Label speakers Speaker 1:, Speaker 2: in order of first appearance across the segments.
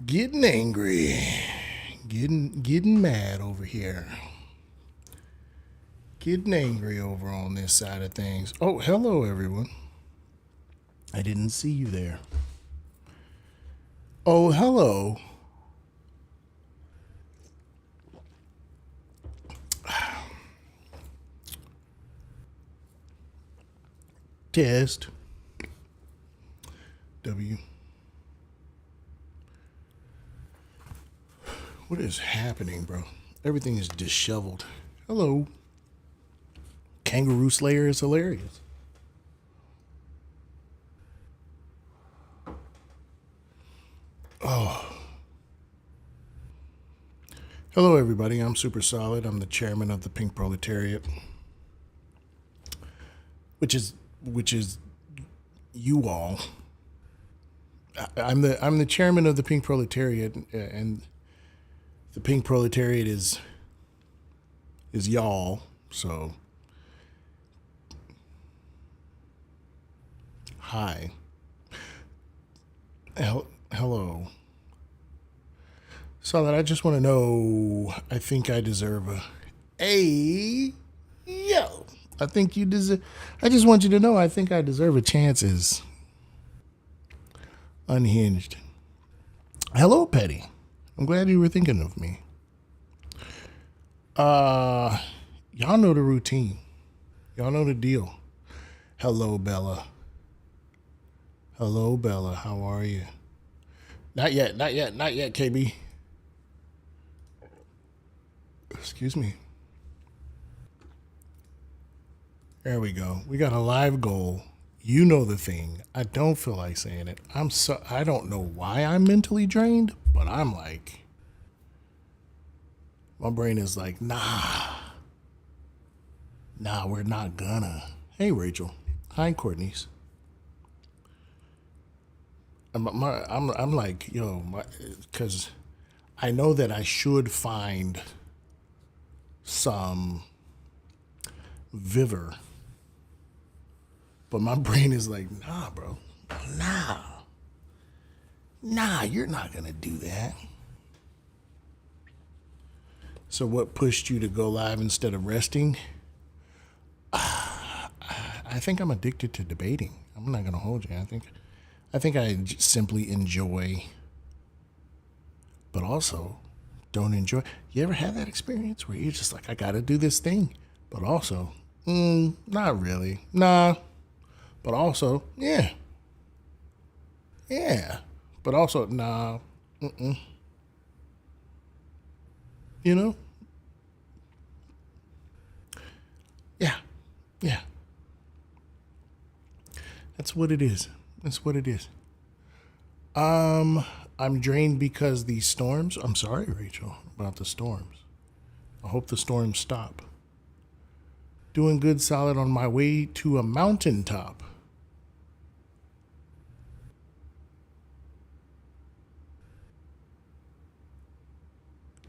Speaker 1: Getting angry, getting mad over here, getting angry over on this side of things. Oh, hello everyone. I didn't see you there. Oh, hello. Test. W. What is happening, bro? Everything is disheveled. Hello. Kangaroo Slayer is hilarious. Oh. Hello, everybody. I'm Super Solid. I'm the chairman of the Pink Proletariat, which is you all. I'm the chairman of the Pink Proletariat, and the Pink Proletariat is y'all. So, hi. Hello. Solid, I just want to know, I think I deserve yo. I think you deserve, I just want you to know, I think I deserve a chance as unhinged. Hello, Petty. I'm glad you were thinking of me. Y'all know the routine. Y'all know the deal. Hello, Bella. Hello, Bella. How are you? Not yet, not yet, not yet, KB. Excuse me. There we go. We got a live goal. You know the thing. I don't feel like saying it. I don't know why I'm mentally drained, but I'm like, my brain is like, nah, we're not gonna. Hey, Rachel. Hi, Courtney's. I'm like, because I know that I should find some Viver, but my brain is like, nah, bro, nah, you're not gonna do that. So what pushed you to go live instead of resting? I think I'm addicted to debating. I'm not gonna hold you. I think I simply enjoy, but also don't enjoy. You ever had that experience where you're just like, I gotta do this thing, but also, not really, nah, but also, yeah, but also, nah, you know, yeah, yeah. That's what it is. That's what it is. I'm drained because the storms. I'm sorry, Rachel, about the storms. I hope the storms stop. Doing good, solid on my way to a mountaintop.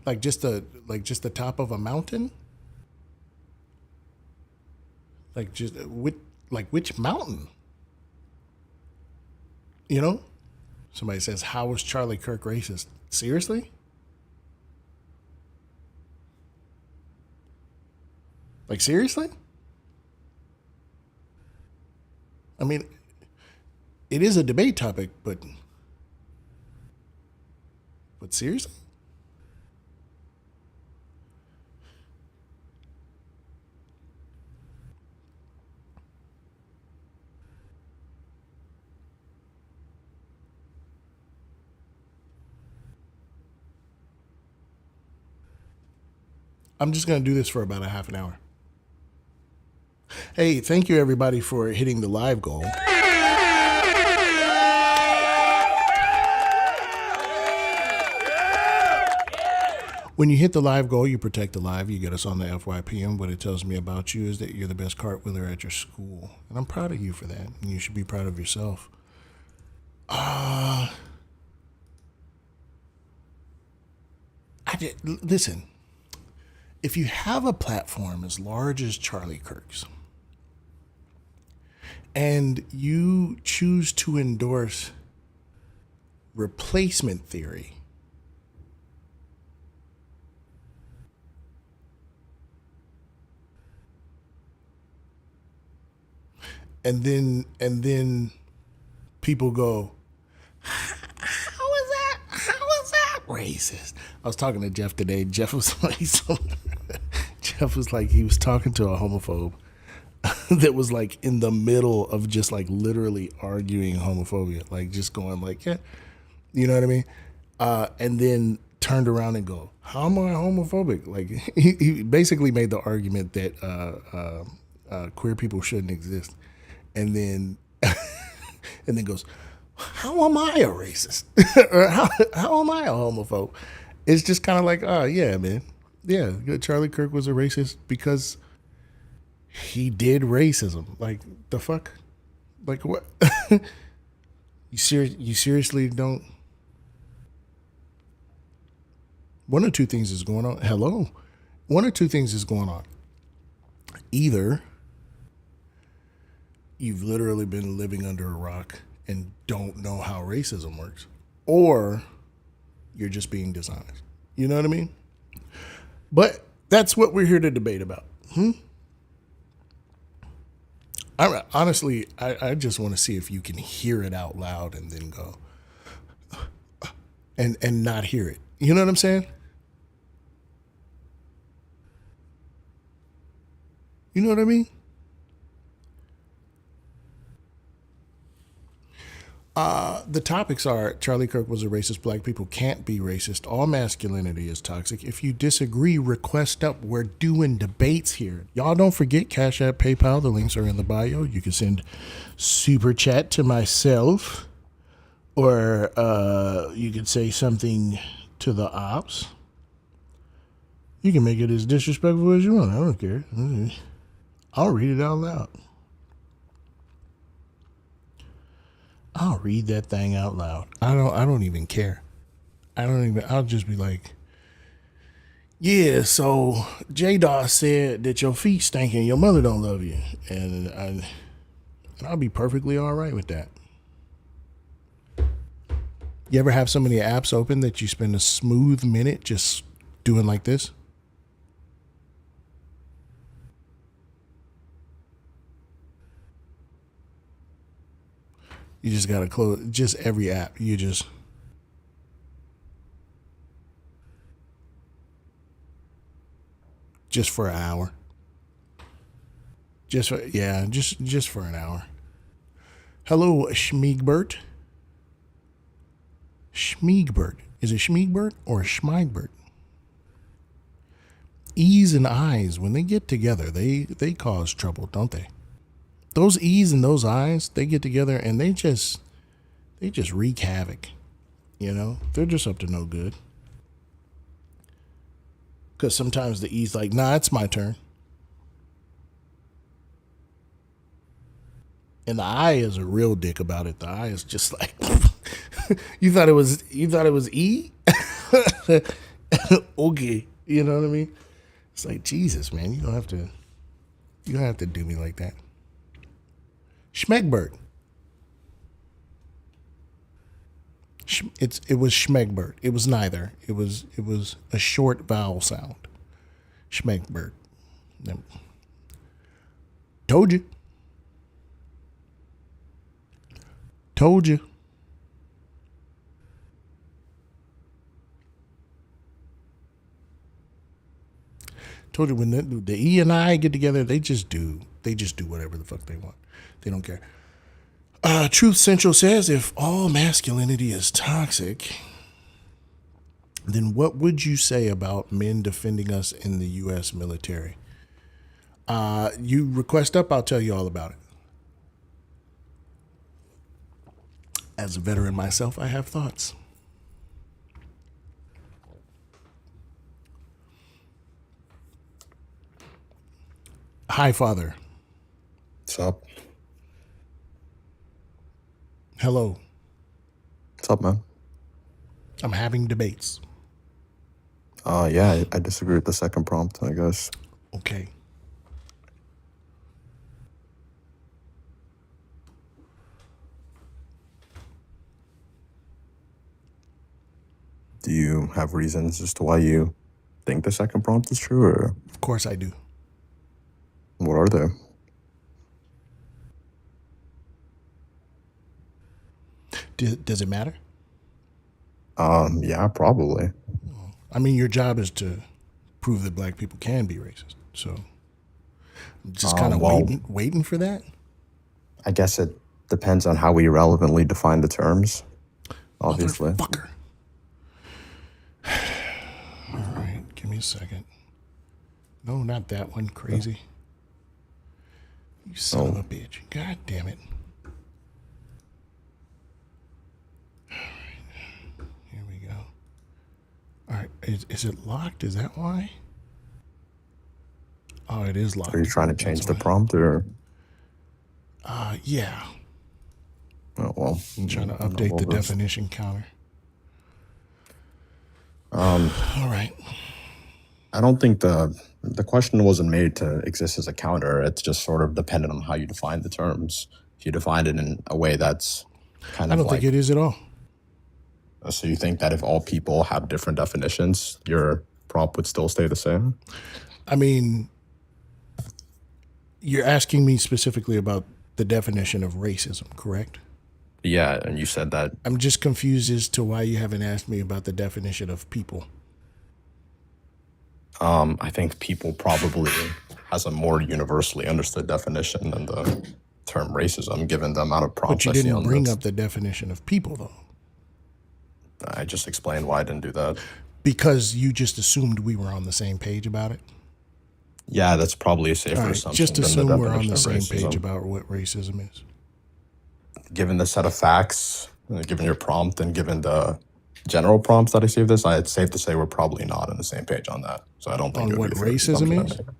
Speaker 1: Like just the top of a mountain. Which mountain? You know? Somebody says, "How was Charlie Kirk racist?" Seriously? Like seriously? I mean, it is a debate topic, but seriously? I'm just going to do this for about a half an hour. Hey, thank you everybody for hitting the live goal. When you hit the live goal, you protect the live. You get us on the FYPM. What it tells me about you is that you're the best cartwheeler at your school. And I'm proud of you for that. And you should be proud of yourself. Listen, if you have a platform as large as Charlie Kirk's and you choose to endorse replacement theory, and then people go, how is that racist? I was talking to Jeff today. Jeff was like he was talking to a homophobe that was like in the middle of just like literally arguing homophobia, like just going like, yeah, you know what I mean? And then turned around and go, how am I homophobic? Like he basically made the argument that queer people shouldn't exist. And then and then goes, how am I a racist? Or how am I a homophobe? It's just kind of like, oh yeah, man. Yeah, Charlie Kirk was a racist because he did racism. Like, the fuck? Like, what? You seriously don't? One or two things is going on. Hello? One or two things is going on. Either you've literally been living under a rock and don't know how racism works, or you're just being dishonest. You know what I mean? But that's what we're here to debate about. Honestly, I just want to see if you can hear it out loud and then go and not hear it. You know what I'm saying? You know what I mean? The topics are Charlie Kirk was a racist. Black people can't be racist. All masculinity is toxic. If you disagree, request up. We're doing debates here. Y'all don't forget Cash App, PayPal. The links are in the bio. You can send super chat to myself, or you can say something to the ops. You can make it as disrespectful as you want. I don't care. I'll read it out loud. I'll read that thing out loud. I don't even care. I'll just be like, yeah, so J-Dawes said that your feet stink and your mother don't love you. And I'll be perfectly all right with that. You ever have so many apps open that you spend a smooth minute just doing like this? You just gotta close just every app. You just for an hour. Just for an hour. Hello, Schmiegbert. Schmiegbert. Is it Schmiegbert or Schmiegbert? E's and I's, when they get together, they cause trouble, don't they? Those E's and those I's, they get together and they just wreak havoc. You know, they're just up to no good. Because sometimes the E's like, nah, it's my turn. And the I is a real dick about it. The I is just like, you thought it was E? Okay. You know what I mean? It's like, Jesus, man, you don't have to do me like that. Schmegbert. It was Schmegbert. It was neither. It was a short vowel sound. Schmegbert. Told you. Told you. Told you, when the E and I get together, they just do whatever the fuck they want. They don't care. Truth Central says, if all masculinity is toxic, then what would you say about men defending us in the U.S. military? You request up, I'll tell you all about it. As a veteran myself, I have thoughts. Hi, Father.
Speaker 2: What's up?
Speaker 1: Hello.
Speaker 2: What's up, man?
Speaker 1: I'm having debates.
Speaker 2: Yeah, I disagree with the second prompt, I guess.
Speaker 1: Okay.
Speaker 2: Do you have reasons as to why you think the second prompt is true, or
Speaker 1: Of course I do.
Speaker 2: what are they?
Speaker 1: Does it matter?
Speaker 2: Yeah, probably.
Speaker 1: I mean, your job is to prove that black people can be racist. So I'm just kind of
Speaker 2: Well,
Speaker 1: waiting for that.
Speaker 2: I guess it depends on how we relevantly define the terms, obviously.
Speaker 1: Motherfucker. All right, give me a second. No, not that one. Crazy. You son of a bitch. God damn it. All right. Here we go. All right. Is it locked? Is that why? Oh, it is locked.
Speaker 2: Are you trying to change
Speaker 1: That's
Speaker 2: the
Speaker 1: why.
Speaker 2: prompt, or?
Speaker 1: Yeah.
Speaker 2: Oh, well.
Speaker 1: I'm trying to
Speaker 2: I don't know
Speaker 1: update
Speaker 2: what
Speaker 1: the
Speaker 2: was-
Speaker 1: definition counter. All right.
Speaker 2: I don't think the question wasn't made to exist as a counter. It's just sort of dependent on how you define the terms. If you define it in a way that's kind
Speaker 1: I
Speaker 2: of
Speaker 1: don't
Speaker 2: like,
Speaker 1: think it is at all.
Speaker 2: so you think that if all people have different definitions, your prompt would still stay the same?
Speaker 1: I mean, you're asking me specifically about the definition of racism, correct?
Speaker 2: Yeah, and you said that.
Speaker 1: I'm just confused as to why you haven't asked me about the definition of people.
Speaker 2: I think people probably has a more universally understood definition than the term racism, given the amount of
Speaker 1: But
Speaker 2: prompts
Speaker 1: you
Speaker 2: I see
Speaker 1: didn't
Speaker 2: on
Speaker 1: bring
Speaker 2: this.
Speaker 1: up the definition of people, though,
Speaker 2: I just explained why I didn't do that.
Speaker 1: because you just assumed we were on the same page about it.
Speaker 2: Yeah, that's probably a safer
Speaker 1: All right,
Speaker 2: assumption
Speaker 1: just
Speaker 2: than the
Speaker 1: assume we're on
Speaker 2: definition
Speaker 1: the
Speaker 2: of
Speaker 1: same page
Speaker 2: racism.
Speaker 1: about what racism is.
Speaker 2: Given the set of facts, given your prompt, and given the general prompts that I see of this, it's safe to say we're probably not on the same page on that. So I don't think
Speaker 1: On
Speaker 2: it would
Speaker 1: what
Speaker 2: be a fair
Speaker 1: racism
Speaker 2: assumption
Speaker 1: is?
Speaker 2: to make.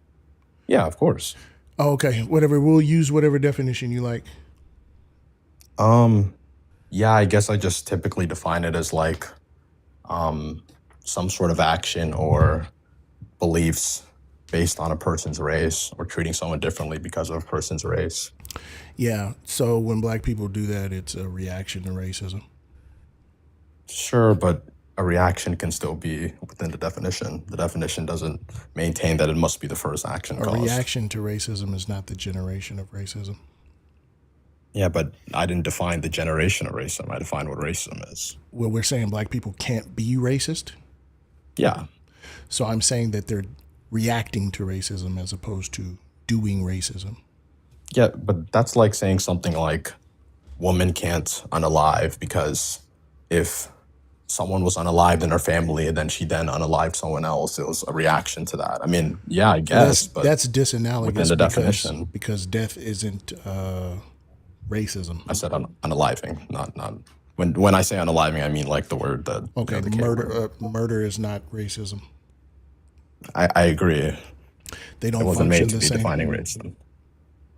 Speaker 2: Yeah, of course.
Speaker 1: Oh, okay, whatever. We'll use whatever definition you like.
Speaker 2: Yeah, I guess I just typically define it as like some sort of action or beliefs based on a person's race, or treating someone differently because of a person's race.
Speaker 1: Yeah, so when black people do that, it's a reaction to racism.
Speaker 2: Sure, but a reaction can still be within the definition. The definition doesn't maintain that it must be the first action
Speaker 1: A
Speaker 2: caused.
Speaker 1: reaction to racism is not the generation of racism.
Speaker 2: Yeah, but I didn't define the generation of racism. I defined what racism is.
Speaker 1: Well, we're saying black people can't be racist.
Speaker 2: Yeah.
Speaker 1: So I'm saying that they're reacting to racism as opposed to doing racism.
Speaker 2: Yeah, but that's like saying something like woman can't unalive because if someone was unalived in her family and then she then unalived someone else, it was a reaction to that. I mean, yeah, I guess, but
Speaker 1: That's disanalogous
Speaker 2: within the definition.
Speaker 1: because death isn't racism.
Speaker 2: I said unaliving, not when I say unaliving, I mean like the word that
Speaker 1: Okay,
Speaker 2: the K word.
Speaker 1: murder is not racism.
Speaker 2: I agree.
Speaker 1: They
Speaker 2: It
Speaker 1: don't
Speaker 2: wasn't
Speaker 1: function
Speaker 2: made to
Speaker 1: the
Speaker 2: be
Speaker 1: same.
Speaker 2: defining racism.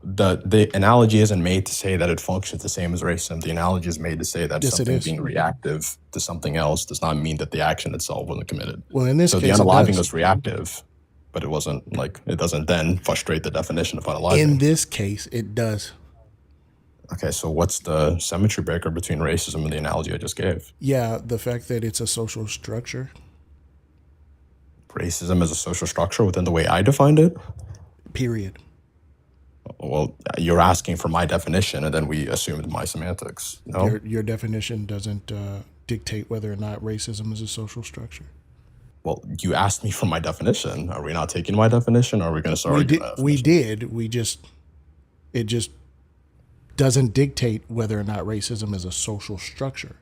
Speaker 2: The analogy isn't made to say that it functions the same as racism. The analogy is made to say that
Speaker 1: Yes, it
Speaker 2: something
Speaker 1: is.
Speaker 2: being reactive to something else does not mean that the action itself wasn't committed.
Speaker 1: Well, in this
Speaker 2: So the
Speaker 1: case, it
Speaker 2: unaliving
Speaker 1: does.
Speaker 2: was reactive, but it wasn't like, it doesn't then frustrate the definition of unaliving.
Speaker 1: In this case, it does.
Speaker 2: Okay, so what's the symmetry breaker between racism and the analogy I just gave?
Speaker 1: Yeah, the fact that it's a social structure.
Speaker 2: Racism is a social structure within the way I defined it?
Speaker 1: Period.
Speaker 2: Well, you're asking for my definition, and then we assumed my semantics. No?
Speaker 1: Your definition doesn't dictate whether or not racism is a social structure.
Speaker 2: Well, you asked me for my definition. Are we not taking my definition, or are we going to start arguing my
Speaker 1: We
Speaker 2: definition?
Speaker 1: did. It just doesn't dictate whether or not racism is a social structure.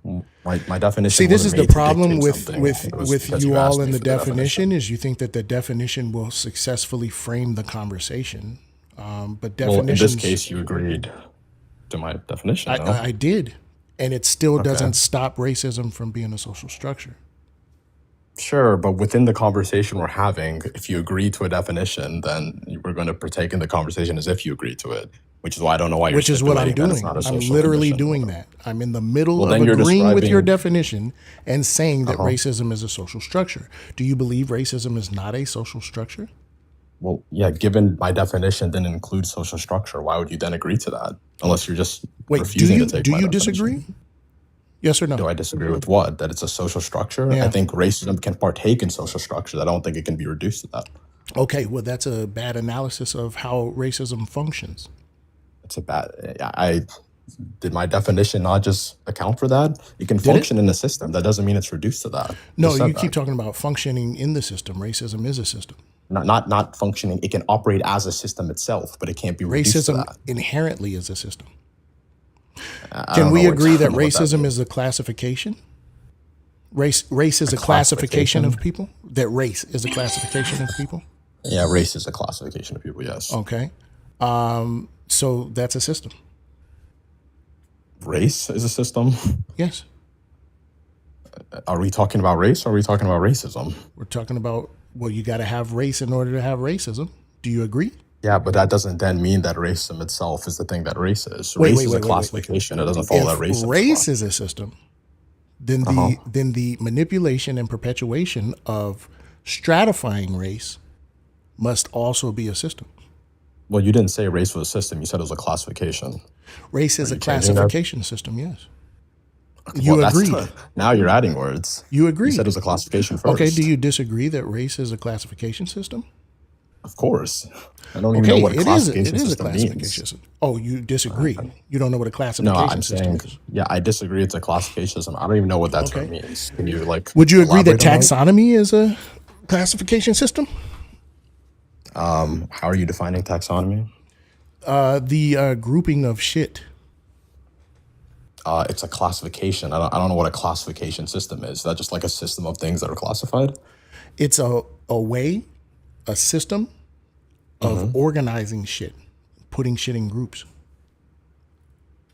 Speaker 2: My
Speaker 1: See,
Speaker 2: definition
Speaker 1: this
Speaker 2: wasn't
Speaker 1: is the
Speaker 2: made to
Speaker 1: problem
Speaker 2: dictate
Speaker 1: with
Speaker 2: something.
Speaker 1: with
Speaker 2: It was
Speaker 1: with
Speaker 2: because
Speaker 1: you
Speaker 2: you
Speaker 1: all
Speaker 2: asked
Speaker 1: in
Speaker 2: me
Speaker 1: the
Speaker 2: for the definition.
Speaker 1: definition is you think that the definition will successfully frame the conversation, but
Speaker 2: Well, in this
Speaker 1: definitions,
Speaker 2: case, you agreed to my definition,
Speaker 1: I
Speaker 2: no?
Speaker 1: did, and it still
Speaker 2: Okay.
Speaker 1: doesn't stop racism from being a social structure.
Speaker 2: Sure, but within the conversation we're having, if you agree to a definition, then we're going to partake in the conversation as if you agree to it, which is why I don't know why you're
Speaker 1: Which is what I'm
Speaker 2: stipulating that it's
Speaker 1: doing.
Speaker 2: not a
Speaker 1: I'm
Speaker 2: social
Speaker 1: literally
Speaker 2: condition.
Speaker 1: doing that. I'm in the middle
Speaker 2: Well,
Speaker 1: of
Speaker 2: then you're
Speaker 1: agreeing with your
Speaker 2: describing.
Speaker 1: definition and saying that
Speaker 2: Uh-huh.
Speaker 1: racism is a social structure. Do you believe racism is not a social structure?
Speaker 2: Well, yeah, given my definition didn't include social structure, why would you then agree to that? Unless you're just
Speaker 1: Wait,
Speaker 2: refusing to take
Speaker 1: do
Speaker 2: my
Speaker 1: you
Speaker 2: definition.
Speaker 1: disagree? Yes or
Speaker 2: Do
Speaker 1: no?
Speaker 2: I disagree with what? That it's a social structure? I
Speaker 1: Yeah.
Speaker 2: think racism can partake in social structure. I don't think it can be reduced to that.
Speaker 1: Okay, well, that's a bad analysis of how racism functions.
Speaker 2: It's a bad. I did my definition not just account for that? It can
Speaker 1: Did it?
Speaker 2: function in the system. That doesn't mean it's reduced to that.
Speaker 1: No,
Speaker 2: Just
Speaker 1: you
Speaker 2: said
Speaker 1: keep
Speaker 2: that.
Speaker 1: talking about functioning in the system. Racism is a system.
Speaker 2: Not functioning. It can operate as a system itself, but it can't be reduced to
Speaker 1: Racism
Speaker 2: that.
Speaker 1: inherently is a system.
Speaker 2: I
Speaker 1: Can
Speaker 2: don't
Speaker 1: we
Speaker 2: know what,
Speaker 1: agree
Speaker 2: I
Speaker 1: that
Speaker 2: don't know what that
Speaker 1: racism
Speaker 2: means.
Speaker 1: is a classification? Race is
Speaker 2: A
Speaker 1: a classification of
Speaker 2: classification?
Speaker 1: people? That race is a classification of people?
Speaker 2: Yeah, race is a classification of people. Yes,
Speaker 1: Okay. So that's a system.
Speaker 2: race is a system.
Speaker 1: Yes.
Speaker 2: Are we talking about race or are we talking about racism?
Speaker 1: We're talking about, well, you got to have race in order to have racism. Do you agree?
Speaker 2: Yeah, but that doesn't then mean that racism itself is the thing that race is.
Speaker 1: Wait,
Speaker 2: Race
Speaker 1: wait,
Speaker 2: is a
Speaker 1: wait, wait, wait, wait.
Speaker 2: classification. It doesn't follow
Speaker 1: If
Speaker 2: that race is
Speaker 1: race
Speaker 2: one.
Speaker 1: is a system, then
Speaker 2: Uh-huh.
Speaker 1: the manipulation and perpetuation of stratifying race must also be a system.
Speaker 2: Well, you didn't say race was a system. You said it was a classification.
Speaker 1: Race is a
Speaker 2: you changing that?
Speaker 1: classification system, yes.
Speaker 2: Well,
Speaker 1: You
Speaker 2: that's
Speaker 1: agreed.
Speaker 2: now you're adding words.
Speaker 1: You
Speaker 2: You
Speaker 1: agreed.
Speaker 2: said it was a classification first.
Speaker 1: Okay, do you disagree that race is a classification system?
Speaker 2: Of course. I don't even know
Speaker 1: Okay,
Speaker 2: what a
Speaker 1: it
Speaker 2: classification
Speaker 1: is a
Speaker 2: system
Speaker 1: classification
Speaker 2: means.
Speaker 1: system. Oh, you disagree. You don't know what a
Speaker 2: No,
Speaker 1: classification
Speaker 2: I'm
Speaker 1: system
Speaker 2: saying,
Speaker 1: is.
Speaker 2: yeah, I disagree. It's a classification system. I don't even know what that term
Speaker 1: Okay.
Speaker 2: means. Can you
Speaker 1: Would you agree that
Speaker 2: elaborate on that?
Speaker 1: taxonomy is a classification system?
Speaker 2: How are you defining taxonomy?
Speaker 1: The grouping of shit.
Speaker 2: It's a classification. I don't know what a classification system is. Is that just like a system of things that are classified?
Speaker 1: It's a way, a system of organizing shit, putting shit in groups.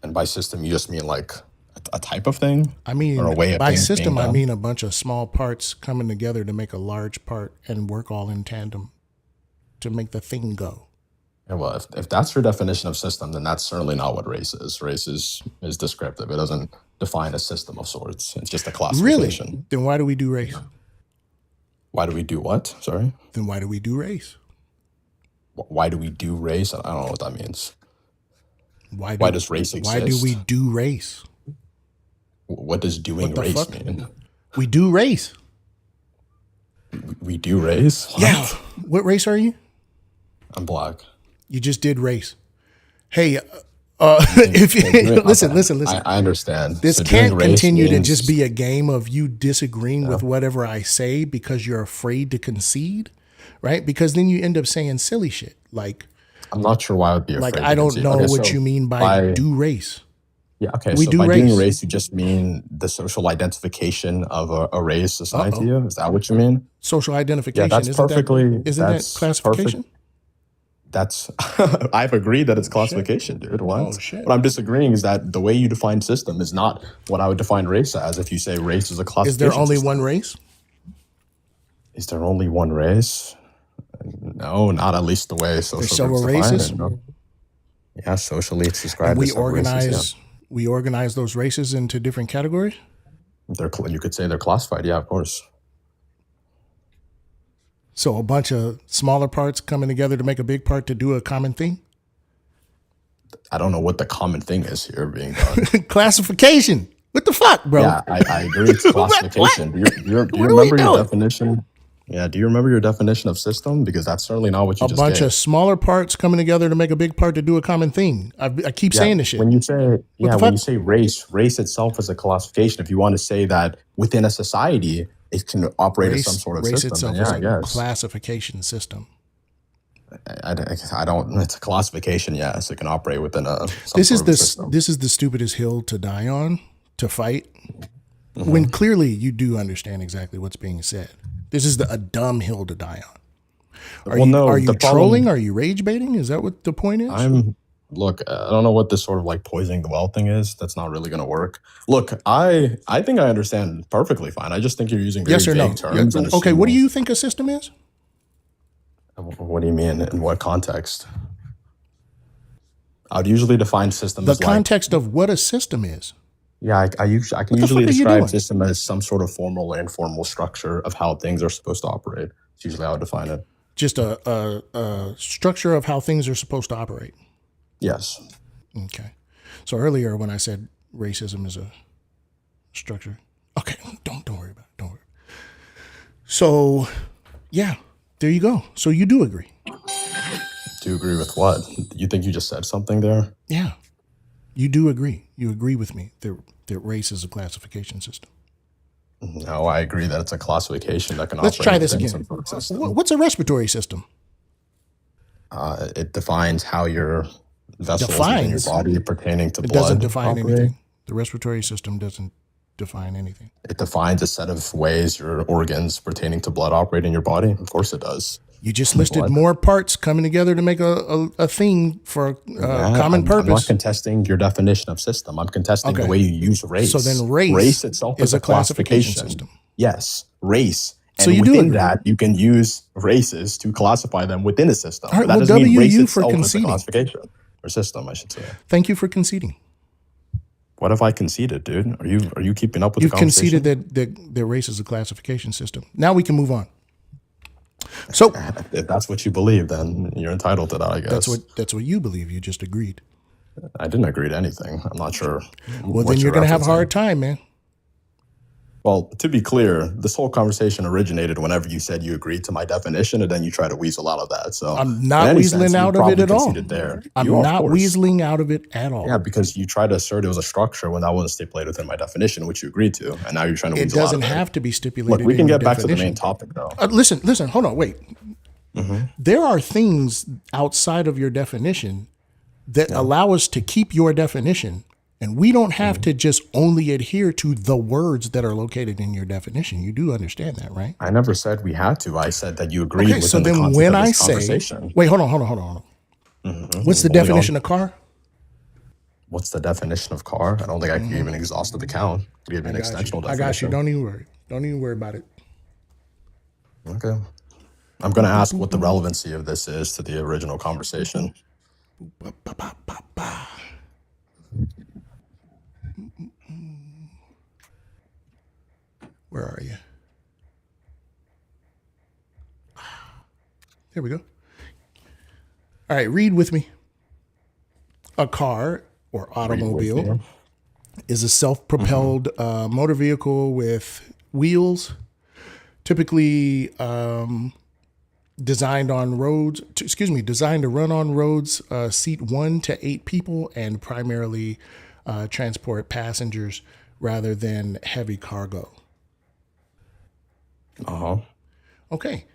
Speaker 2: And by system, you just mean like a type of thing?
Speaker 1: I mean,
Speaker 2: Or a way of
Speaker 1: by
Speaker 2: things being
Speaker 1: system, I
Speaker 2: done?
Speaker 1: mean a bunch of small parts coming together to make a large part and work all in tandem to make the thing go.
Speaker 2: Yeah, well, if that's your definition of system, then that's certainly not what race is. Race is descriptive. It doesn't define a system of sorts. It's just a
Speaker 1: Really?
Speaker 2: classification.
Speaker 1: Then why do we do race?
Speaker 2: Why do we do what? Sorry?
Speaker 1: Then why do we do race?
Speaker 2: Why do we do race? I don't know what that means.
Speaker 1: Why
Speaker 2: Why does race
Speaker 1: why do we
Speaker 2: exist?
Speaker 1: do race?
Speaker 2: What does doing
Speaker 1: What the
Speaker 2: race
Speaker 1: fuck?
Speaker 2: mean?
Speaker 1: We do race.
Speaker 2: We do race? What?
Speaker 1: Yeah. What race are you?
Speaker 2: I'm black.
Speaker 1: You just did race. Hey, if you, listen,
Speaker 2: I understand.
Speaker 1: this
Speaker 2: So doing
Speaker 1: can't
Speaker 2: race
Speaker 1: continue to
Speaker 2: means-
Speaker 1: just be a game of you disagreeing with whatever I say because you're afraid to concede, right? Because then you end up saying silly shit like
Speaker 2: I'm not sure why I would be afraid.
Speaker 1: I
Speaker 2: to
Speaker 1: don't
Speaker 2: concede.
Speaker 1: know
Speaker 2: Okay,
Speaker 1: what
Speaker 2: so
Speaker 1: you mean by
Speaker 2: by
Speaker 1: do race.
Speaker 2: yeah. Okay,
Speaker 1: We
Speaker 2: so
Speaker 1: do
Speaker 2: by
Speaker 1: race.
Speaker 2: doing race, you just mean the social identification of a race assigned to you. Is that what you mean?
Speaker 1: Social
Speaker 2: Yeah,
Speaker 1: identification.
Speaker 2: that's perfectly.
Speaker 1: Isn't that
Speaker 2: That's
Speaker 1: classification?
Speaker 2: perfect. That's I've agreed that it's classification, dude. What?
Speaker 1: Oh, shit.
Speaker 2: What I'm disagreeing is that the way you define system is not what I would define race as. If you say race is a classification,
Speaker 1: Is there only
Speaker 2: system.
Speaker 1: one race?
Speaker 2: Is there only one race? No, not at least the way social
Speaker 1: several
Speaker 2: groups define
Speaker 1: races?
Speaker 2: it. No. Yeah, socially it's described
Speaker 1: We
Speaker 2: as several races,
Speaker 1: organize we organize those races into different categories.
Speaker 2: yeah. You could say they're classified. Yeah, of course.
Speaker 1: So a bunch of smaller parts coming together to make a big part to do a common thing.
Speaker 2: I don't know what the common thing is here being done.
Speaker 1: Classification. What the fuck, bro?
Speaker 2: Yeah, I agree. It's classification. Do you
Speaker 1: What are we
Speaker 2: remember your
Speaker 1: doing?
Speaker 2: definition? Yeah, do you remember your definition of system? Because that's certainly not what you
Speaker 1: A
Speaker 2: just
Speaker 1: bunch
Speaker 2: gave.
Speaker 1: of smaller parts coming together to make a big part to do a common thing. I keep saying this shit.
Speaker 2: When you say
Speaker 1: the
Speaker 2: when
Speaker 1: fuck?
Speaker 2: you say race itself is a classification. If you want to say that within a society it can operate as some sort of
Speaker 1: Race
Speaker 2: system,
Speaker 1: itself
Speaker 2: then
Speaker 1: is
Speaker 2: yeah, I
Speaker 1: a
Speaker 2: guess.
Speaker 1: classification system.
Speaker 2: I don't. It's a classification. Yes, it can operate within some
Speaker 1: This is
Speaker 2: sort of a system.
Speaker 1: this is the stupidest hill to die on to fight when clearly you do understand exactly what's being said. This is a dumb hill to die on.
Speaker 2: Well, no,
Speaker 1: Are you
Speaker 2: the problem,
Speaker 1: trolling? Are you rage baiting? Is that what the point is?
Speaker 2: look, I don't know what this sort of like poisoning the well thing is. That's not really going to work. Look, I think I understand perfectly fine. I just think you're using very
Speaker 1: Yes or no?
Speaker 2: vague terms. And
Speaker 1: Okay, what do
Speaker 2: assuming-
Speaker 1: you think a system is?
Speaker 2: What do you mean? In what context? I would usually define system
Speaker 1: The
Speaker 2: as like,
Speaker 1: context of what a system is.
Speaker 2: yeah, I can usually
Speaker 1: fuck are you
Speaker 2: describe
Speaker 1: doing?
Speaker 2: system as some sort of formal or informal structure of how things are supposed to operate. It's usually how I would define it.
Speaker 1: Just a structure of how things are supposed to operate.
Speaker 2: Yes.
Speaker 1: Okay. So earlier when I said racism is a structure. Okay, don't worry about it. Don't worry. So, yeah, there you go. So you do agree.
Speaker 2: Do you agree with what? You think you just said something there?
Speaker 1: Yeah. You do agree. You agree with me that race is a classification system.
Speaker 2: No, I agree that it's a classification that can
Speaker 1: Let's
Speaker 2: operate
Speaker 1: try this
Speaker 2: within
Speaker 1: again.
Speaker 2: some system.
Speaker 1: What's a respiratory system?
Speaker 2: It defines how your vessels within your
Speaker 1: Defines?
Speaker 2: body pertaining to
Speaker 1: It
Speaker 2: blood
Speaker 1: doesn't define
Speaker 2: operate.
Speaker 1: anything. The respiratory system doesn't define anything.
Speaker 2: It defines a set of ways your organs pertaining to blood operate in your body. Of course it does.
Speaker 1: You just listed
Speaker 2: Blood.
Speaker 1: more parts coming together to make a thing for
Speaker 2: Yeah,
Speaker 1: common
Speaker 2: I'm not
Speaker 1: purpose.
Speaker 2: contesting your definition of system. I'm contesting the
Speaker 1: Okay.
Speaker 2: way you use race.
Speaker 1: So then race
Speaker 2: itself
Speaker 1: is
Speaker 2: is
Speaker 1: a
Speaker 2: a
Speaker 1: classification
Speaker 2: classification
Speaker 1: system.
Speaker 2: Yes, race. And
Speaker 1: So you do
Speaker 2: within
Speaker 1: agree.
Speaker 2: that, you can use races to classify them within a system.
Speaker 1: All right,
Speaker 2: But that
Speaker 1: well,
Speaker 2: doesn't mean race
Speaker 1: WU for
Speaker 2: itself is a
Speaker 1: conceding.
Speaker 2: classification or system, I should say.
Speaker 1: Thank you for conceding.
Speaker 2: What have I conceded, dude? Are you keeping up with
Speaker 1: You've
Speaker 2: the conversation?
Speaker 1: conceded that race is a classification system. Now we can move on. So
Speaker 2: If that's what you believe, then you're entitled to that, I guess.
Speaker 1: that's what you believe. You just agreed.
Speaker 2: I didn't agree to anything. I'm not sure.
Speaker 1: Well, then you're going to have a hard time, man.
Speaker 2: Well, to be clear, this whole conversation originated whenever you said you agreed to my definition, and then you try to weasel out of that. So
Speaker 1: I'm not
Speaker 2: in any
Speaker 1: weaseling
Speaker 2: sense, you
Speaker 1: out of it
Speaker 2: probably
Speaker 1: at all.
Speaker 2: conceded there.
Speaker 1: I'm
Speaker 2: You are, of
Speaker 1: not
Speaker 2: course.
Speaker 1: weaseling out of it at all.
Speaker 2: Yeah, because you tried to assert it was a structure when that wasn't stipulated within my definition, which you agreed to, and now you're trying to
Speaker 1: It
Speaker 2: weasel
Speaker 1: doesn't
Speaker 2: out of it.
Speaker 1: have to be stipulated.
Speaker 2: Look, we
Speaker 1: in
Speaker 2: can
Speaker 1: your
Speaker 2: get back to the
Speaker 1: definition.
Speaker 2: main topic, though.
Speaker 1: Listen, hold on, wait. There are things outside of your definition that allow us to keep your definition, and we don't have to just only adhere to the words that are located in your definition. You do understand that, right?
Speaker 2: I never said we had to. I said that you agreed
Speaker 1: Okay,
Speaker 2: within
Speaker 1: so
Speaker 2: the
Speaker 1: then
Speaker 2: context
Speaker 1: when
Speaker 2: of
Speaker 1: I
Speaker 2: this
Speaker 1: say,
Speaker 2: conversation.
Speaker 1: wait, hold on. What's the
Speaker 2: Hold on.
Speaker 1: definition of car?
Speaker 2: What's the definition of car? I don't think I can give an exhaustive account. I give you an extensional
Speaker 1: I
Speaker 2: definition.
Speaker 1: got you. Don't even worry. Don't even worry about it.
Speaker 2: Okay. I'm going to ask what the relevancy of this is to the original conversation.
Speaker 1: Where are you? There we go. All right, read with me. A car or automobile is a self-propelled motor vehicle with wheels, typically designed to run on roads, seat 1 to 8 people, and primarily transport passengers rather than heavy cargo. Okay.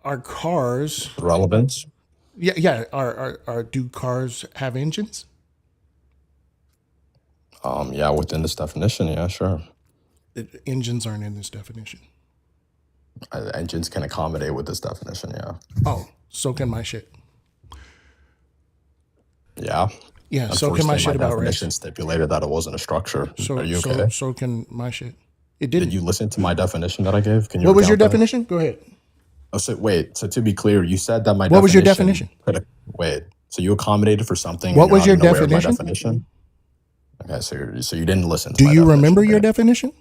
Speaker 1: Are cars?
Speaker 2: Relevance?
Speaker 1: Yeah. Are do cars have engines?
Speaker 2: Yeah, within this definition, yeah, sure.
Speaker 1: Engines aren't in this definition.
Speaker 2: Engines can accommodate with this definition, yeah.
Speaker 1: Oh, so can my shit.
Speaker 2: Yeah.
Speaker 1: Yeah, so can my
Speaker 2: Unfortunately,
Speaker 1: shit about
Speaker 2: definition
Speaker 1: race.
Speaker 2: stipulated that it wasn't a structure.
Speaker 1: So,
Speaker 2: Are you okay?
Speaker 1: so can my shit. It didn't.
Speaker 2: Did you listen to my definition that I gave? Can you
Speaker 1: What was your
Speaker 2: recount that?
Speaker 1: definition? Go ahead.
Speaker 2: Oh, so wait. So to be clear, you said that my
Speaker 1: What was your definition?
Speaker 2: Wait. So you accommodated for something.
Speaker 1: What
Speaker 2: and you're
Speaker 1: was
Speaker 2: not
Speaker 1: your
Speaker 2: even aware of my
Speaker 1: definition?
Speaker 2: Okay, so you didn't listen. To
Speaker 1: Do
Speaker 2: my
Speaker 1: you
Speaker 2: definition,
Speaker 1: remember your
Speaker 2: okay?
Speaker 1: definition?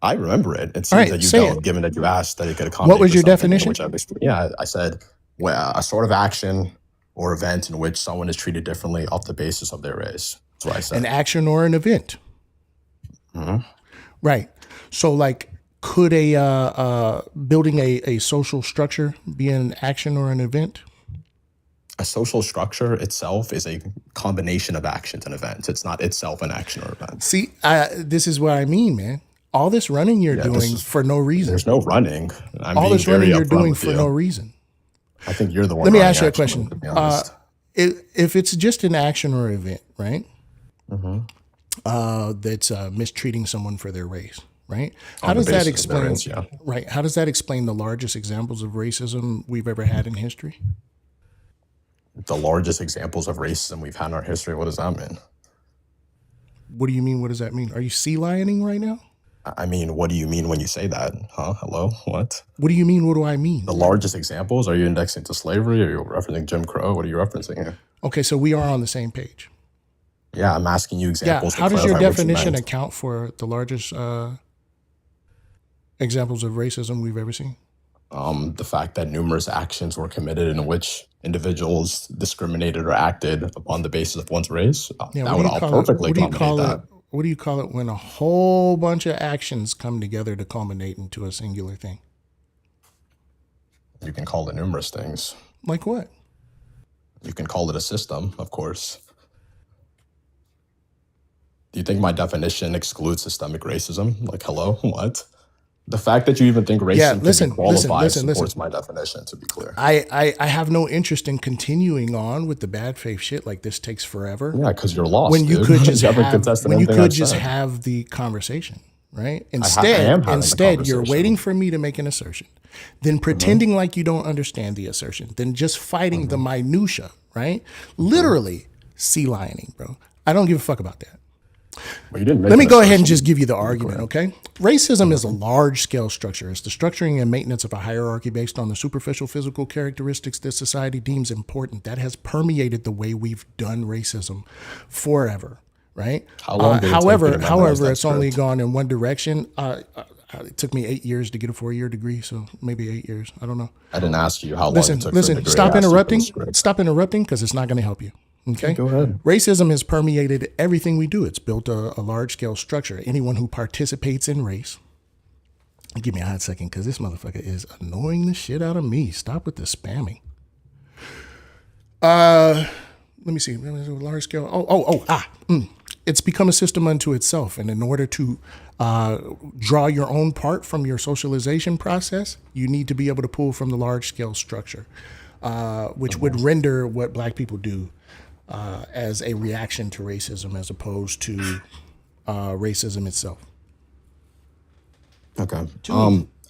Speaker 2: I remember it. It seems
Speaker 1: right,
Speaker 2: that you
Speaker 1: say
Speaker 2: don't,
Speaker 1: it.
Speaker 2: given that you asked that it could accommodate.
Speaker 1: was
Speaker 2: for
Speaker 1: your
Speaker 2: something,
Speaker 1: definition?
Speaker 2: Which I've explained. Yeah, I said a sort of action or event in which someone is treated differently off the basis of their race. That's what I said.
Speaker 1: An action or an event. Right. So, like, could building a social structure be an action or an event?
Speaker 2: A social structure itself is a combination of actions and events. It's not itself an action or event.
Speaker 1: See, this is what I mean, man. All this running you're doing for no reason.
Speaker 2: There's no running. I'm
Speaker 1: All
Speaker 2: being
Speaker 1: this running
Speaker 2: very
Speaker 1: you're
Speaker 2: upfront
Speaker 1: doing
Speaker 2: with
Speaker 1: for
Speaker 2: you.
Speaker 1: no reason.
Speaker 2: I think you're the one.
Speaker 1: Let me
Speaker 2: running
Speaker 1: ask you a
Speaker 2: actually,
Speaker 1: question.
Speaker 2: to be honest.
Speaker 1: If it's just an action or event, right? that's mistreating someone for their race, right? How
Speaker 2: On the
Speaker 1: does that
Speaker 2: basis of their
Speaker 1: explain,
Speaker 2: race, yeah.
Speaker 1: right? How does that explain the largest examples of racism we've ever had in history?
Speaker 2: The largest examples of racism we've had in our history. What does that mean?
Speaker 1: What do you mean? What does that mean? Are you sea lioning right now?
Speaker 2: I mean, what do you mean when you say that? Huh? Hello? What?
Speaker 1: What do you mean? What do I mean?
Speaker 2: The largest examples? Are you indexing to slavery? Are you referencing Jim Crow? What are you referencing here?
Speaker 1: Okay, so we are on the same page.
Speaker 2: Yeah, I'm asking you
Speaker 1: Yeah.
Speaker 2: examples to
Speaker 1: How does your
Speaker 2: clarify what you
Speaker 1: definition
Speaker 2: meant.
Speaker 1: account for the largest examples of racism we've ever seen?
Speaker 2: The fact that numerous actions were committed in which individuals discriminated or acted upon the basis of one's race,
Speaker 1: Yeah.
Speaker 2: that
Speaker 1: What do
Speaker 2: would
Speaker 1: you
Speaker 2: all
Speaker 1: call it?
Speaker 2: perfectly
Speaker 1: What do you
Speaker 2: accommodate
Speaker 1: call it?
Speaker 2: that.
Speaker 1: What do you call it when a whole bunch of actions come together to culminate into a singular thing?
Speaker 2: You can call it numerous things.
Speaker 1: Like what?
Speaker 2: You can call it a system, of course. Do you think my definition excludes systemic racism? Like, hello? What? The fact that you even think
Speaker 1: Yeah.
Speaker 2: racism can be
Speaker 1: Listen.
Speaker 2: qualified supports my definition, to be clear.
Speaker 1: I have no interest in continuing on with the bad faith shit. Like this takes forever.
Speaker 2: Yeah, because you're lost,
Speaker 1: When you
Speaker 2: dude.
Speaker 1: could just
Speaker 2: You haven't
Speaker 1: have
Speaker 2: contested
Speaker 1: when you
Speaker 2: anything I've
Speaker 1: could just
Speaker 2: said.
Speaker 1: have the conversation, right?
Speaker 2: I am
Speaker 1: Instead,
Speaker 2: having the
Speaker 1: instead you're
Speaker 2: conversation.
Speaker 1: waiting for me to make an assertion, then pretending like you don't understand the assertion, then just fighting the minutia, right? Literally sea lioning, bro. I don't give a fuck about that.
Speaker 2: But you didn't make
Speaker 1: Let me
Speaker 2: an
Speaker 1: go ahead and
Speaker 2: assertion.
Speaker 1: just give you the argument, okay? Racism is a large scale structure. It's the structuring and maintenance of a hierarchy based on the superficial physical characteristics that society deems important. That has permeated the way we've done racism forever, right?
Speaker 2: How long did it take you to memorize
Speaker 1: However,
Speaker 2: that
Speaker 1: it's only
Speaker 2: script?
Speaker 1: gone in one direction. It took me 8 years to get a 4-year degree, so maybe 8 years. I don't know.
Speaker 2: I didn't ask you how long it
Speaker 1: Listen,
Speaker 2: took for the
Speaker 1: listen.
Speaker 2: degree.
Speaker 1: Stop
Speaker 2: I asked you for the
Speaker 1: interrupting.
Speaker 2: script.
Speaker 1: Stop interrupting, because it's not going to help you. Okay.
Speaker 2: Go ahead.
Speaker 1: Racism has permeated everything we do. It's built a large scale structure. Anyone who participates in race. Give me a hot second, because this motherfucker is annoying the shit out of me. Stop with the spamming. Let me see. Large scale. It's become a system unto itself. And in order to draw your own part from your socialization process, you need to be able to pull from the large scale structure, which would render what black people do as a reaction to racism as opposed to racism itself.
Speaker 2: Okay.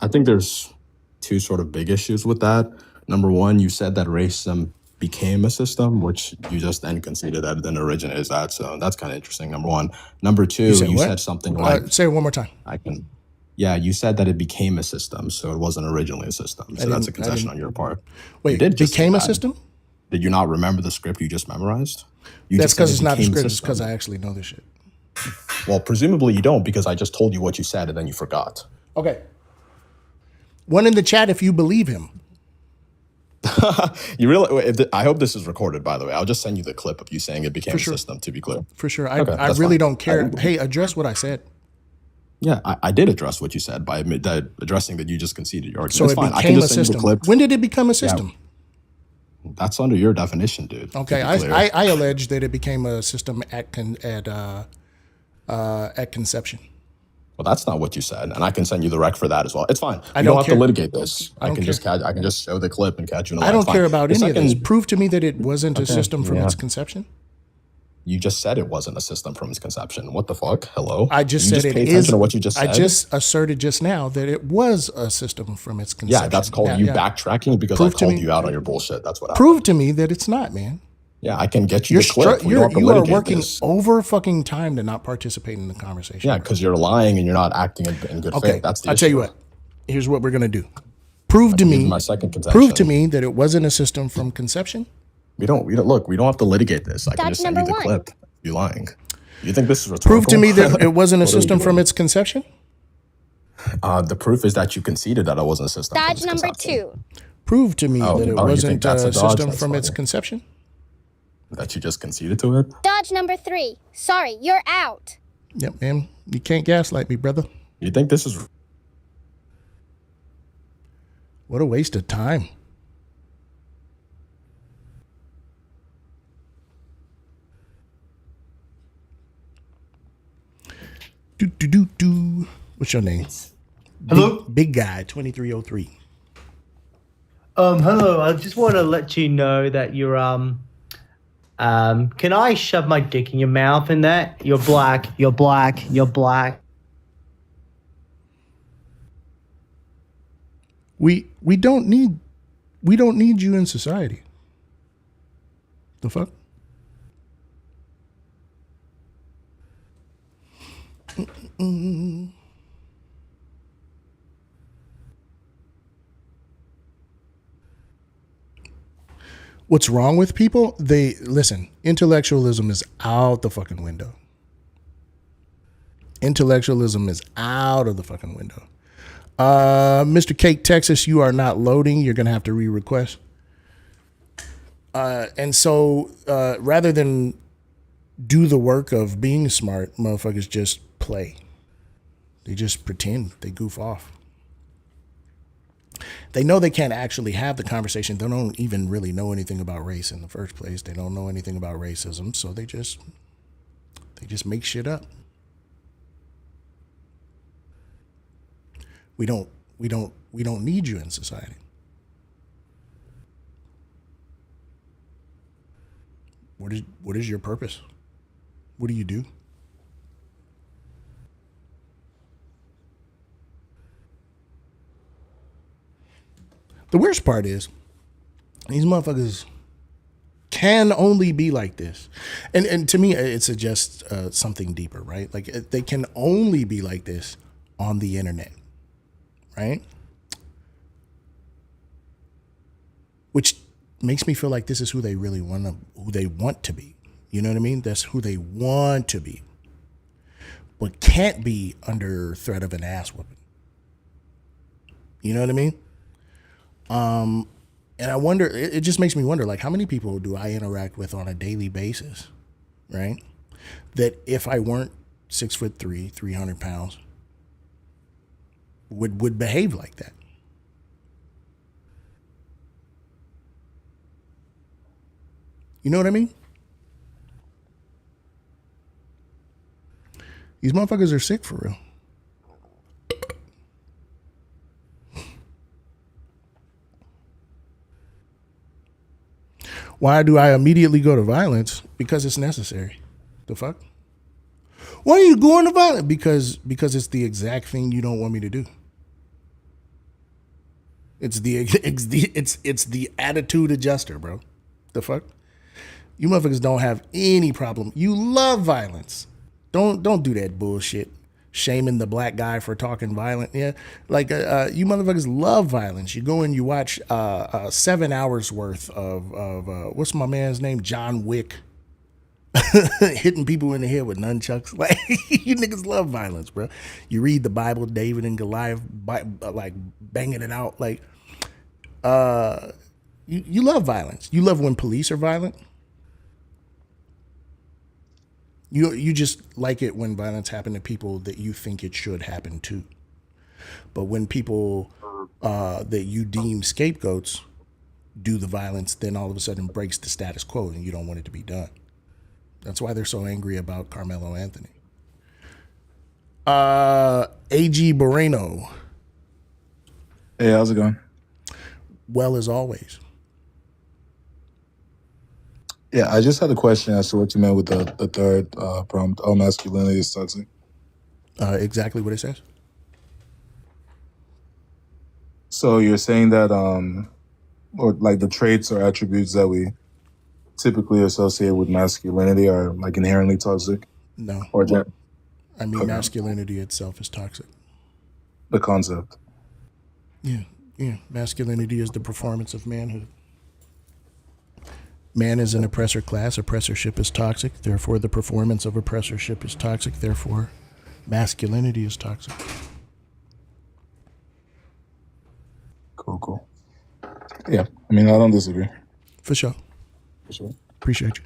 Speaker 2: I think there's two sort of big issues with that. Number one, you said that racism became a system, which you just then conceded that it didn't originate as that. So that's kind of interesting. Number one. Number two, you
Speaker 1: What?
Speaker 2: said something like,
Speaker 1: Say it one more time.
Speaker 2: yeah, you said that it became a system, so it wasn't originally a system. So that's a concession on your part.
Speaker 1: Wait,
Speaker 2: You did just say
Speaker 1: became a
Speaker 2: that.
Speaker 1: system?
Speaker 2: Did you not remember the script you just memorized? You
Speaker 1: That's
Speaker 2: just said
Speaker 1: because
Speaker 2: it
Speaker 1: it's not a
Speaker 2: became
Speaker 1: script. It's
Speaker 2: system.
Speaker 1: because I actually know this shit.
Speaker 2: Well, presumably you don't, because I just told you what you said and then you forgot.
Speaker 1: Okay. One in the chat if you believe him.
Speaker 2: You really? I hope this is recorded, by the way. I'll just send you the clip of you saying it became a
Speaker 1: sure.
Speaker 2: system, to be clear.
Speaker 1: For sure.
Speaker 2: Okay,
Speaker 1: I
Speaker 2: that's
Speaker 1: really
Speaker 2: fine.
Speaker 1: don't care. Hey, address what I said.
Speaker 2: Yeah, I did address what you said by addressing that you just conceded your argument.
Speaker 1: So
Speaker 2: It's
Speaker 1: it
Speaker 2: fine. I can
Speaker 1: became a
Speaker 2: just send you the
Speaker 1: system.
Speaker 2: clip.
Speaker 1: When did it become a system?
Speaker 2: That's under your definition, dude. to
Speaker 1: Okay,
Speaker 2: be clear.
Speaker 1: I allege that it became a system at conception.
Speaker 2: Well, that's not what you said, and I can send you the rec for that as well. It's fine.
Speaker 1: I
Speaker 2: You
Speaker 1: don't
Speaker 2: don't have
Speaker 1: care.
Speaker 2: to litigate this. I
Speaker 1: don't
Speaker 2: can just I can just show the clip and catch you in a lie.
Speaker 1: I don't
Speaker 2: It's fine.
Speaker 1: care about
Speaker 2: The
Speaker 1: any of this.
Speaker 2: second-
Speaker 1: Prove to me that it wasn't a system from
Speaker 2: yeah.
Speaker 1: its conception.
Speaker 2: You just said it wasn't a system from its conception. What the fuck? Hello?
Speaker 1: I just
Speaker 2: you
Speaker 1: said
Speaker 2: just
Speaker 1: it
Speaker 2: pay
Speaker 1: is.
Speaker 2: attention to what you just said.
Speaker 1: I just asserted just now that it was a system from its conception.
Speaker 2: yeah, that's called you backtracking because
Speaker 1: Prove
Speaker 2: I
Speaker 1: to
Speaker 2: called
Speaker 1: me.
Speaker 2: you out on your bullshit. That's what happened.
Speaker 1: Prove to me that it's not, man.
Speaker 2: Yeah, I can get you the clip. We don't have to
Speaker 1: You are
Speaker 2: litigate
Speaker 1: working
Speaker 2: this.
Speaker 1: over fucking time to not participate in the conversation.
Speaker 2: Yeah, because you're lying and you're not acting in good
Speaker 1: Okay.
Speaker 2: faith. That's the
Speaker 1: I'll
Speaker 2: issue.
Speaker 1: tell you what. Here's what we're gonna do. Prove to
Speaker 2: Give you
Speaker 1: me.
Speaker 2: my second concession.
Speaker 1: Prove to me that it wasn't a system from conception.
Speaker 2: We don't look. We don't have to litigate this. I can
Speaker 3: Dodge
Speaker 2: just send you the
Speaker 3: number one.
Speaker 2: clip. You lying? You think this is rhetorical?
Speaker 1: Prove to me that it wasn't a
Speaker 2: What are we
Speaker 1: system from
Speaker 2: doing?
Speaker 1: its conception.
Speaker 2: The proof is that you conceded that it wasn't a system. from
Speaker 3: Dodge
Speaker 2: its
Speaker 3: number
Speaker 2: conception.
Speaker 3: 2.
Speaker 1: Prove to me that it
Speaker 2: you think
Speaker 1: wasn't
Speaker 2: that's
Speaker 1: a
Speaker 2: a dodge?
Speaker 1: system
Speaker 2: That's
Speaker 1: from its
Speaker 2: funny.
Speaker 1: conception.
Speaker 2: That you just conceded to it.
Speaker 3: Dodge number 3. Sorry, you're out.
Speaker 1: Yep, man. You can't gaslight me, brother.
Speaker 2: You think this is?
Speaker 1: What a waste of time. Do. What's your name?
Speaker 4: Hello.
Speaker 1: Big guy, 2303.
Speaker 4: Hello. I just want to let you know that you're Can I shove my dick in your mouth in that? You're black. You're black. You're black.
Speaker 1: We don't need you in society. The fuck? What's wrong with people? They listen, intellectualism is out the fucking window. Intellectualism is out of the fucking window. Mr. Cake, Texas, you are not loading. You're gonna have to re-request. And so rather than do the work of being smart, motherfuckers just play. They just pretend. They goof off. They know they can't actually have the conversation. They don't even really know anything about race in the first place. They don't know anything about racism, so they just make shit up. We don't need you in society. What is your purpose? What do you do? The worst part is these motherfuckers can only be like this. And to me, it suggests something deeper, right? Like they can only be like this on the internet, right? Which makes me feel like this is who they really want to be. You know what I mean? That's who they want to be. But can't be under threat of an ass whooping. You know what I mean? And I wonder, it just makes me wonder, like, how many people do I interact with on a daily basis, right? That if I weren't 6'3", 300 pounds, would behave like that. You know what I mean? These motherfuckers are sick for real. Why do I immediately go to violence? Because it's necessary. The fuck? Why are you going to violence? Because it's the exact thing you don't want me to do. It's the attitude adjuster, bro. The fuck? You motherfuckers don't have any problem. You love violence. Don't do that bullshit. Shaming the black guy for talking violent. Yeah. Like you motherfuckers love violence. You go and you watch 7 hours worth of what's my man's name? John Wick. Hitting people in the head with nunchucks. Like you niggas love violence, bro. You read the Bible, David and Goliath, like banging it out. Like you love violence. You love when police are violent. You just like it when violence happens to people that you think it should happen to. But when people that you deem scapegoats do the violence, then all of a sudden breaks the status quo and you don't want it to be done. That's why they're so angry about Carmelo Anthony. A.G. Moreno.
Speaker 5: Hey, how's it going?
Speaker 1: Well, as always.
Speaker 5: Yeah, I just had a question as to what you meant with the third prompt. All masculinity is toxic.
Speaker 1: Exactly what it says.
Speaker 5: So you're saying that, or like the traits or attributes that we typically associate with masculinity are like inherently toxic?
Speaker 1: No.
Speaker 5: Or
Speaker 1: I mean, masculinity itself is toxic.
Speaker 5: the concept?
Speaker 1: Yeah. Masculinity is the performance of manhood. Man is an oppressor class. Oppressorship is toxic. Therefore, the performance of oppressorship is toxic. Therefore, masculinity is toxic.
Speaker 5: Cool. Yeah, I mean, I don't disagree.
Speaker 1: For sure.
Speaker 5: For sure.
Speaker 1: Appreciate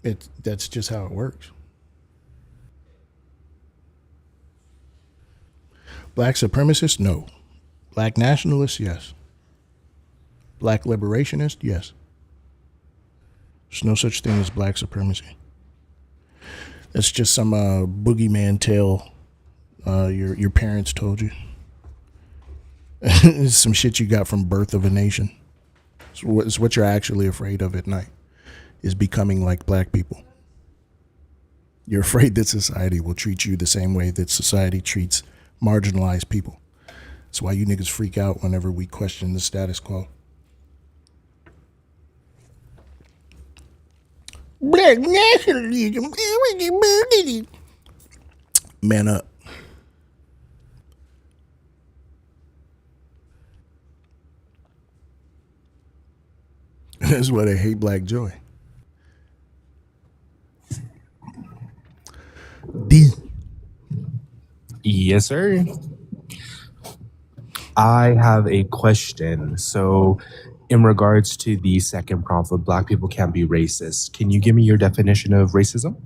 Speaker 1: you. That's just how it works. Black supremacists, no. Black nationalists, yes. Black liberationist, yes. There's no such thing as black supremacy. That's just some boogeyman tale your parents told you. It's some shit you got from Birth of a Nation. It's what you're actually afraid of at night, is becoming like black people. You're afraid that society will treat you the same way that society treats marginalized people. That's why you niggas freak out whenever we question the status quo. Black nationalism. Man up. That's why they hate Black Joy. D.
Speaker 6: Yes, sir. I have a question. So, in regards to the second prompt of Black people can't be racist, can you give me your definition of racism?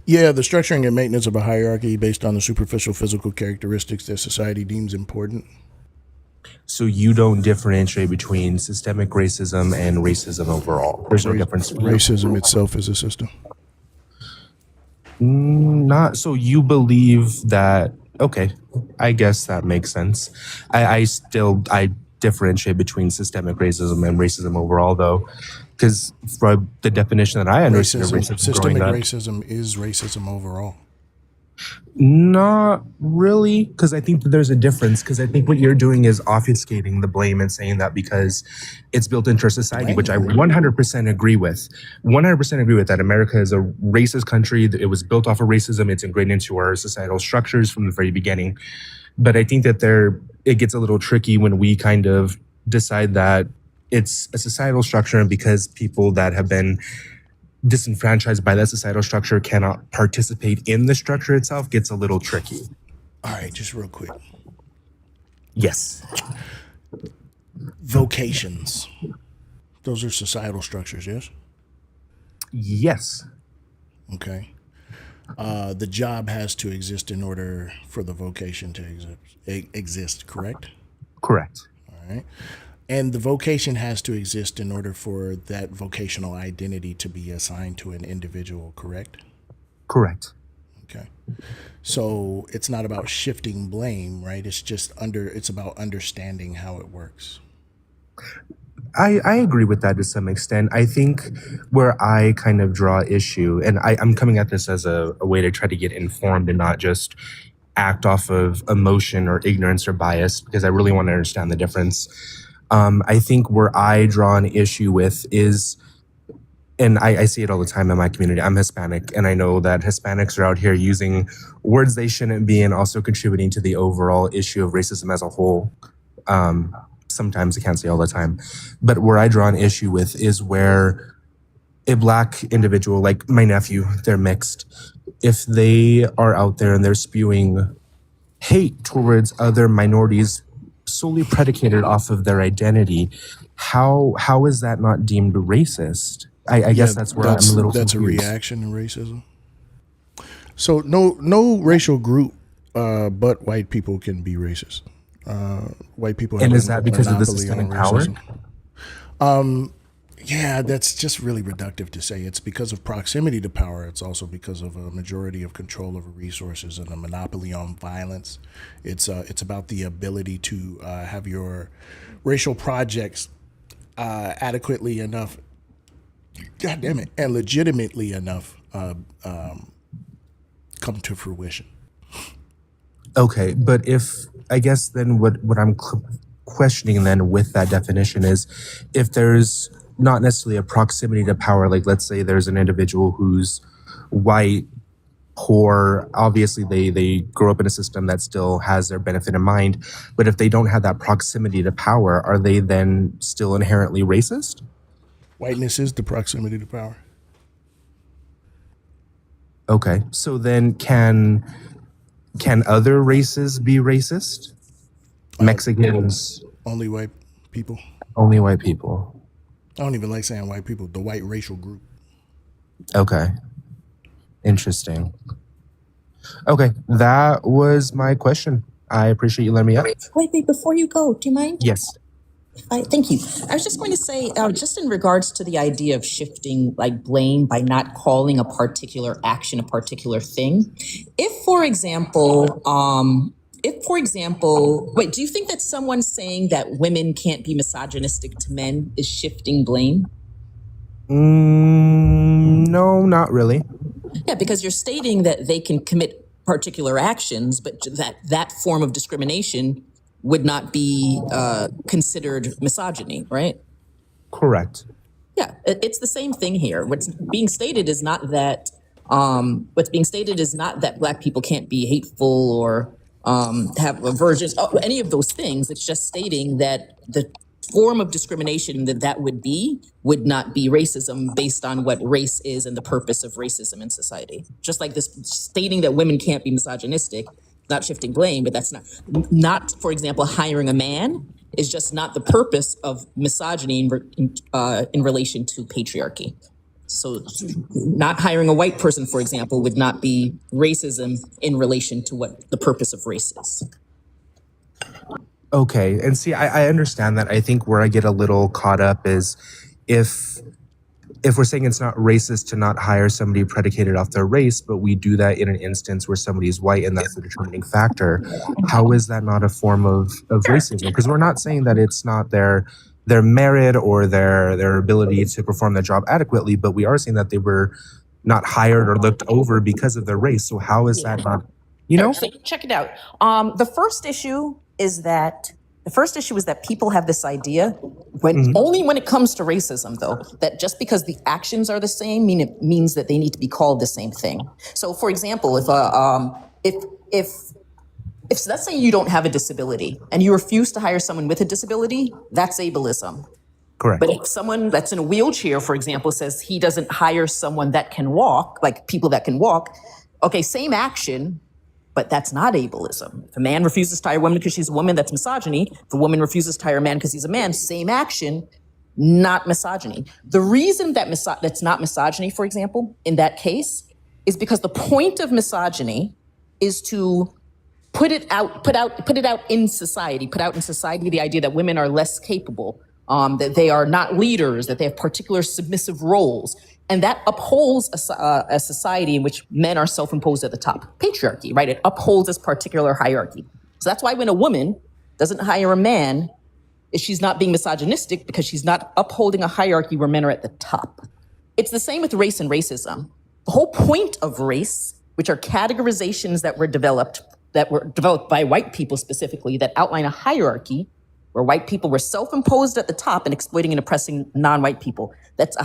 Speaker 1: Yeah, the structuring and maintenance of a hierarchy based on the superficial physical characteristics that society deems important.
Speaker 6: So, you don't differentiate between systemic racism and racism overall. There's no difference.
Speaker 1: Racism itself is a system.
Speaker 6: Not so you believe that. Okay, I guess that makes sense. I differentiate between systemic racism and racism overall, though, because from the definition that I understood of racism
Speaker 1: Systemic
Speaker 6: growing up,
Speaker 1: racism is racism overall.
Speaker 6: not really, because I think that there's a difference. Because I think what you're doing is obfuscating the blame and saying that because it's built into our society, which I 100% agree with. 100% agree with that. America is a racist country. It was built off of racism. It's ingrained into our societal structures from the very beginning. But I think that it gets a little tricky when we kind of decide that it's a societal structure, and because people that have been disenfranchised by that societal structure cannot participate in the structure itself, gets a little tricky.
Speaker 1: All right, just real quick.
Speaker 6: Yes.
Speaker 1: Vocations. Those are societal structures, yes?
Speaker 6: Yes.
Speaker 1: Okay. The job has to exist in order for the vocation to exist, correct?
Speaker 6: Correct.
Speaker 1: All right. And the vocation has to exist in order for that vocational identity to be assigned to an individual, correct?
Speaker 6: Correct.
Speaker 1: Okay. So it's not about shifting blame, right? It's about understanding how it works.
Speaker 6: I agree with that to some extent. I think where I kind of draw issue, and I'm coming at this as a way to try to get informed and not just act off of emotion or ignorance or bias, because I really want to understand the difference. I think where I draw an issue with is, and I see it all the time in my community. I'm Hispanic, and I know that Hispanics are out here using words they shouldn't be and also contributing to the overall issue of racism as a whole. Sometimes, I can't say all the time. But where I draw an issue with is where a Black individual, like my nephew, they're mixed. If they are out there and they're spewing hate towards other minorities solely predicated off of their identity, how is that not deemed racist? I guess that's where I'm a little
Speaker 1: That's
Speaker 6: confused.
Speaker 1: a reaction to racism. So no racial group but white people can be racist. White people have
Speaker 6: And is
Speaker 1: a
Speaker 6: that because of the
Speaker 1: monopoly on
Speaker 6: systemic power?
Speaker 1: racism. Yeah, that's just really reductive to say. It's because of proximity to power. It's also because of a majority of control over resources and a monopoly on violence. It's about the ability to have your racial projects adequately enough, God damn it, and legitimately enough come to fruition.
Speaker 6: Okay, but I guess then what I'm questioning then with that definition is if there's not necessarily a proximity to power, like let's say there's an individual who's white, poor, obviously they grow up in a system that still has their benefit in mind, but if they don't have that proximity to power, are they then still inherently racist?
Speaker 1: Whiteness is the proximity to power.
Speaker 6: Okay, so then can other races be racist? Mexicans,
Speaker 1: Only white people.
Speaker 6: only white people.
Speaker 1: I don't even like saying white people. The white racial group.
Speaker 6: Okay. Interesting. Okay, that was my question. I appreciate you letting me up.
Speaker 7: Wait, before you go, do you mind?
Speaker 6: Yes.
Speaker 7: Thank you. I was just going to say, just in regards to the idea of shifting like blame by not calling a particular action a particular thing. If, for example, if, for example, wait, do you think that someone saying that women can't be misogynistic to men is shifting blame?
Speaker 6: No, not really.
Speaker 7: Yeah, because you're stating that they can commit particular actions, but that form of discrimination would not be considered misogyny, right?
Speaker 6: Correct.
Speaker 7: Yeah, it's the same thing here. What's being stated is not that Black people can't be hateful or have aversions, any of those things. It's just stating that the form of discrimination that would not be racism based on what race is and the purpose of racism in society. Just like this stating that women can't be misogynistic, not shifting blame, but that's not, for example, hiring a man is just not the purpose of misogyny in relation to patriarchy. So not hiring a white person, for example, would not be racism in relation to what the purpose of race is.
Speaker 6: Okay. And see, I understand that. I think where I get a little caught up is if we're saying it's not racist to not hire somebody predicated off their race, but we do that in an instance where somebody's white and that's the determining factor, how is that not a form of racism? Because we're not saying that it's not their merit or their ability to perform their job adequately, but we are saying that they were not hired or looked over because of their race. So how is that not,
Speaker 7: So check it out. The first issue is that people have this idea only when it comes to racism, though, that just because the actions are the same means that they need to be called the same thing. So, for example, if let's say you don't have a disability and you refuse to hire someone with a disability, that's ableism.
Speaker 6: correct?
Speaker 7: But if someone that's in a wheelchair, for example, says he doesn't hire someone that can walk, like people that can walk, okay, same action, but that's not ableism. If a man refuses to hire a woman because she's a woman, that's misogyny. If a woman refuses to hire a man because he's a man, same action, not misogyny. The reason that that's not misogyny, for example, in that case, is because the point of misogyny is to put it out in society the idea that women are less capable, that they are not leaders, that they have particular submissive roles. And that upholds a society in which men are self-imposed at the top. Patriarchy, right? It upholds this particular hierarchy. So that's why when a woman doesn't hire a man, she's not being misogynistic because she's not upholding a hierarchy where men are at the top. It's the same with race and racism. The whole point of race, which are categorizations that were developed by white people specifically, that outline a hierarchy where white people were self-imposed at the top and exploiting and oppressing non-white people. That's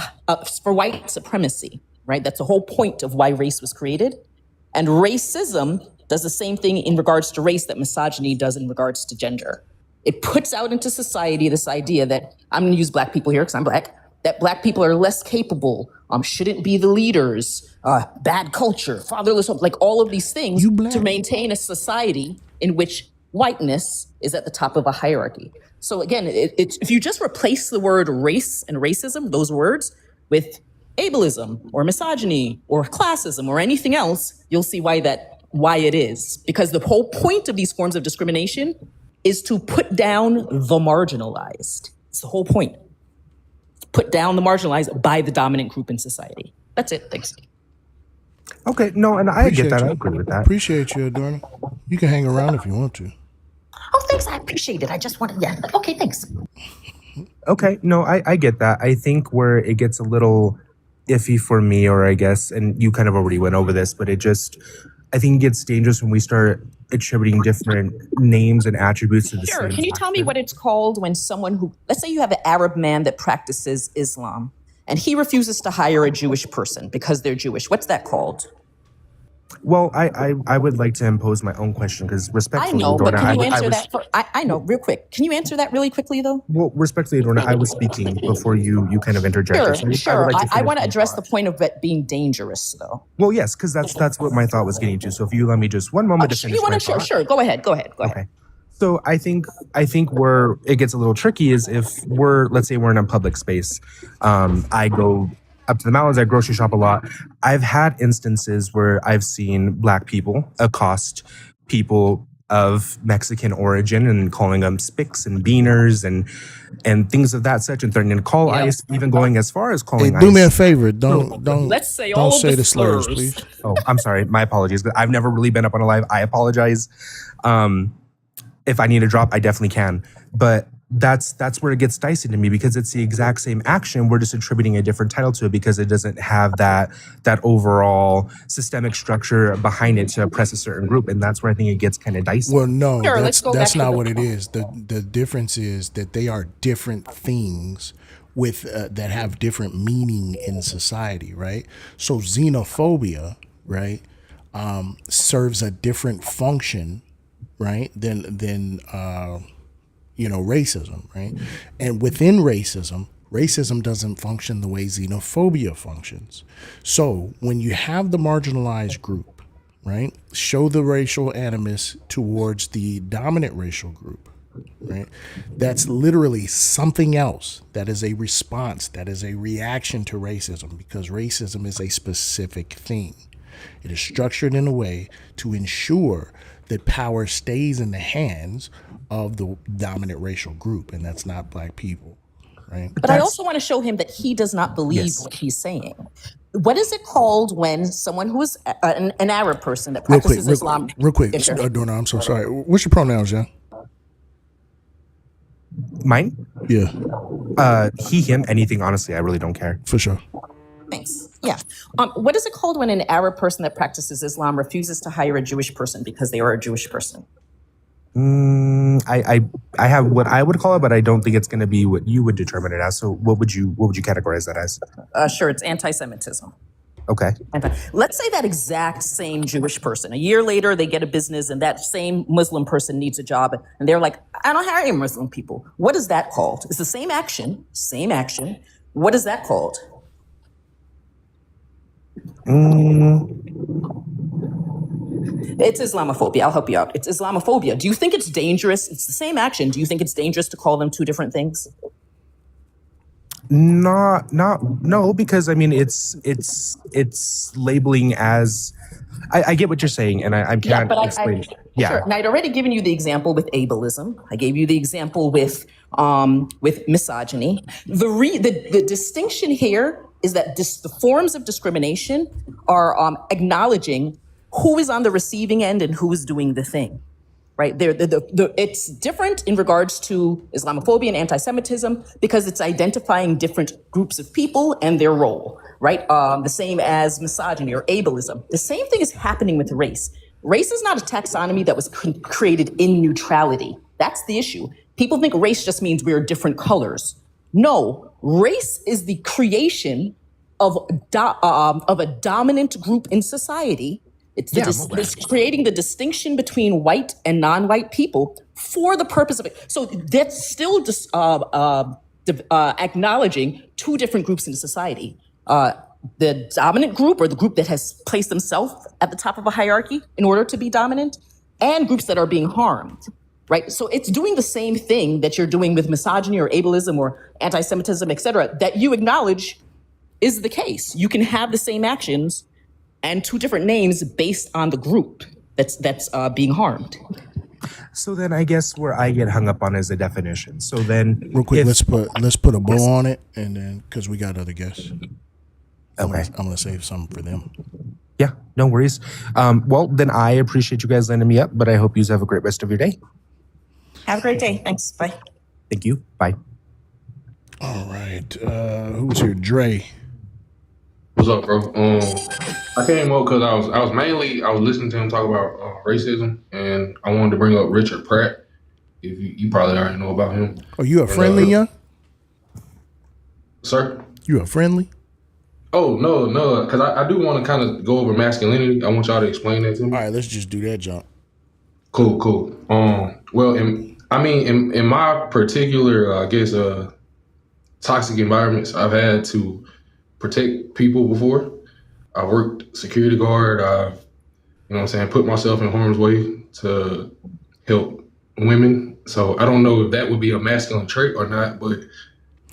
Speaker 7: for white supremacy, right? That's the whole point of why race was created. And racism does the same thing in regards to race that misogyny does in regards to gender. It puts out into society this idea that, I'm gonna use Black people here because I'm Black, that Black people are less capable, shouldn't be the leaders, bad culture, fatherless hope, like all of these things to maintain a society in which whiteness is at the top of a hierarchy. So again, if you just replace the word race and racism, those words, with ableism or misogyny or classism or anything else, you'll see why it is. Because the whole point of these forms of discrimination is to put down the marginalized. It's the whole point. Put down the marginalized by the dominant group in society. That's it. Thanks.
Speaker 6: Okay, no, and I get that. I agree with that.
Speaker 1: Appreciate you, Adorno. You can hang around if you want to.
Speaker 7: Oh, thanks. I appreciate it. I just wanted, okay, thanks.
Speaker 6: Okay, no, I get that. I think where it gets a little iffy for me, or I guess, and you kind of already went over this, but I think it gets dangerous when we start attributing different names and attributes to the same.
Speaker 7: Sure. Can you tell me what it's called when someone let's say you have an Arab man that practices Islam and he refuses to hire a Jewish person because they're Jewish. What's that called?
Speaker 6: Well, I would like to impose my own question because respectfully,
Speaker 7: I know, but
Speaker 6: Adorna,
Speaker 7: can you answer that? I know, real quick. Can you answer that really quickly, though?
Speaker 6: Well, respectfully, Adorna, I was speaking before you kind of interjected.
Speaker 7: Sure. I want to address the point of it being dangerous, though.
Speaker 6: Well, yes, because that's what my thought was getting to. So if you let me just one moment to finish my thought.
Speaker 7: Sure. Go ahead.
Speaker 6: Okay. So I think where it gets a little tricky is if let's say we're in a public space. I go up to the mountains, I grocery shop a lot. I've had instances where I've seen Black people accost people of Mexican origin and calling them spics and beaners and things of that such, and threatening to call ICE, even going as far as
Speaker 1: Hey,
Speaker 6: calling
Speaker 1: do me a
Speaker 6: ICE.
Speaker 1: favor. Don't
Speaker 7: Let's say
Speaker 1: don't
Speaker 7: all
Speaker 1: say
Speaker 7: the
Speaker 1: the slurs,
Speaker 7: slurs.
Speaker 1: please.
Speaker 6: Oh, I'm sorry. My apologies. I've never really been up on a live. I apologize. If I need a drop, I definitely can. But that's where it gets dicey to me, because it's the exact same action. We're just attributing a different title to it because it doesn't have that overall systemic structure behind it to oppress a certain group, and that's where I think it gets kind of dicey.
Speaker 1: Well, no,
Speaker 7: Sure, let's go
Speaker 1: that's
Speaker 7: back to
Speaker 1: not
Speaker 7: the-
Speaker 1: what it is. The difference is that they are different things with that have different meaning in society, right? So xenophobia, right, serves a different function, right, than racism, right? And within racism doesn't function the way xenophobia functions. So when you have the marginalized group, right, show the racial animus towards the dominant racial group, right? That's literally something else. That is a response. That is a reaction to racism, because racism is a specific thing. It is structured in a way to ensure that power stays in the hands of the dominant racial group, and that's not black people, right?
Speaker 7: But I also want to show him that he does not believe
Speaker 6: Yes.
Speaker 7: what he's saying. What is it called when someone who is an Arab person that
Speaker 1: Real quick,
Speaker 7: practices Islam?
Speaker 1: real quick,
Speaker 7: Yeah, sure.
Speaker 1: Donna, I'm so sorry. What's your pronouns, John?
Speaker 6: Mine?
Speaker 1: Yeah,
Speaker 6: He, him, anything, honestly. I really don't care.
Speaker 1: for sure.
Speaker 7: Thanks. Yeah. What is it called when an Arab person that practices Islam refuses to hire a Jewish person because they are a Jewish person?
Speaker 6: I have what I would call it, but I don't think it's going to be what you would determine it as. So what would you categorize that as?
Speaker 7: Sure, it's anti-Semitism.
Speaker 6: Okay.
Speaker 7: Let's say that exact same Jewish person, a year later, they get a business and that same Muslim person needs a job. And they're like, I don't hire Muslim people. What is that called? It's the same action, same action. What is that called? It's Islamophobia. I'll help you out. It's Islamophobia. Do you think it's dangerous? It's the same action. Do you think it's dangerous to call them two different things?
Speaker 6: No, because I mean it's labeling as I get what you're saying, and I can't explain. Yeah.
Speaker 7: Sure. And I'd already given you the example with ableism. I gave you the example with misogyny. The distinction here is that the forms of discrimination are acknowledging who is on the receiving end and who is doing the thing. Right? It's different in regards to Islamophobia and anti-Semitism because it's identifying different groups of people and their role, right? The same as misogyny or ableism. The same thing is happening with race. Race is not a taxonomy that was created in neutrality. That's the issue. People think race just means we're different colors. No, race is the creation of a dominant group in society. It's creating the distinction between white and non-white people for the purpose of it. So that's still just acknowledging two different groups in society. The dominant group, or the group that has placed themselves at the top of a hierarchy in order to be dominant, and groups that are being harmed, right? So it's doing the same thing that you're doing with misogyny or ableism or anti-Semitism, et cetera, that you acknowledge is the case. You can have the same actions and two different names based on the group that's being harmed.
Speaker 6: So then I guess where I get hung up on is the definition. So then
Speaker 1: Real quick, let's put a bow on it, and then because we got other guests.
Speaker 6: Okay.
Speaker 1: I'm gonna save some for them.
Speaker 6: Yeah, no worries. Well, then I appreciate you guys letting me up, but I hope you have a great rest of your day.
Speaker 7: Have a great day. Thanks. Bye.
Speaker 6: Thank you. Bye.
Speaker 1: All right. Who's here? Dre.
Speaker 8: What's up, bro? I came up because I was listening to him talk about racism, and I wanted to bring up Richard Pratt. If you probably already know about him.
Speaker 1: Oh, you a friendly, young?
Speaker 8: Sir?
Speaker 1: You a friendly?
Speaker 8: Oh no, because I do want to kind of go over masculinity. I want y'all to explain that to me.
Speaker 1: All right, let's just do that, John.
Speaker 8: Cool. Well, in my particular, I guess, toxic environments, I've had to protect people before. I worked security guard. I've, put myself in harm's way to help women. So I don't know if that would be a masculine trait or not, but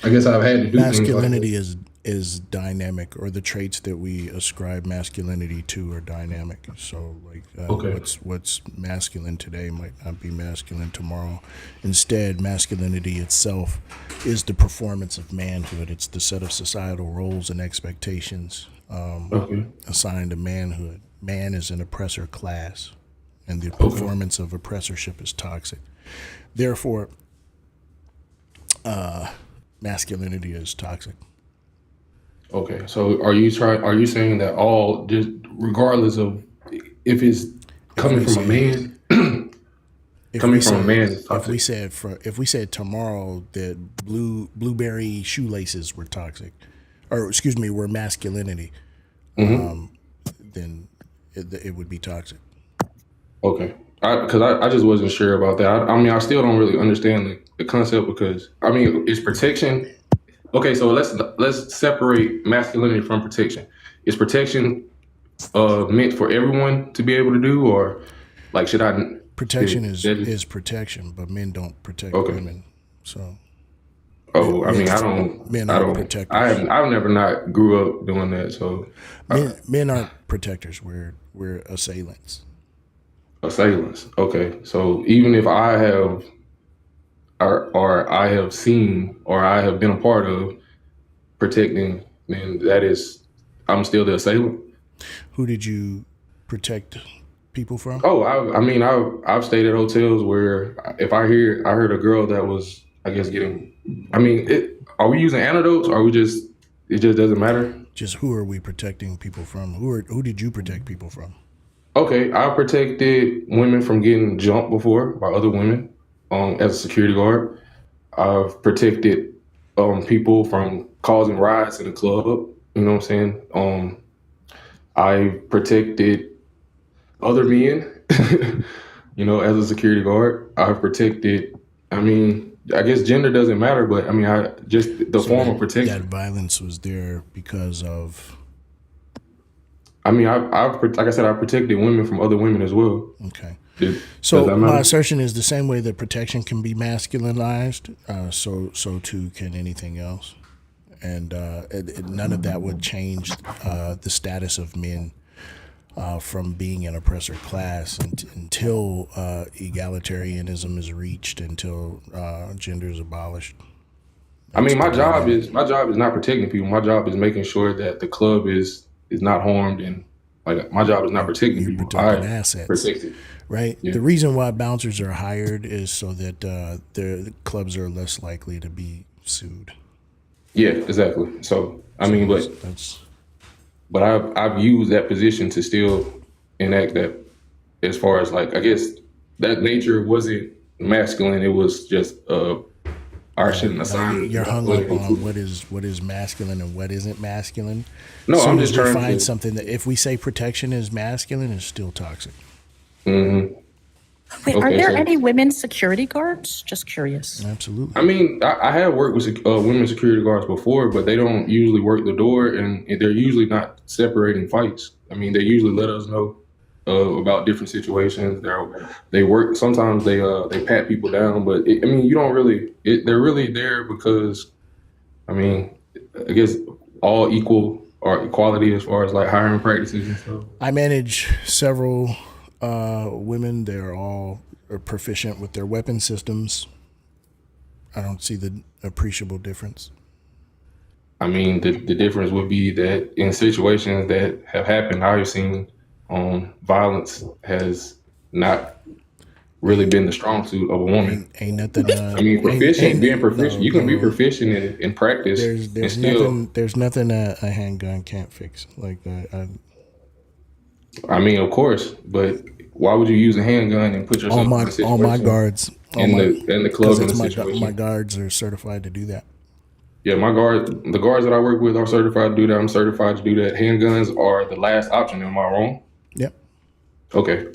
Speaker 8: I guess I've had to do things like
Speaker 1: Masculinity
Speaker 8: that.
Speaker 1: is is dynamic, or the traits that we ascribe masculinity to are dynamic. So like
Speaker 8: Okay.
Speaker 1: what's masculine today might not be masculine tomorrow. Instead, masculinity itself is the performance of manhood. It's the set of societal roles and expectations
Speaker 8: Okay.
Speaker 1: assigned to manhood. Man is an oppressor class, and the performance of oppressorship is toxic. Therefore, masculinity is toxic.
Speaker 8: Okay. So are you saying that all, just regardless of if it's coming
Speaker 1: we
Speaker 8: from a
Speaker 1: say-
Speaker 8: man,
Speaker 1: If
Speaker 8: coming
Speaker 1: we
Speaker 8: from a
Speaker 1: said-
Speaker 8: man is
Speaker 1: if
Speaker 8: toxic?
Speaker 1: we said tomorrow that blueberry shoelaces were toxic, or excuse me, were masculinity, then it would be toxic.
Speaker 8: Okay. Because I just wasn't sure about that. I mean, I still don't really understand the concept because, I mean, is protection. Okay, so let's separate masculinity from protection. Is protection meant for everyone to be able to do, or like should I?
Speaker 1: Protection
Speaker 8: should-
Speaker 1: is protection, but men don't protect
Speaker 8: Okay.
Speaker 1: women. So
Speaker 8: Oh, I mean, I don't.
Speaker 1: Men
Speaker 8: I
Speaker 1: aren't
Speaker 8: don't.
Speaker 1: protectors.
Speaker 8: I've never not grew up doing that. So
Speaker 1: men aren't protectors. We're assailants.
Speaker 8: assailants. Okay, so even if I have, or I have seen, or I have been a part of protecting, then that is, I'm still the assailant.
Speaker 1: Who did you protect people from?
Speaker 8: Oh, I mean, I've stayed at hotels where if I heard a girl that was, I guess, getting. I mean, are we using antidotes? Or are we just? It just doesn't matter.
Speaker 1: Just who are we protecting people from? Who did you protect people from?
Speaker 8: Okay, I protected women from getting jumped before by other women. As a security guard, I've protected people from causing riots in the club. You know what I'm saying? I protected other men. You know, as a security guard, I've protected. I mean, I guess gender doesn't matter, but I mean, I just the form of protection.
Speaker 1: That violence was there because of.
Speaker 8: I mean, like I said, I protected women from other women as well.
Speaker 1: Okay.
Speaker 8: Does
Speaker 1: So
Speaker 8: that
Speaker 1: my
Speaker 8: matter?
Speaker 1: assertion is the same way that protection can be masculinized, so too can anything else, and none of that would change the status of men from being an oppressor class until egalitarianism is reached, until gender is abolished.
Speaker 8: I mean, my job is not protecting people. My job is making sure that the club is not harmed, and like my job is not protecting
Speaker 1: You're
Speaker 8: people.
Speaker 1: protecting
Speaker 8: I
Speaker 1: assets.
Speaker 8: protect it.
Speaker 1: Right.
Speaker 8: Yeah.
Speaker 1: The reason why bouncers are hired is so that the clubs are less likely to be sued.
Speaker 8: Yeah, exactly. So I mean,
Speaker 1: That's
Speaker 8: but I've used that position to still enact that. As far as like, I guess that nature wasn't masculine. It was just I shouldn't assign.
Speaker 1: you're hung up on what is masculine and what isn't masculine.
Speaker 8: No,
Speaker 1: As soon
Speaker 8: I'm
Speaker 1: as
Speaker 8: just
Speaker 1: we
Speaker 8: trying
Speaker 1: find
Speaker 8: to.
Speaker 1: something that if we say protection is masculine, it's still toxic.
Speaker 8: Mm-hmm.
Speaker 9: Wait, are
Speaker 8: Okay,
Speaker 9: there
Speaker 8: so-
Speaker 9: any women security guards? Just curious.
Speaker 1: Absolutely.
Speaker 8: I mean, I have worked with women security guards before, but they don't usually work the door, and they're usually not separating fights. I mean, they usually let us know about different situations. They work. Sometimes they pat people down, but I mean, you don't really. They're really there because, I mean, I guess all equal or equality as far as like hiring practices and stuff.
Speaker 1: I manage several women. They're all proficient with their weapon systems. I don't see the appreciable difference.
Speaker 8: I mean, the difference would be that in situations that have happened, I've seen violence has not really been the strong suit of a woman.
Speaker 1: Ain't nothing.
Speaker 8: I mean, being proficient, you can be proficient in practice.
Speaker 1: There's
Speaker 8: and still,
Speaker 1: nothing a handgun can't fix. Like that.
Speaker 8: I mean, of course, but why would you use a handgun and put yourself
Speaker 1: All
Speaker 8: in
Speaker 1: my
Speaker 8: a situation?
Speaker 1: all my guards
Speaker 8: in the club in
Speaker 1: because
Speaker 8: the
Speaker 1: my
Speaker 8: situation.
Speaker 1: guards are certified to do that.
Speaker 8: Yeah, the guards that I work with are certified to do that. I'm certified to do that. Handguns are the last option. Am I wrong?
Speaker 1: Yep.
Speaker 8: Okay.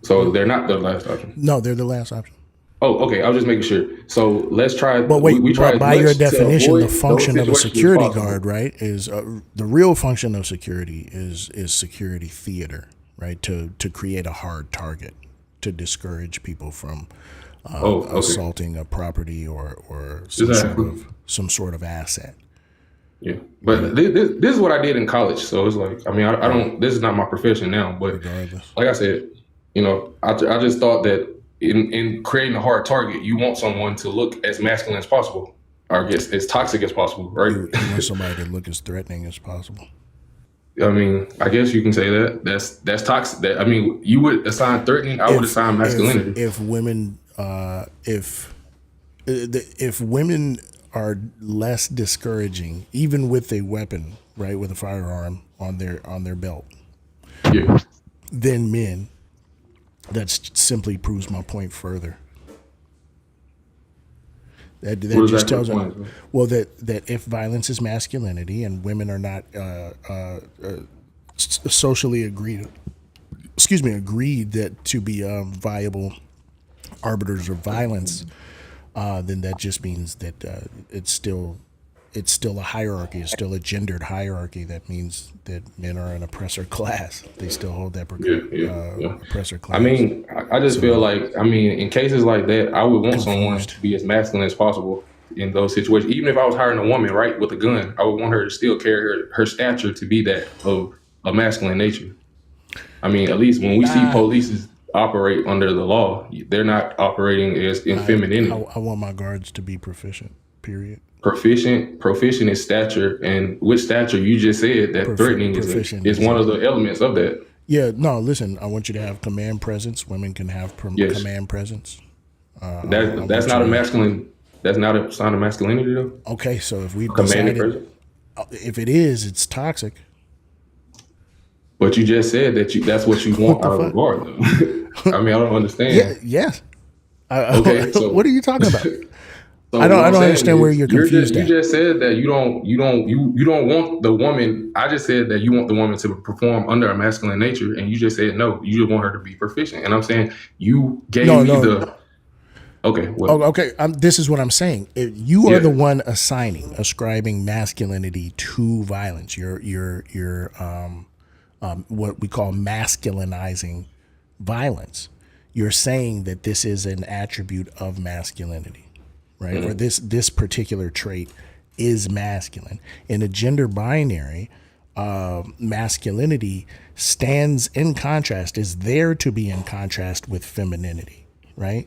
Speaker 8: So they're not the last option.
Speaker 1: No, they're the last option.
Speaker 8: Oh, okay. I was just making sure. So let's try.
Speaker 1: But wait,
Speaker 8: we try
Speaker 1: but
Speaker 8: as
Speaker 1: by your
Speaker 8: much to
Speaker 1: definition,
Speaker 8: avoid
Speaker 1: the function
Speaker 8: those
Speaker 1: of a
Speaker 8: situations as
Speaker 1: security
Speaker 8: possible.
Speaker 1: guard, right, is the real function of security is security theater, right? To create a hard target, to discourage people from
Speaker 8: Okay.
Speaker 1: assaulting a property or
Speaker 8: Exactly.
Speaker 1: some sort of asset.
Speaker 8: Yeah, but this is what I did in college, so it's like, I mean, I don't. This is not my profession now, but
Speaker 1: Regardless.
Speaker 8: like I said, I just thought that in creating a hard target, you want someone to look as masculine as possible, or I guess as toxic as possible, right?
Speaker 1: You want somebody to look as threatening as possible.
Speaker 8: I mean, I guess you can say that that's toxic. That, I mean, you would assign threatening. I would assign masculinity.
Speaker 1: If women, if women are less discouraging, even with a weapon, right, with a firearm on their belt,
Speaker 8: Yeah.
Speaker 1: than men, that simply proves my point further. That just tells them, well, that if violence is masculinity and women are not socially agreed that to be viable arbiters of violence, then that just means that it's still a hierarchy. It's still a gendered hierarchy. That means that men are an oppressor class. They still hold that oppressor class.
Speaker 8: I mean, I just feel like, I mean, in cases like that, I would want someone to be as masculine as possible in those situations. Even if I was hiring a woman, right, with a gun, I would want her to still carry her stature to be that of a masculine nature. I mean, at least when we see police operate under the law, they're not operating as in femininity.
Speaker 1: I want my guards to be proficient, period.
Speaker 8: Proficient is stature, and with stature, you just said that threatening is one of the elements of that.
Speaker 1: Yeah, no, listen, I want you to have command presence. Women can have command presence.
Speaker 8: That's not a masculine. That's not a sign of masculinity, though.
Speaker 1: Okay, so if we decided, if it is, it's toxic.
Speaker 8: But you just said that's what you want out of a guard, though. I mean, I don't understand.
Speaker 1: Yeah, yes.
Speaker 8: Okay, so
Speaker 1: what are you talking about?
Speaker 8: So
Speaker 1: I don't understand where you're confused.
Speaker 8: You just said that you don't want the woman. I just said that you want the woman to perform under a masculine nature, and you just said no. You just want her to be proficient. And I'm saying you gave me the. Okay. Well,
Speaker 1: okay. This is what I'm saying. If you are the one ascribing masculinity to violence. You're what we call masculinizing violence. You're saying that this is an attribute of masculinity, right? Mm-hmm. Or this particular trait is masculine. In a gender binary, masculinity stands in contrast, is there to be in contrast with femininity, right?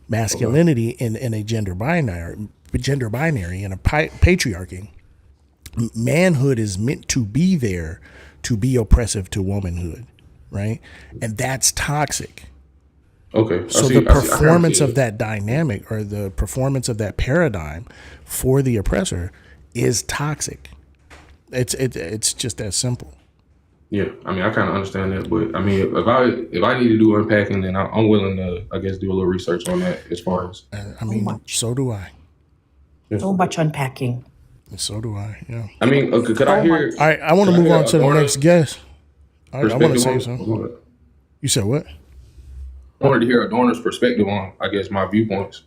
Speaker 1: Masculinity in a gender binary in a patriarchy, manhood is meant to be there to be oppressive to womanhood, right? And that's toxic.
Speaker 8: Okay.
Speaker 1: So the performance of that dynamic, or the performance of that paradigm for the oppressor, is toxic. It's just that simple.
Speaker 8: Yeah, I mean, I kind of understand that, but I mean, if I need to do unpacking, then I'm willing to, I guess, do a little research on that as far as.
Speaker 1: I mean, so do I.
Speaker 9: So much unpacking.
Speaker 1: So do I. Yeah.
Speaker 8: I mean, could I hear?
Speaker 1: All right, I want to move on to the next guest. I want to say something. You said what?
Speaker 8: I wanted to hear Adorner's perspective on, I guess, my viewpoints,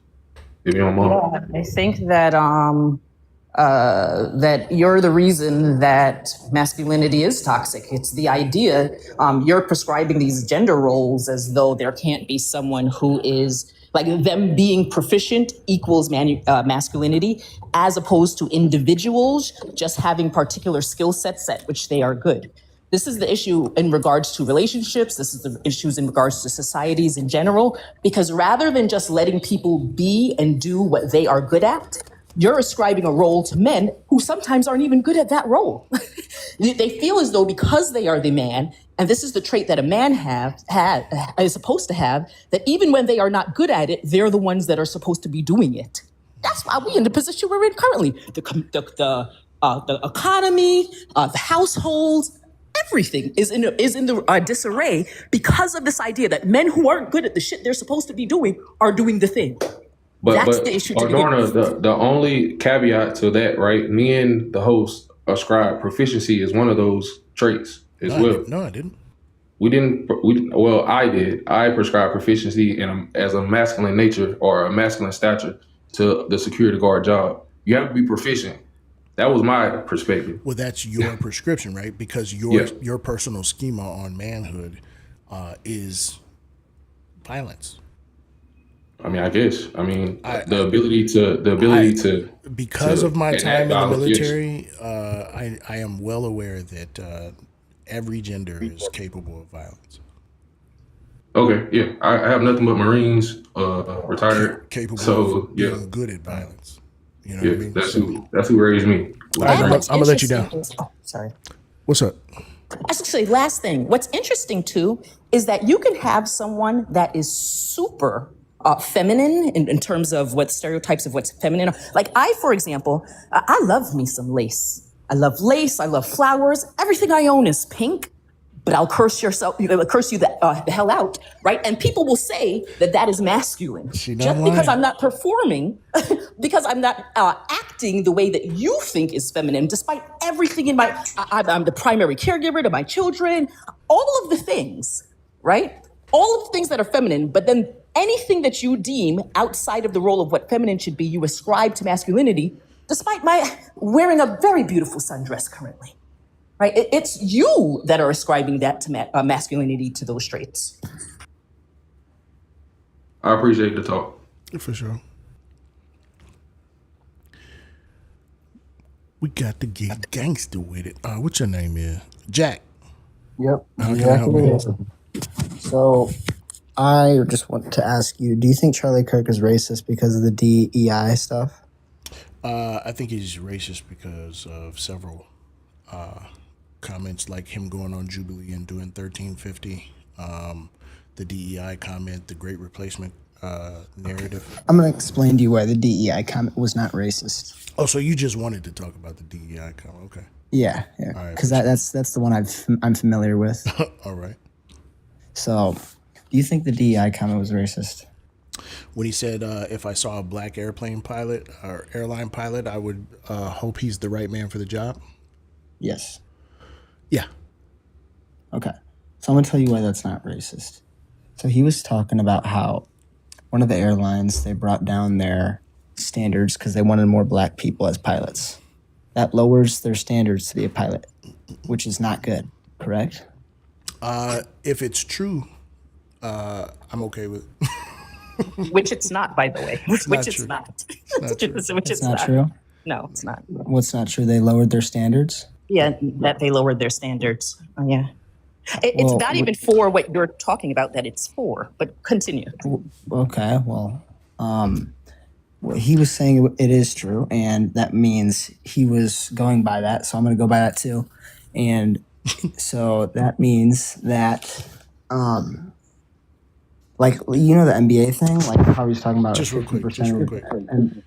Speaker 8: if you don't mind.
Speaker 7: I think that that you're the reason that masculinity is toxic. It's the idea, you're prescribing these gender roles as though there can't be someone who is, like, them being proficient equals masculinity, as opposed to individuals just having particular skill sets at which they are good. This is the issue in regards to relationships. This is the issues in regards to societies in general, because rather than just letting people be and do what they are good at, you're ascribing a role to men who sometimes aren't even good at that role. They feel as though because they are the man, and this is the trait that a man is supposed to have, that even when they are not good at it, they're the ones that are supposed to be doing it. That's why we're in the position we're in currently. The economy, the households, everything is in the disarray because of this idea that men who aren't good at the shit they're supposed to be doing are doing the thing. That's the issue.
Speaker 8: Adorna, the only caveat to that, right? Me and the host ascribe proficiency as one of those traits as well.
Speaker 1: No, I didn't.
Speaker 8: Well, I did. I prescribe proficiency as a masculine nature or a masculine stature to the security guard job. You have to be proficient. That was my perspective.
Speaker 1: Well, that's your prescription, right? Because your personal schema on manhood is violence.
Speaker 8: I mean, I guess. I mean,
Speaker 1: I,
Speaker 8: the
Speaker 1: I
Speaker 8: ability to
Speaker 1: because of my
Speaker 8: enact
Speaker 1: time in the
Speaker 8: violence. Yes.
Speaker 1: military, I am well aware that every gender is capable of violence.
Speaker 8: Okay. Yeah. I have nothing but Marines, retired.
Speaker 1: Capable of
Speaker 8: So yeah,
Speaker 1: being good at violence. You know what I
Speaker 8: yeah.
Speaker 1: mean? So,
Speaker 8: That's who raised me.
Speaker 1: all
Speaker 8: Was
Speaker 1: right,
Speaker 7: And
Speaker 8: training.
Speaker 7: what's
Speaker 1: I'm gonna let you
Speaker 7: interesting
Speaker 1: down.
Speaker 7: is, oh, sorry.
Speaker 1: What's up?
Speaker 7: I was going to say, last thing. What's interesting too is that you can have someone that is super feminine in terms of what stereotypes of what's feminine. Like I, for example, I love me some lace. I love lace. I love flowers. Everything I own is pink. But I'll curse curse you the hell out, right? And people will say that that is masculine,
Speaker 1: She not
Speaker 7: just because
Speaker 1: lying.
Speaker 7: I'm not performing, because I'm not acting the way that you think is feminine, despite everything in my. I'm the primary caregiver to my children, all of the things, right? All of the things that are feminine, but then anything that you deem outside of the role of what feminine should be, you ascribe to masculinity, despite my wearing a very beautiful sundress currently. Right? It's you that are ascribing that to masculinity to those traits.
Speaker 8: I appreciate the talk.
Speaker 1: For sure. We got to get gangster with it. What's your name is? Jack.
Speaker 10: Yep.
Speaker 1: How can I help you?
Speaker 10: So I just want to ask you, do you think Charlie Kirk is racist because of the DEI stuff?
Speaker 1: I think he's racist because of several comments, like him going on Jubilee and doing 1350. The DEI comment, the Great Replacement narrative.
Speaker 10: I'm going to explain to you why the DEI comment was not racist.
Speaker 1: Oh, so you just wanted to talk about the DEI comment? Okay.
Speaker 10: Yeah,
Speaker 1: All right,
Speaker 10: because that's the one I'm familiar with.
Speaker 1: All right.
Speaker 10: So, do you think the DEI comment was racist?
Speaker 1: When he said, if I saw a black airplane pilot or airline pilot, I would hope he's the right man for the job.
Speaker 10: Yes.
Speaker 1: Yeah.
Speaker 10: Okay. So I'm going to tell you why that's not racist. So he was talking about how one of the airlines, they brought down their standards because they wanted more black people as pilots. That lowers their standards to be a pilot, which is not good, correct?
Speaker 1: If it's true, I'm okay with it.
Speaker 7: Which it's not, by the way. Which
Speaker 1: not
Speaker 7: it's
Speaker 1: true.
Speaker 7: not.
Speaker 1: Not true.
Speaker 7: Which
Speaker 10: It's not true?
Speaker 7: No, it's not.
Speaker 10: What's not true? They lowered their standards?
Speaker 7: Yeah, that they lowered their standards. Oh, yeah. It's
Speaker 10: Well,
Speaker 7: not even for what you're talking about that it's for, but continue.
Speaker 10: Okay, well, he was saying it is true, and that means he was going by that, so I'm going to go by that too. And so that means that, like, you know, the NBA thing, like how he was talking about
Speaker 1: Just real quick,
Speaker 10: 50%.
Speaker 1: just real quick.
Speaker 10: And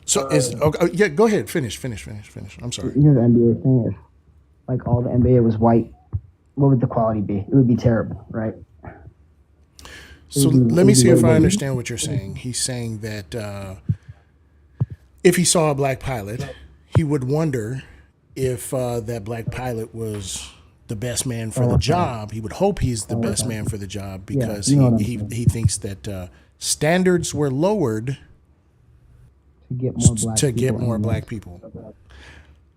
Speaker 1: So is okay, yeah, go ahead. Finish. I'm sorry.
Speaker 10: you know, the NBA thing, if like all the NBA was white, what would the quality be? It would be terrible, right?
Speaker 1: So let me see if I understand what you're saying. He's saying that if he saw a black pilot, he would wonder if that black pilot was the best man for the job. He would hope he's the best man for the job because
Speaker 10: you know what I'm
Speaker 1: he thinks that standards were lowered
Speaker 10: to get more black
Speaker 1: to get more black people.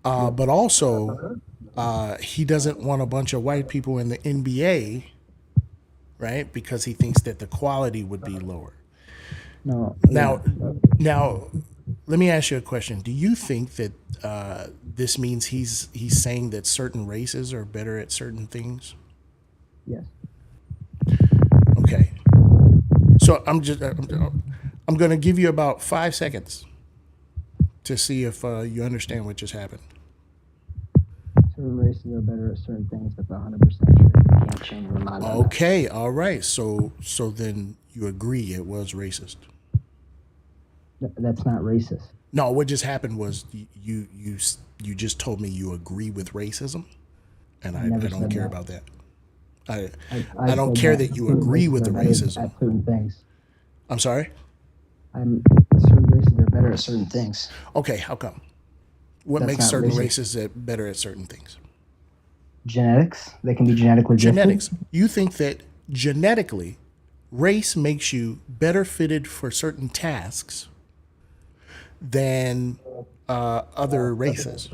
Speaker 1: But also, he doesn't want a bunch of white people in the NBA, right? Because he thinks that the quality would be lower.
Speaker 10: No.
Speaker 1: Now, let me ask you a question. Do you think that this means he's saying that certain races are better at certain things?
Speaker 10: Yes.
Speaker 1: Okay. So I'm going to give you about 5 seconds to see if you understand what just happened.
Speaker 10: Certain races are better at certain things. That's 100% true. You can't change their mind.
Speaker 1: Okay. All right. So then you agree it was racist.
Speaker 10: That's not racist.
Speaker 1: No, what just happened was you just told me you agree with racism, and I don't care about that. I don't care that you agree with the racism.
Speaker 10: At certain things.
Speaker 1: I'm sorry?
Speaker 10: Certain races are better at certain things.
Speaker 1: Okay, how come? What
Speaker 10: That's
Speaker 1: makes
Speaker 10: not
Speaker 1: certain
Speaker 10: racist.
Speaker 1: races better at certain things?
Speaker 10: Genetics. They can be genetically gifted.
Speaker 1: Genetics. You think that genetically, race makes you better fitted for certain tasks than other races?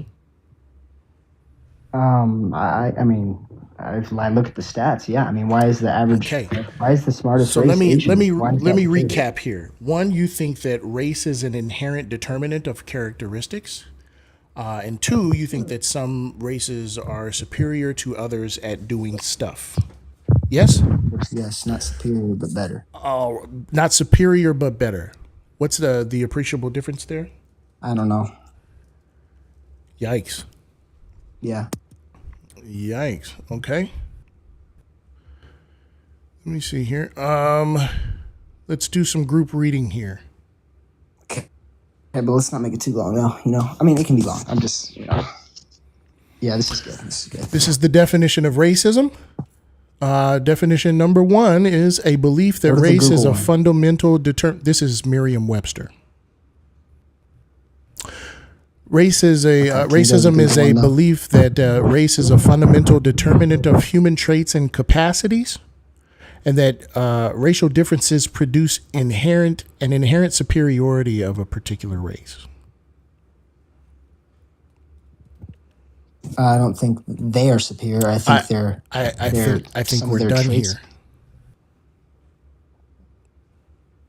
Speaker 10: I mean, if I look at the stats, yeah. I mean, why is the average?
Speaker 1: Okay.
Speaker 10: Why is the smartest
Speaker 1: So
Speaker 10: race
Speaker 1: let me let
Speaker 10: Asian?
Speaker 1: me
Speaker 10: Why is
Speaker 1: let
Speaker 10: that
Speaker 1: me
Speaker 10: the case?
Speaker 1: recap here. One, you think that race is an inherent determinant of characteristics. And two, you think that some races are superior to others at doing stuff. Yes?
Speaker 10: Yes, not superior, but better.
Speaker 1: Oh, not superior, but better. What's the appreciable difference there?
Speaker 10: I don't know.
Speaker 1: Yikes.
Speaker 10: Yeah.
Speaker 1: Yikes. Okay. Let me see here. Let's do some group reading here.
Speaker 10: Okay, but let's not make it too long, though. I mean, it can be long. I'm just, Yeah, this is good. This is good.
Speaker 1: This is the definition of racism. Definition number one is a belief that
Speaker 10: What is the
Speaker 1: race is
Speaker 10: Google
Speaker 1: a
Speaker 10: one?
Speaker 1: fundamental This is Merriam-Webster. Race is a
Speaker 10: Okay, can you go to
Speaker 1: racism is
Speaker 10: Google
Speaker 1: a
Speaker 10: one, though?
Speaker 1: belief that race is a fundamental determinant of human traits and capacities, and that racial differences produce an inherent superiority of a particular race.
Speaker 10: I don't think they are superior. I think
Speaker 1: I think
Speaker 10: some of
Speaker 1: we're
Speaker 10: their
Speaker 1: done
Speaker 10: traits.
Speaker 1: here.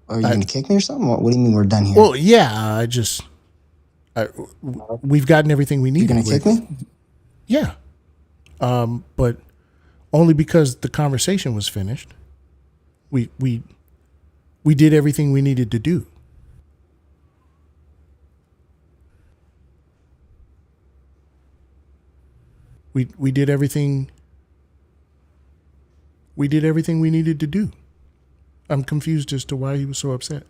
Speaker 10: Are you going to kick me or something? What do you mean we're done here?
Speaker 1: Well, yeah, we've gotten everything we
Speaker 10: You're
Speaker 1: needed.
Speaker 10: going to kick me?
Speaker 1: Yeah, but only because the conversation was finished. We did everything we needed to do. We did everything. We did everything we needed to do. I'm confused as to why he was so upset.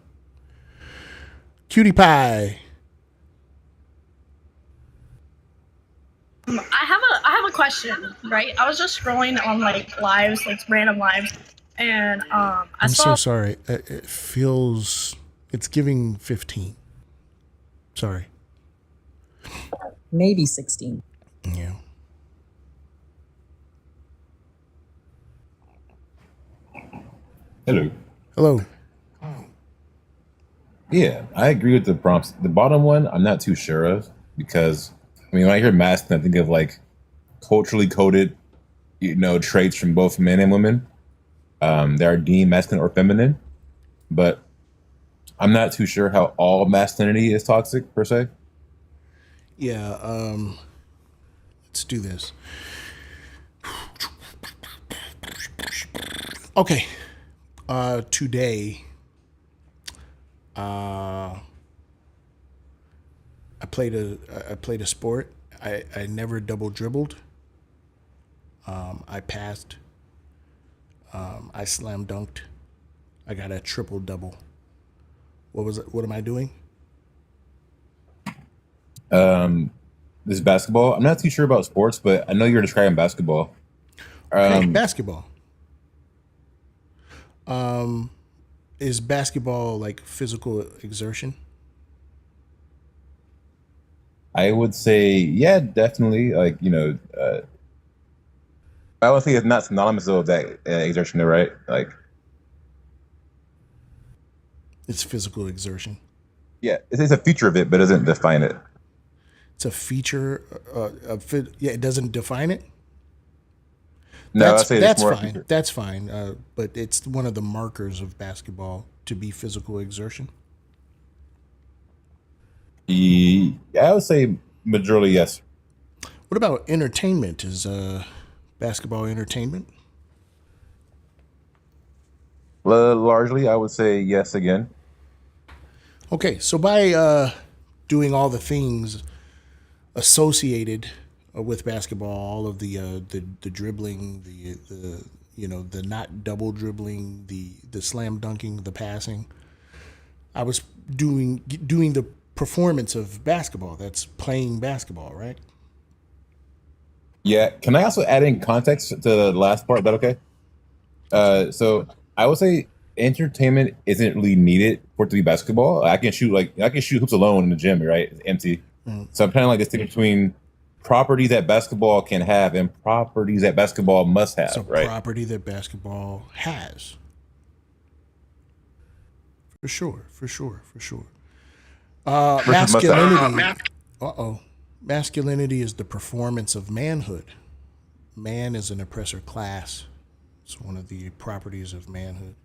Speaker 1: Cutie pie.
Speaker 11: I have a question, right? I was just scrolling on like lives, like random lives, and I
Speaker 1: I'm
Speaker 11: saw
Speaker 1: so sorry. It feels it's giving 15. Sorry.
Speaker 7: Maybe 16.
Speaker 1: Yeah.
Speaker 12: Hello.
Speaker 1: Hello.
Speaker 12: Yeah, I agree with the prompts. The bottom one, I'm not too sure of because, I mean, when I hear masculine, I think of like culturally coded, traits from both men and women. That are deemed masculine or feminine, but I'm not too sure how all masculinity is toxic per se.
Speaker 1: Yeah. Let's do this. Okay. Today, I played a sport. I never double dribbled. I passed. I slam dunked. I got a triple double. What am I doing?
Speaker 12: This is basketball. I'm not too sure about sports, but I know you're describing basketball.
Speaker 1: Okay, basketball. Is basketball like physical exertion?
Speaker 12: I would say, yeah, definitely. I would say it's not synonymous of that exertion, right? Like,
Speaker 1: It's physical exertion.
Speaker 12: yeah, it's a feature of it, but doesn't define it.
Speaker 1: It's a feature. Yeah, it doesn't define it.
Speaker 12: No,
Speaker 1: That's
Speaker 12: I'd say it's
Speaker 1: that's
Speaker 12: more a
Speaker 1: fine.
Speaker 12: feature.
Speaker 1: That's fine. But it's one of the markers of basketball to be physical exertion.
Speaker 12: I would say majority yes.
Speaker 1: What about entertainment? Is basketball entertainment?
Speaker 12: Largely, I would say yes again.
Speaker 1: Okay, so by doing all the things associated with basketball, all of the dribbling, the not double dribbling, the slam dunking, the passing, I was doing the performance of basketball. That's playing basketball, right?
Speaker 12: Yeah. Can I also add in context to the last part? Is that okay? So I would say entertainment isn't really needed for it to be basketball. I can shoot hoops alone in the gym, right? It's empty. So I'm kind of like this thing between properties that basketball can have and properties that basketball must have,
Speaker 1: It's a
Speaker 12: right?
Speaker 1: property that basketball has. For sure.
Speaker 12: Versus must have.
Speaker 1: Masculinity. Uh-oh. Masculinity is the performance of manhood. Man is an oppressor class. It's one of the properties of manhood.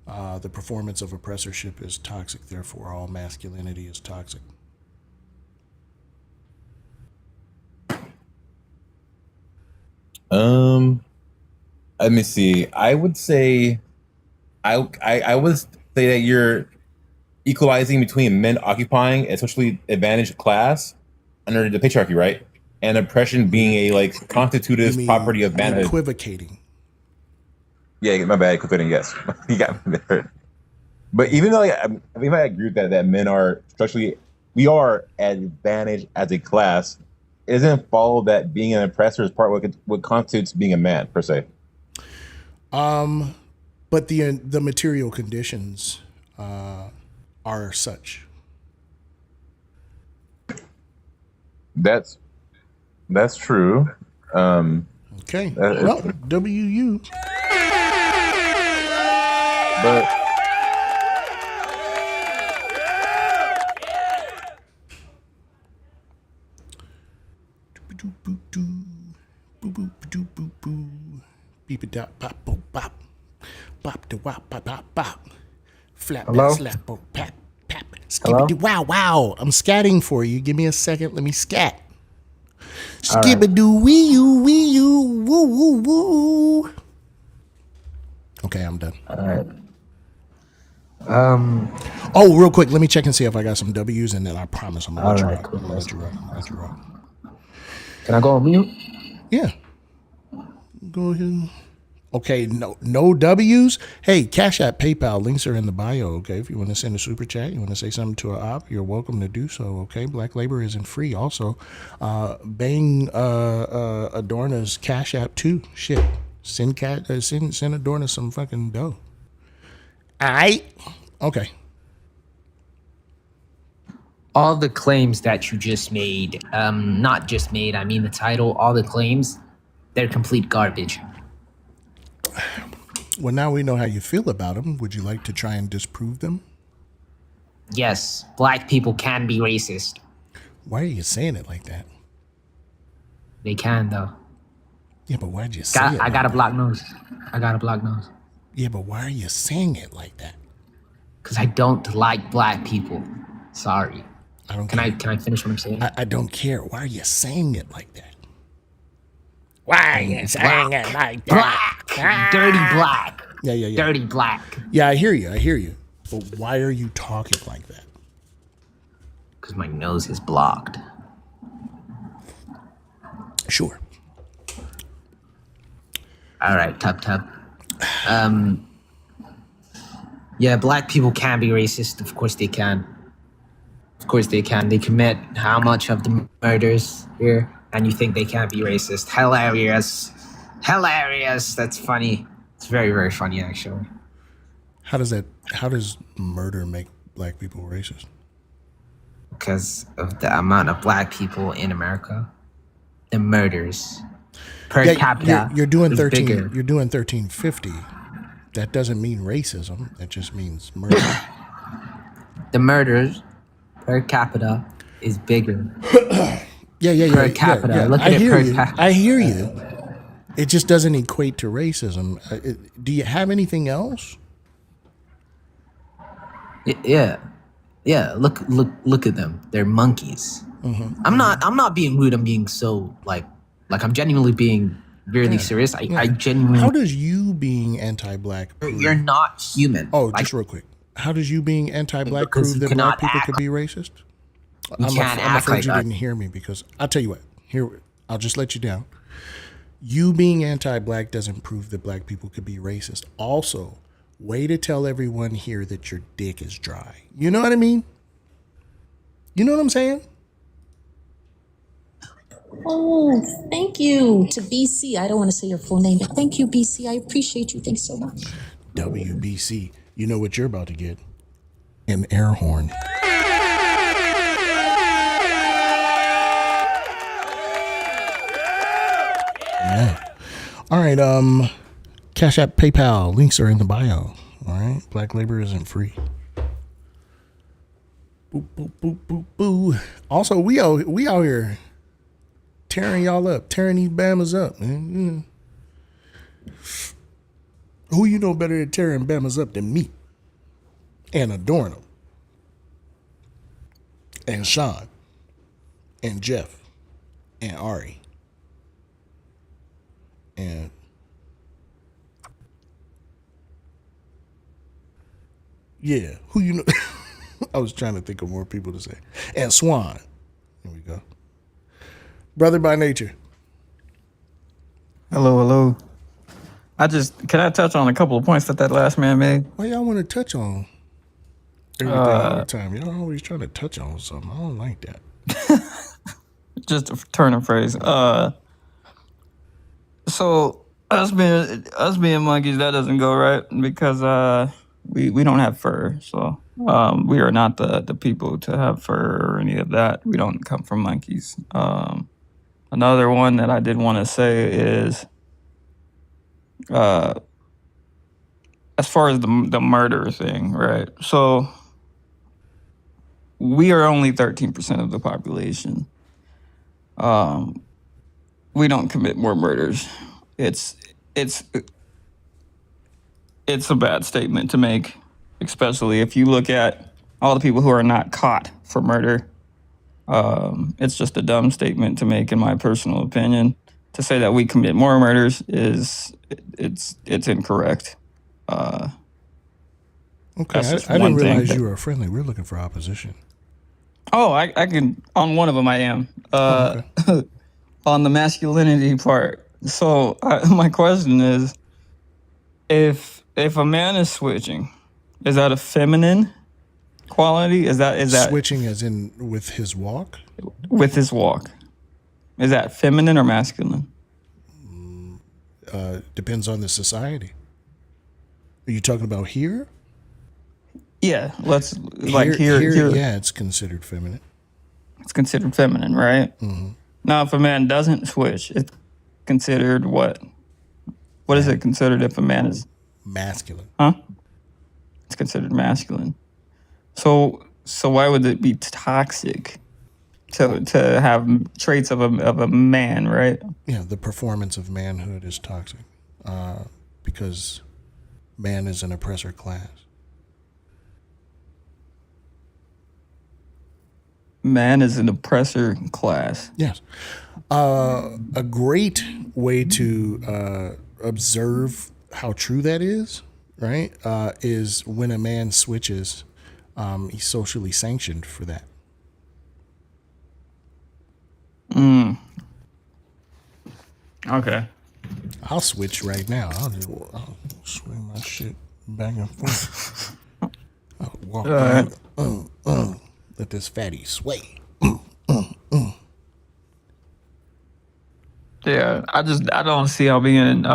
Speaker 1: The performance of oppressorship is toxic, therefore all masculinity is toxic.
Speaker 12: Let me see. I would say that you're equalizing between men occupying a socially advantaged class under the patriarchy, right? And oppression being a like constitutive property of manhood.
Speaker 1: Equivocating.
Speaker 12: Yeah, my bad. Equivocating, yes. You got me there. But even though I agree with that men are structurally, we are at advantage as a class, it doesn't follow that being an oppressor is part of what constitutes being a man, per se.
Speaker 1: But the material conditions are such.
Speaker 12: That's true.
Speaker 1: Okay. Well, WU.
Speaker 12: But
Speaker 1: Beep it up, pop, bop, bop, bop, the wop, pop, pop, bop, flap,
Speaker 10: Hello?
Speaker 1: slap, bop, pap, pap, skibbity, wow, wow. I'm scatting for you. Give me a second. Let me scat. Skibbidoo, wee you, woo, woo, woo. Okay, I'm done.
Speaker 10: All right.
Speaker 1: Oh, real quick, let me check and see if I got some W's, and then I promise I'm gonna let you
Speaker 10: All right,
Speaker 1: rock.
Speaker 10: cool.
Speaker 1: I'm gonna let you rock. I'm gonna let you rock.
Speaker 10: Can I go on mute?
Speaker 1: Yeah. Go ahead. Okay, no W's. Hey, Cash App, PayPal, links are in the bio. Okay, if you want to send a super chat, you want to say something to an op, you're welcome to do so. Okay, black labor isn't free. Also, bang Adorna's Cash App too. Shit, send Adorna some fucking dough. All right. Okay.
Speaker 13: All the claims that you just made, not just made, I mean the title, all the claims, they're complete garbage.
Speaker 1: Well, now we know how you feel about them. Would you like to try and disprove them?
Speaker 13: Yes, black people can be racist.
Speaker 1: Why are you saying it like that?
Speaker 13: They can, though.
Speaker 1: Yeah, but why'd you say it?
Speaker 13: I got a blocked nose. I got a blocked nose.
Speaker 1: Yeah, but why are you saying it like that?
Speaker 13: Because I don't like black people. Sorry.
Speaker 1: I don't.
Speaker 13: Can I finish what I'm saying?
Speaker 1: I don't care. Why are you saying it like that? Why are you saying it like that?
Speaker 13: Black. Dirty black.
Speaker 1: Yeah.
Speaker 13: Dirty black.
Speaker 1: Yeah, I hear you. But why are you talking like that?
Speaker 13: Because my nose is blocked.
Speaker 1: Sure.
Speaker 13: All right, tub. Yeah, black people can be racist. Of course they can. They commit how much of the murders here, and you think they can't be racist. Hilarious. That's funny. It's very, very funny, actually.
Speaker 1: How does murder make black people racist?
Speaker 13: Because of the amount of black people in America. The murders per capita.
Speaker 1: You're doing
Speaker 13: is
Speaker 1: 13.
Speaker 13: bigger.
Speaker 1: You're doing 1350. That doesn't mean racism. That just means murder.
Speaker 13: The murders per capita is bigger.
Speaker 1: Yeah.
Speaker 13: Per capita.
Speaker 1: Yeah.
Speaker 13: Look at it per capita.
Speaker 1: I hear you. It just doesn't equate to racism. Do you have anything else?
Speaker 13: Yeah. Look at them. They're monkeys.
Speaker 1: Mm-hmm.
Speaker 13: I'm not being rude. I'm being so like I'm genuinely being really serious. I genuinely.
Speaker 1: How does you being anti-black prove?
Speaker 13: You're not human.
Speaker 1: Oh, just real quick. How does you being anti-black
Speaker 13: Because
Speaker 1: prove
Speaker 13: you
Speaker 1: that
Speaker 13: cannot
Speaker 1: black people
Speaker 13: act
Speaker 1: could be racist?
Speaker 13: You
Speaker 1: I'm
Speaker 13: can't act
Speaker 1: afraid
Speaker 13: like
Speaker 1: you
Speaker 13: that.
Speaker 1: didn't hear me, because I'll tell you what. Here, I'll just let you down. You being anti-black doesn't prove that black people could be racist. Also, way to tell everyone here that your dick is dry. You know what I mean? You know what I'm saying?
Speaker 9: Oh, thank you to BC. I don't want to say your full name, but thank you, BC. I appreciate you. Thanks so much.
Speaker 1: WBC. You know what you're about to get? An air horn. Yeah. All right. Cash App, PayPal, links are in the bio. All right. Black labor isn't free. Boop, boop, boop, boop, boo. Also, we out here tearing y'all up, tearing these Bamas up, man. Who you know better at tearing Bamas up than me? And adorn them. And Sean. And Jeff. And Ari. And yeah, who you know? I was trying to think of more people to say. And Swan. Here we go. Brother by nature.
Speaker 14: Hello. Can I touch on a couple of points that last man made?
Speaker 1: Why y'all want to touch on everything all the time? Y'all always trying to touch on something. I don't like that.
Speaker 14: Just a turn of phrase. So us being monkeys, that doesn't go right because we don't have fur. So we are not the people to have fur or any of that. We don't come from monkeys. Another one that I did want to say is as far as the murder thing, right? So we are only 13% of the population. We don't commit more murders. It's a bad statement to make, especially if you look at all the people who are not caught for murder. It's just a dumb statement to make, in my personal opinion. To say that we commit more murders is incorrect.
Speaker 1: Okay, I didn't realize you were friendly. We're looking for opposition.
Speaker 14: Oh, I can, on one of them I am. Okay. On the masculinity part. So my question is, if a man is switching, is that a feminine quality? Is that
Speaker 1: switching as in with his walk?
Speaker 14: With his walk. Is that feminine or masculine?
Speaker 1: Depends on the society. Are you talking about here?
Speaker 14: Yeah,
Speaker 1: here. Yeah, it's considered feminine.
Speaker 14: It's considered feminine, right?
Speaker 1: Mm-hmm.
Speaker 14: Now, if a man doesn't switch, it's considered what? What is it considered if a man is
Speaker 1: masculine?
Speaker 14: Huh? It's considered masculine. So why would it be toxic to have traits of a man, right?
Speaker 1: Yeah, the performance of manhood is toxic because man is an oppressor class.
Speaker 14: Man is an oppressor class.
Speaker 1: Yes. A great way to observe how true that is, right, is when a man switches, he's socially sanctioned for that.
Speaker 14: Okay.
Speaker 1: I'll switch right now. I'll swing my shit back and forth. I'll walk around. Let this fatty sway.
Speaker 14: Yeah, I don't see how being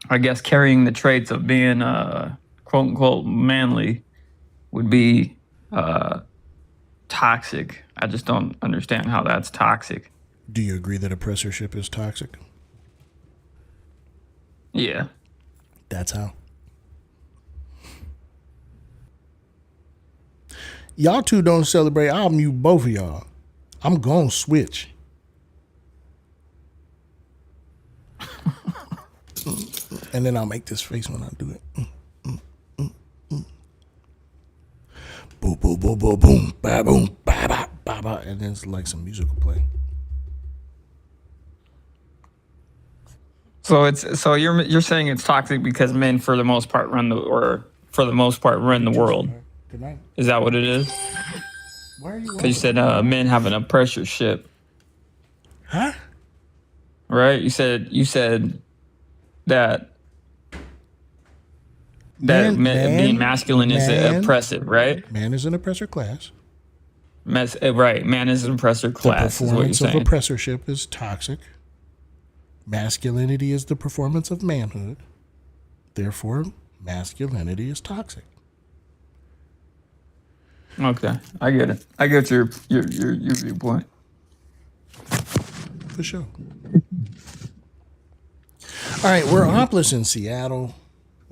Speaker 14: I guess carrying the traits of being quote unquote manly would be toxic. I just don't understand how that's toxic.
Speaker 1: Do you agree that oppressorship is toxic?
Speaker 14: Yeah.
Speaker 1: That's how. Y'all two don't celebrate. I'll mute both of y'all. I'm gonna switch. And then I'll make this face when I do it. Boom, boom, boom, boom, boom, ba boom, ba ba ba ba, and then it's like some musical play.
Speaker 14: So you're saying it's toxic because men for the most part run the world.
Speaker 1: Good night.
Speaker 14: Is that what it is?
Speaker 1: Why are you?
Speaker 14: Because you said men have an oppressorship.
Speaker 1: Huh?
Speaker 14: Right? You said that being masculine is oppressive, right?
Speaker 1: Man is an oppressor class.
Speaker 14: Right. Man is an oppressor class.
Speaker 1: The performance of oppressorship is toxic. Masculinity is the performance of manhood. Therefore, masculinity is toxic.
Speaker 14: Okay, I get it. I get your viewpoint.
Speaker 1: For sure. All right, we're Opless in Seattle.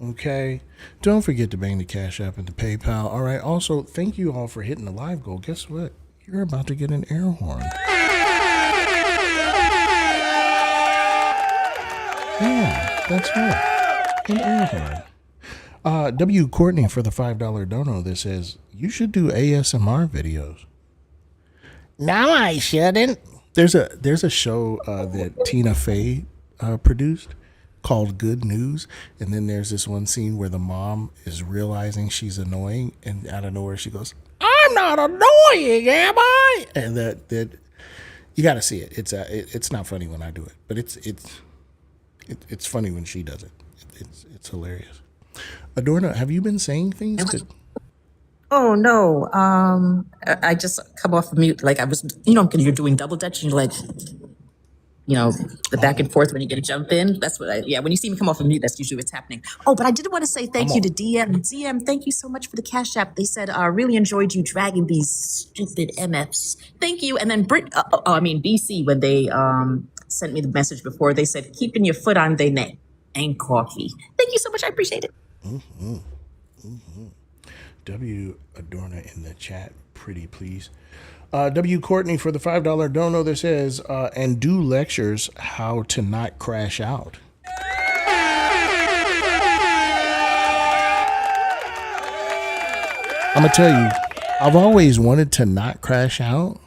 Speaker 1: Okay. Don't forget to bang the Cash App and the PayPal. All right. Also, thank you all for hitting the live goal. Guess what? You're about to get an air horn. Yeah, that's right. An air horn. W. Courtney for the $5 dono that says, you should do ASMR videos. No, I shouldn't. There's a show that Tina Fey produced called Good News, and then there's this one scene where the mom is realizing she's annoying, and out of nowhere she goes, "I'm not annoying, am I?" And that you got to see it. It's not funny when I do it, but it's funny when she does it. It's hilarious. Adorna, have you been saying things to?
Speaker 7: Oh no. I just come off of mute. Like I was, you're doing double dutch and you're like, the back and forth when you get to jump in. That's what when you see me come off of mute, that's usually what's happening. Oh, but I did want to say thank you to DM. DM, thank you so much for the Cash App. They said, really enjoyed you dragging these stupid MFs. Thank you. And then BC, when they sent me the message before, they said, keeping your foot on their neck and coffee. Thank you so much. I appreciate it.
Speaker 1: Mm-hmm. Mm-hmm. W. Adorna in the chat, pretty please. W. Courtney for the $5 dono that says, and do lectures how to not crash out. I'm gonna tell you, I've always wanted to not crash out,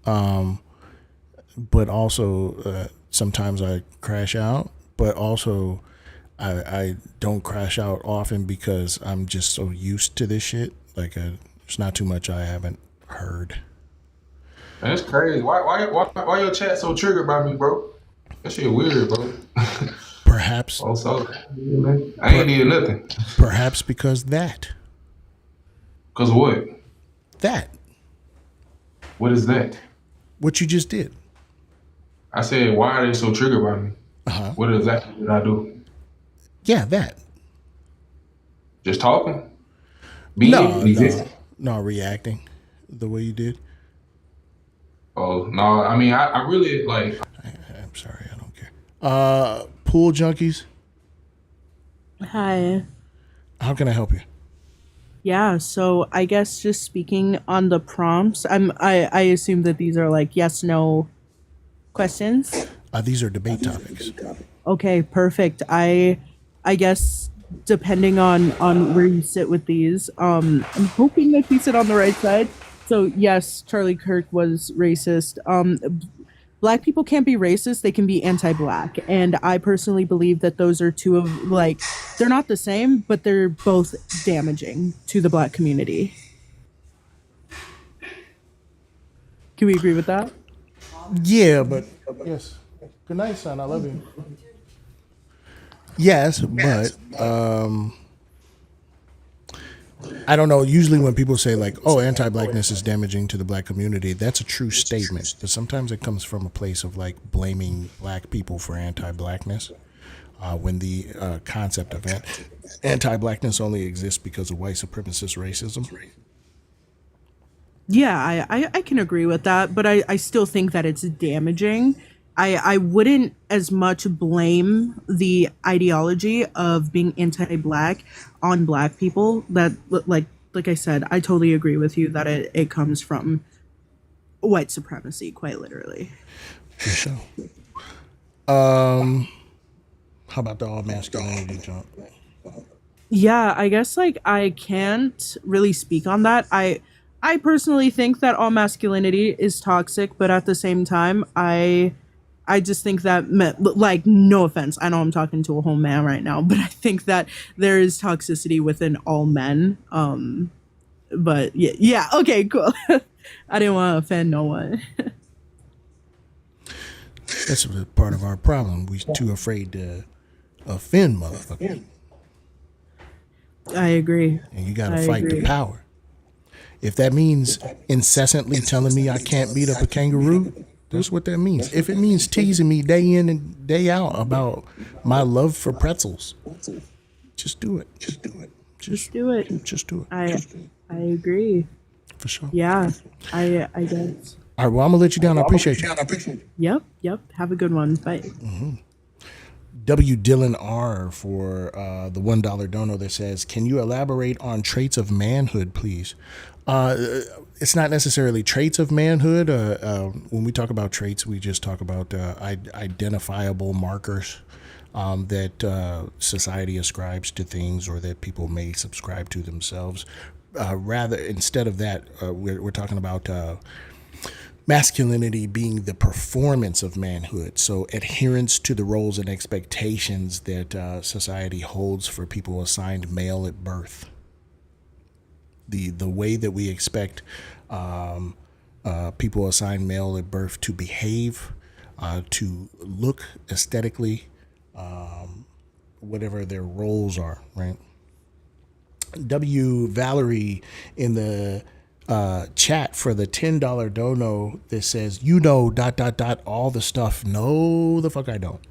Speaker 1: but also sometimes I crash out, but also I don't crash out often because I'm just so used to this shit. Like there's not too much I haven't heard.
Speaker 8: Man, that's crazy. Why your chat so triggered by me, bro? That shit weird, bro.
Speaker 1: Perhaps.
Speaker 8: Also, I ain't did nothing.
Speaker 1: Perhaps because that.
Speaker 8: Because what?
Speaker 1: That.
Speaker 8: What is that?
Speaker 1: What you just did.
Speaker 8: I said, why are they so triggered by me?
Speaker 1: Uh-huh.
Speaker 8: What exactly did I do?
Speaker 1: Yeah, that.
Speaker 8: Just talking?
Speaker 1: No, reacting the way you did.
Speaker 8: Oh, no, I mean, I really, like...
Speaker 1: I'm sorry, I don't care. Pool junkies.
Speaker 15: Hi.
Speaker 1: How can I help you?
Speaker 15: Yeah, so I guess just speaking on the prompts, I assume that these are like yes, no questions.
Speaker 1: These are debate topics.
Speaker 15: Okay, perfect. I guess depending on where you sit with these, I'm hoping that we sit on the right side. So yes, Charlie Kirk was racist. Black people can't be racist, they can be anti-black. And I personally believe that those are two of, like, they're not the same, but they're both damaging to the black community. Can we agree with that?
Speaker 1: Yeah, but yes. Good night, son. I love you. Yes, but I don't know. Usually when people say like, oh, anti-blackness is damaging to the black community, that's a true statement. But sometimes it comes from a place of like blaming black people for anti-blackness. When the concept of anti-blackness only exists because of white supremacist racism.
Speaker 15: Yeah, I can agree with that, but I still think that it's damaging. I wouldn't as much blame the ideology of being anti-black on black people. That like I said, I totally agree with you that it comes from white supremacy, quite literally.
Speaker 1: For sure. How about the all masculinity jump?
Speaker 15: Yeah, I guess like I can't really speak on that. I personally think that all masculinity is toxic, but at the same time, I just think that, like, no offense, I know I'm talking to a whole man right now, but I think that there is toxicity within all men. But yeah, okay, cool. I didn't want to offend no one.
Speaker 1: That's a part of our problem. We're too afraid to offend motherfuckers.
Speaker 15: I agree.
Speaker 1: And you got to fight the power. If that means incessantly telling me I can't beat up a kangaroo, that's what that means. If it means teasing me day in and day out about my love for pretzels, just do it. Just do it.
Speaker 15: Just do it.
Speaker 1: Just do it.
Speaker 15: I agree.
Speaker 1: For sure.
Speaker 15: Yeah, I guess.
Speaker 1: All right, well, I'm going to let you down. I appreciate you.
Speaker 15: Yep. Have a good one. Bye.
Speaker 1: Mm-hmm. W. Dylan R. for the $1 dono that says, "Can you elaborate on traits of manhood, please?" It's not necessarily traits of manhood. When we talk about traits, we just talk about identifiable markers that society ascribes to things or that people may subscribe to themselves. Rather, instead of that, we're talking about masculinity being the performance of manhood. So adherence to the roles and expectations that society holds for people assigned male at birth. The way that we expect people assigned male at birth to behave, to look aesthetically, whatever their roles are, right? W. Valerie in the chat for the $10 dono that says, all the stuff. No, the fuck I don't.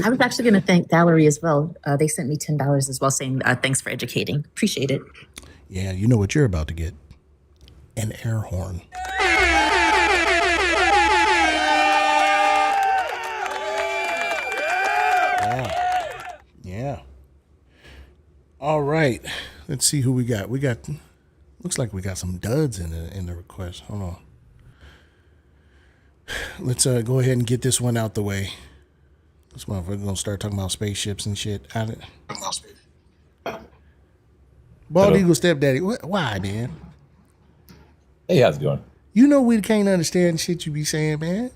Speaker 9: I was actually going to thank Valerie as well. They sent me $10 as well, saying thanks for educating. Appreciate it.
Speaker 1: Yeah, you know what you're about to get. An air horn. Yeah. All right. Let's see who we got. Looks like we got some duds in the request. Hold on. Let's go ahead and get this one out the way. This motherfucker gonna start talking about spaceships and shit. Bald Eagle Stepdaddy. Why, man?
Speaker 12: Hey, how's it going?
Speaker 1: You know we can't understand shit you be saying, man.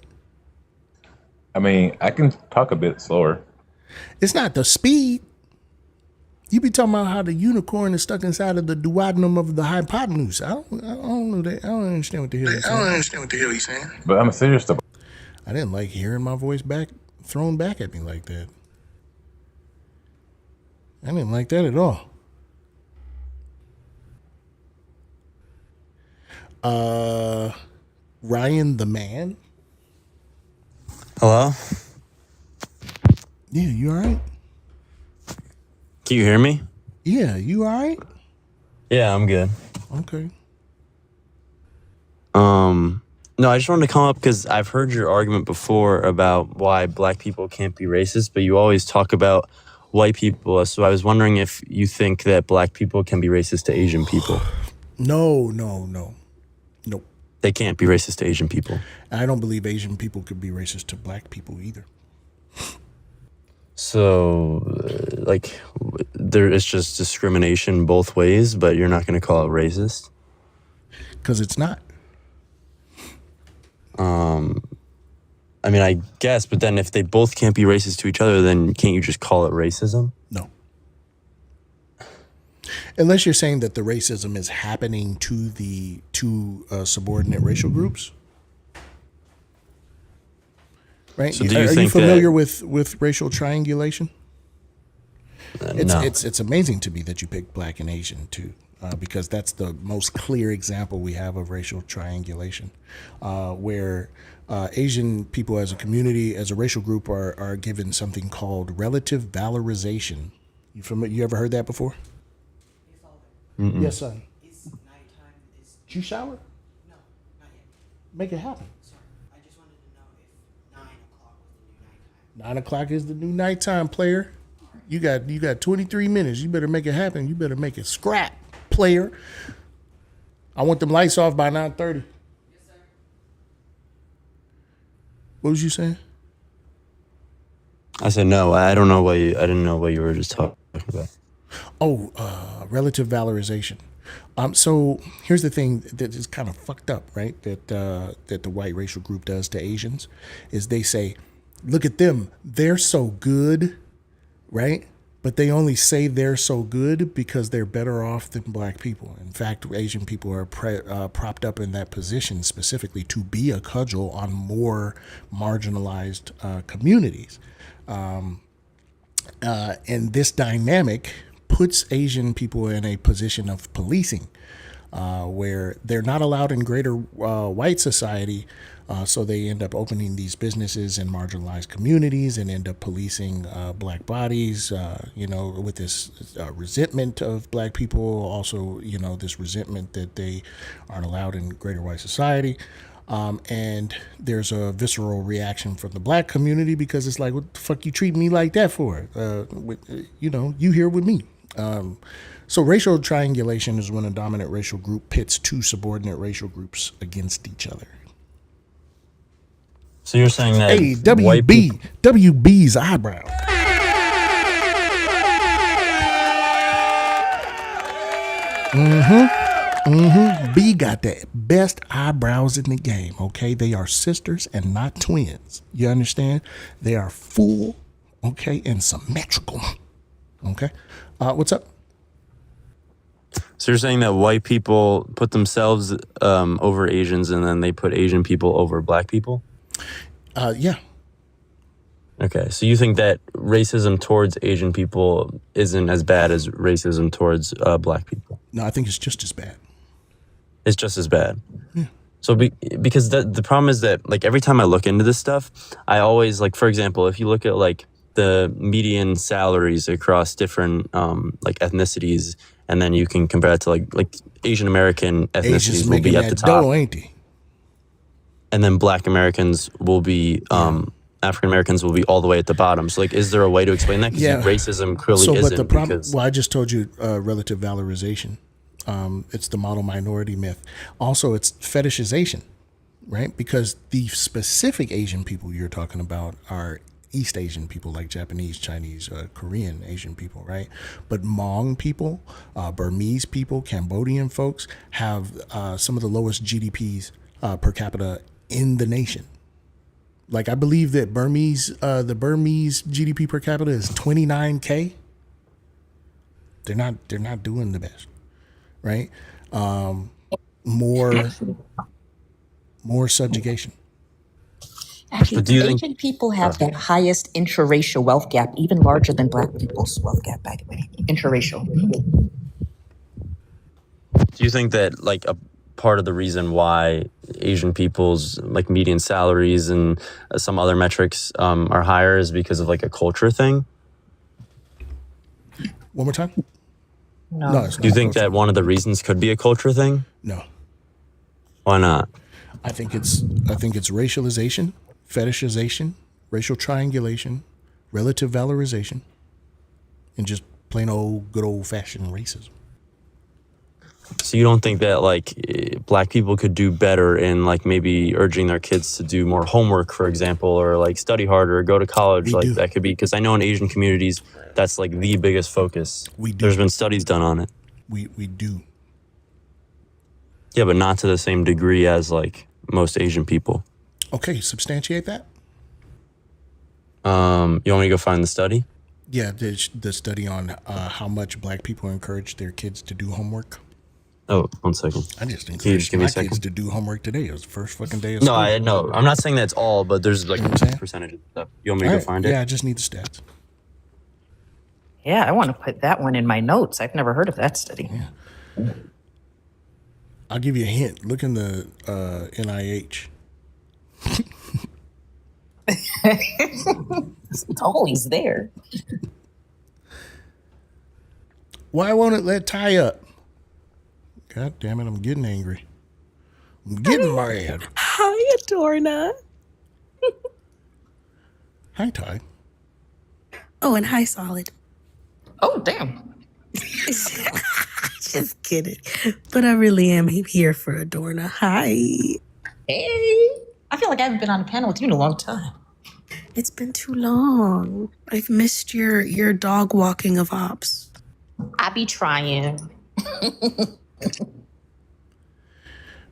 Speaker 12: I mean, I can talk a bit slower.
Speaker 1: It's not the speed. You be talking about how the unicorn is stuck inside of the duodenum of the hypotenuse. I don't know that. I don't understand what the hell he's saying.
Speaker 12: But I'm serious though.
Speaker 1: I didn't like hearing my voice thrown back at me like that. I didn't like that at all. Ryan the man.
Speaker 16: Hello?
Speaker 1: Yeah, you all right?
Speaker 16: Can you hear me?
Speaker 1: Yeah, you all right?
Speaker 16: Yeah, I'm good.
Speaker 1: Okay.
Speaker 16: No, I just wanted to come up because I've heard your argument before about why black people can't be racist, but you always talk about white people. So I was wondering if you think that black people can be racist to Asian people.
Speaker 1: No. Nope.
Speaker 16: They can't be racist to Asian people.
Speaker 1: I don't believe Asian people could be racist to black people either.
Speaker 16: So, there is just discrimination both ways, but you're not going to call it racist?
Speaker 1: Because it's not.
Speaker 16: I mean, I guess, but then if they both can't be racist to each other, then can't you just call it racism?
Speaker 1: No. Unless you're saying that the racism is happening to the two subordinate racial groups. Right?
Speaker 16: So do you
Speaker 1: Are
Speaker 16: think
Speaker 1: you familiar with racial triangulation?
Speaker 16: No.
Speaker 1: It's amazing to me that you picked black and Asian too, because that's the most clear example we have of racial triangulation, where Asian people as a community, as a racial group, are given something called relative valorization. You ever heard that before?
Speaker 16: Mm-mm.
Speaker 1: Yes, son. It's nighttime. Did you shower? No, not yet. Make it happen. Sorry, I just wanted to know if 9 o'clock was the new nighttime. 9 o'clock is the new nighttime, player. You got 23 minutes. You better make it happen. You better make it scrap, player. I want them lights off by 9:30. Yes, sir. What was you saying?
Speaker 16: I said no. I don't know I didn't know what you were just talking about.
Speaker 1: Oh, relative valorization. So here's the thing that is kind of fucked up, right? That the white racial group does to Asians is they say, look at them, they're so good, right? But they only say they're so good because they're better off than black people. In fact, Asian people are propped up in that position specifically to be a cudgel on more marginalized communities. And this dynamic puts Asian people in a position of policing, where they're not allowed in greater white society, so they end up opening these businesses in marginalized communities and end up policing black bodies, with this resentment of black people, also, this resentment that they aren't allowed in greater white society. And there's a visceral reaction from the black community because it's like, what the fuck you treat me like that for? You here with me. So racial triangulation is when a dominant racial group pits two subordinate racial groups against each other.
Speaker 16: So you're saying that
Speaker 1: Hey, WB's eyebrow. B got the best eyebrows in the game, okay? They are sisters and not twins. You understand? They are full, okay, and symmetrical. Okay? What's up?
Speaker 16: So you're saying that white people put themselves over Asians and then they put Asian people over black people?
Speaker 1: Yeah.
Speaker 16: Okay, so you think that racism towards Asian people isn't as bad as racism towards black people?
Speaker 1: No, I think it's just as bad.
Speaker 16: It's just as bad.
Speaker 1: Yeah.
Speaker 16: So because the problem is that like every time I look into this stuff, I always like, for example, if you look at like the median salaries across different like ethnicities, and then you can compare it to like Asian American ethnicities
Speaker 1: Asians
Speaker 16: will be
Speaker 1: making
Speaker 16: at the
Speaker 1: that
Speaker 16: top,
Speaker 1: dough, ain't they?
Speaker 16: and then Black Americans will be African Americans will be all the way at the bottom. So like, is there a way to explain that? Because racism clearly isn't.
Speaker 1: But the problem,
Speaker 16: because
Speaker 1: I just told you relative valorization. It's the model minority myth. Also, it's fetishization, right? Because the specific Asian people you're talking about are East Asian people like Japanese, Chinese, Korean Asian people, right? But Hmong people, Burmese people, Cambodian folks have some of the lowest GDPs per capita in the nation. Like I believe that the Burmese GDP per capita is 29K. They're not doing the best, right? More subjugation.
Speaker 7: Actually,
Speaker 16: do you think-
Speaker 7: Asian people have the highest intraracial wealth gap, even larger than black people's wealth gap, by the way. Intraracial.
Speaker 16: Do you think that like a part of the reason why Asian people's like median salaries and some other metrics are higher is because of like a culture thing?
Speaker 1: One more time?
Speaker 7: No.
Speaker 1: It's not.
Speaker 16: Do you think that one of the reasons could be a culture thing?
Speaker 1: No.
Speaker 16: Why not?
Speaker 1: I think it's racialization, fetishization, racial triangulation, relative valorization, and just plain old good old fashioned racism.
Speaker 16: So you don't think that like black people could do better in like maybe urging their kids to do more homework, for example, or like study harder or go to college? That could be, because I know in Asian communities that's like the biggest focus. There's been studies done on it.
Speaker 1: We do.
Speaker 16: Yeah, but not to the same degree as like most Asian people.
Speaker 1: Okay, substantiate that.
Speaker 16: You want me to go find the study?
Speaker 1: Yeah, the study on how much black people encourage their kids to do homework.
Speaker 16: Oh, 1 second.
Speaker 1: I just
Speaker 16: Can you
Speaker 1: encouraged
Speaker 16: just give me
Speaker 1: my
Speaker 16: a second?
Speaker 1: kids to do homework today. It was the first fucking day of school.
Speaker 16: No, I'm not saying that's all, but there's like a percentage of stuff. You want me to go find it?
Speaker 1: Yeah, I just need the stats.
Speaker 7: Yeah, I want to put that one in my notes. I've never heard of that study.
Speaker 1: Yeah. I'll give you a hint. Look in the NIH.
Speaker 7: It's always there.
Speaker 1: Why won't it let tie up? God damn it, I'm getting angry. I'm getting mad.
Speaker 17: Hi, Adorna.
Speaker 1: Hi, Ty.
Speaker 17: Oh, and hi, Solid.
Speaker 7: Oh, damn.
Speaker 17: Just kidding. But I really am here for Adorna. Hi.
Speaker 7: Hey. I feel like I haven't been on a panel with you in a long time.
Speaker 17: It's been too long. I've missed your dog walking of ops.
Speaker 7: I be trying.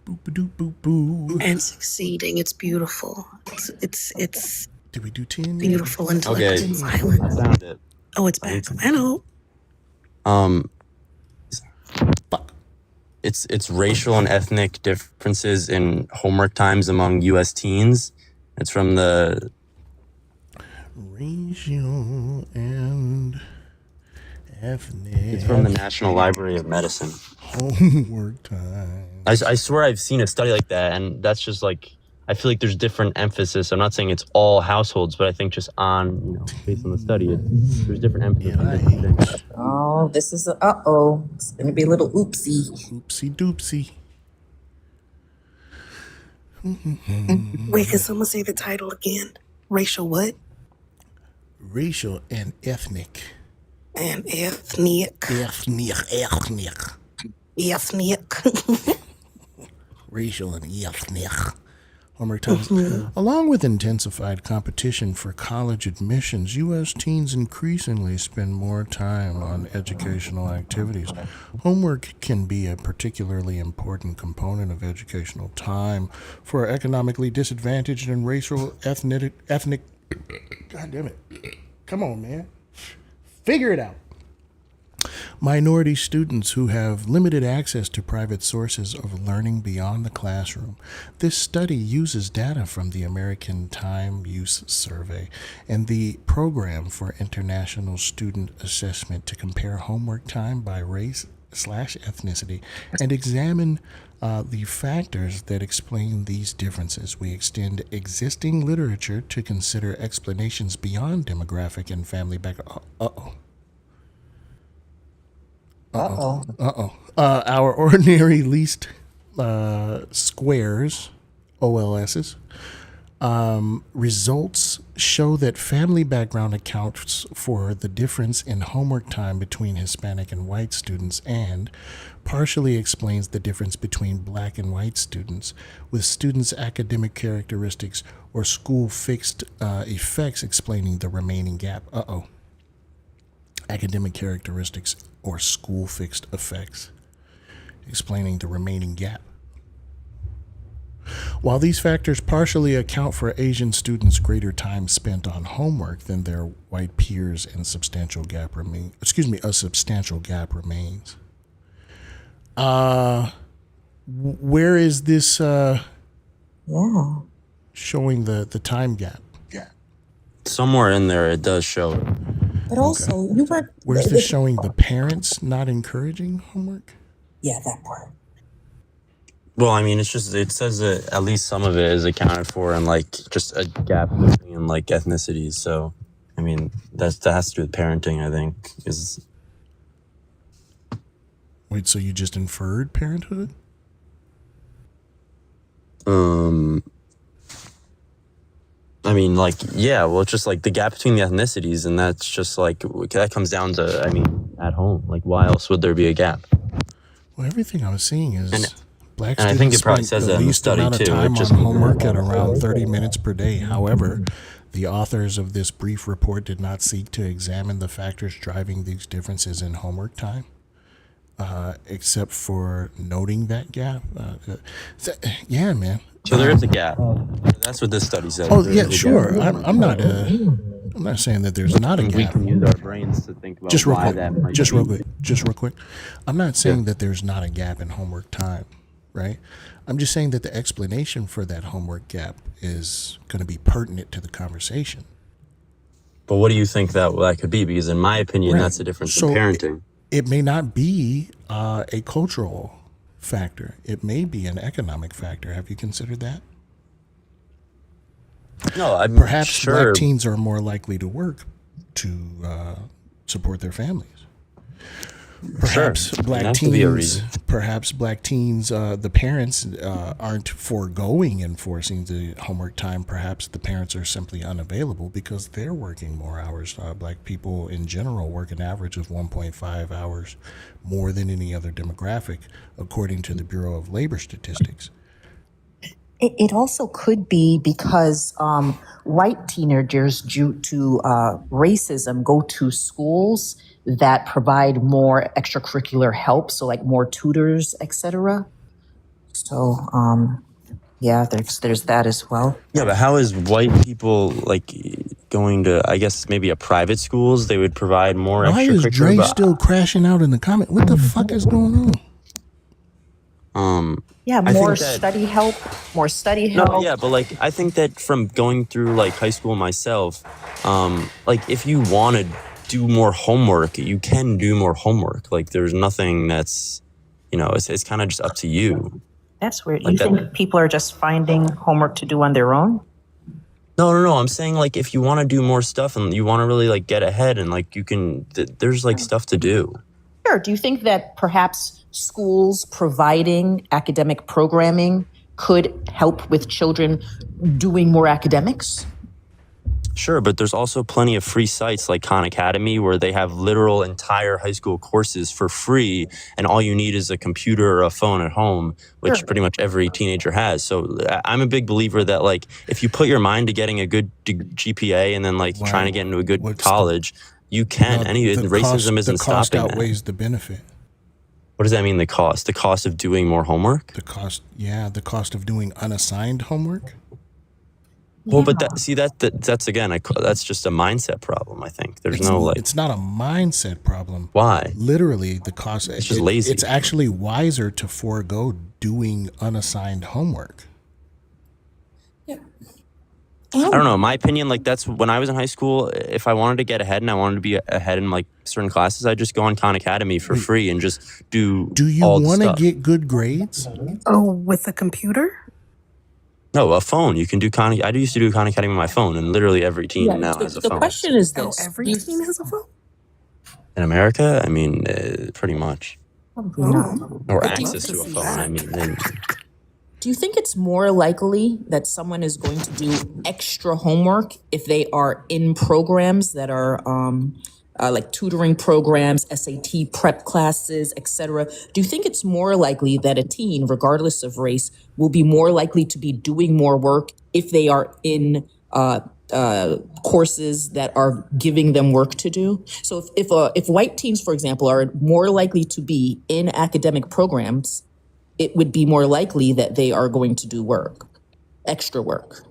Speaker 1: Boo.
Speaker 17: And succeeding. It's beautiful. It's
Speaker 1: Did we do 10?
Speaker 17: beautiful intellect
Speaker 16: Okay,
Speaker 17: and
Speaker 16: I
Speaker 17: violence.
Speaker 16: found it.
Speaker 17: Oh, it's back. Hello.
Speaker 16: It's racial and ethnic differences in homework times among U.S. teens. It's from the
Speaker 1: racial and ethnic.
Speaker 16: It's from the National Library of Medicine.
Speaker 1: Homework time.
Speaker 16: I swear I've seen a study like that, and that's just like, I feel like there's different emphasis. I'm not saying it's all households, but I think just on, based on the study, there's different emphasis on different things.
Speaker 7: Oh, this is uh-oh. It's going to be a little oopsie.
Speaker 1: Oopsie doopsie.
Speaker 17: Wait, can someone say the title again? Racial what?
Speaker 1: Racial and ethnic.
Speaker 17: And ethnic.
Speaker 1: Ethnic.
Speaker 17: Ethnic.
Speaker 1: Racial and ethnic. Homework times. Along with intensified competition for college admissions, U.S. teens increasingly spend more time on educational activities. Homework can be a particularly important component of educational time for economically disadvantaged and racial ethnic. God damn it. Come on, man. Figure it out. Minority students who have limited access to private sources of learning beyond the classroom. This study uses data from the American Time Use Survey and the Program for International Student Assessment to compare homework time by race/ethnicity and examine the factors that explain these differences. We extend existing literature to consider explanations beyond demographic and family background. Our ordinary least squares, OLSs, results show that family background accounts for the difference in homework time between Hispanic and white students and partially explains the difference between black and white students, with students' academic characteristics or school fixed effects explaining the remaining gap. Academic characteristics or school fixed effects, explaining the remaining gap. While these factors partially account for Asian students' greater time spent on homework than their white peers, a substantial gap remains. Where is this showing the time gap?
Speaker 16: Somewhere in there it does show it.
Speaker 9: But also, you were.
Speaker 1: Where's this showing the parents not encouraging homework?
Speaker 9: Yeah, that part.
Speaker 16: Well, I mean, it says that at least some of it is accounted for in like just a gap in like ethnicities. So, I mean, that has to do with parenting, I think.
Speaker 1: Wait, so you just inferred parenthood?
Speaker 16: I mean, like, yeah, well, it's just like the gap between the ethnicities, and that's just like, that comes down to, I mean, at home. Like, why else would there be a gap?
Speaker 1: Well, everything I was seeing is black
Speaker 16: and I
Speaker 1: students
Speaker 16: think it probably
Speaker 1: spend
Speaker 16: says
Speaker 1: the
Speaker 16: that in the
Speaker 1: least
Speaker 16: study,
Speaker 1: amount of
Speaker 16: too. It
Speaker 1: time
Speaker 16: just-
Speaker 1: on homework at around 30 minutes per day. However, the authors of this brief report did not seek to examine the factors driving these differences in homework time, except for noting that gap. Yeah, man.
Speaker 16: So there is a gap. That's what this study says.
Speaker 1: Oh
Speaker 16: There
Speaker 1: yeah,
Speaker 16: is a
Speaker 1: sure.
Speaker 16: gap.
Speaker 1: I'm not saying that there's not a
Speaker 16: And we
Speaker 1: gap.
Speaker 16: can use our brains to think about
Speaker 1: Just real
Speaker 16: why
Speaker 1: quick.
Speaker 16: that might
Speaker 1: Just
Speaker 16: be.
Speaker 1: real quick. Just real quick. I'm not saying that there's not a gap in homework time, right? I'm just saying that the explanation for that homework gap is going to be pertinent to the conversation.
Speaker 16: But what do you think that could be? Because in my opinion,
Speaker 1: Right.
Speaker 16: that's the difference
Speaker 1: So
Speaker 16: in parenting.
Speaker 1: It may not be a cultural factor. It may be an economic factor. Have you considered that?
Speaker 16: No, I'm
Speaker 1: Perhaps
Speaker 16: sure.
Speaker 1: black teens are more likely to work to support their families. Perhaps
Speaker 16: Sure.
Speaker 1: black
Speaker 16: That could be a
Speaker 1: teens.
Speaker 16: reason.
Speaker 1: Perhaps black teens. The parents aren't foregoing enforcing the homework time. Perhaps the parents are simply unavailable because they're working more hours. Black people in general work an average of 1.5 hours more than any other demographic, according to the Bureau of Labor Statistics.
Speaker 7: It also could be because white teenagers, due to racism, go to schools that provide more extracurricular help, so like more tutors, etc. So, yeah, there's that as well.
Speaker 16: Yeah, but how is white people like going to, I guess, maybe a private schools? They would provide more
Speaker 1: Why is
Speaker 16: extracurricular.
Speaker 1: Dre
Speaker 16: but-
Speaker 1: still crashing out in the comment? What the fuck is going on?
Speaker 7: Yeah,
Speaker 16: I
Speaker 7: more
Speaker 16: think that-
Speaker 7: study help, more study help.
Speaker 16: No, yeah, but like I think that from going through like high school myself, like if you want to do more homework, you can do more homework. Like there's nothing that's, it's kind of just up to you.
Speaker 7: That's weird.
Speaker 16: Like
Speaker 7: You
Speaker 16: that-
Speaker 7: think people are just finding homework to do on their own?
Speaker 16: No. I'm saying like if you want to do more stuff and you want to really like get ahead and like you can, there's like stuff to do.
Speaker 7: Sure. Do you think that perhaps schools providing academic programming could help with children doing more academics?
Speaker 16: Sure, but there's also plenty of free sites like Khan Academy where they have literal entire high school courses for free, and all you need is a computer or a phone at home, which pretty much every teenager has. So I'm a big believer that, like, if you put your mind to getting a good GPA and then like trying to get into a good college, you can. Racism isn't
Speaker 1: the cost
Speaker 16: stopping
Speaker 1: outweighs
Speaker 16: that.
Speaker 1: the benefit.
Speaker 16: What does that mean? The cost? The cost of doing more homework?
Speaker 1: The cost of doing unassigned homework.
Speaker 16: Well, but that's again, that's just a mindset problem. I think there's
Speaker 1: It's not a mindset problem.
Speaker 16: Why?
Speaker 1: Literally, the cost.
Speaker 16: It's just lazy.
Speaker 1: It's actually wiser to forego doing unassigned homework.
Speaker 16: I don't know. My opinion, like, that's when I was in high school. If I wanted to get ahead and I wanted to be ahead in like certain classes, I'd just go on Khan Academy for free and just do.
Speaker 1: Do you want to get good grades?
Speaker 17: Oh, with a computer?
Speaker 16: No, a phone. You can do Khan. I used to do Khan Academy on my phone, and literally every teen now has a phone.
Speaker 7: The question is this:
Speaker 17: every teen has a phone.
Speaker 16: In America, I mean, pretty much,
Speaker 7: No.
Speaker 16: or access to a phone. I mean.
Speaker 7: Do you think it's more likely that someone is going to do extra homework if they are in programs that are like tutoring programs, SAT prep classes, etc.? Do you think it's more likely that a teen, regardless of race, will be more likely to be doing more work if they are in courses that are giving them work to do? So if white teens, for example, are more likely to be in academic programs, it would be more likely that they are going to do work, extra work.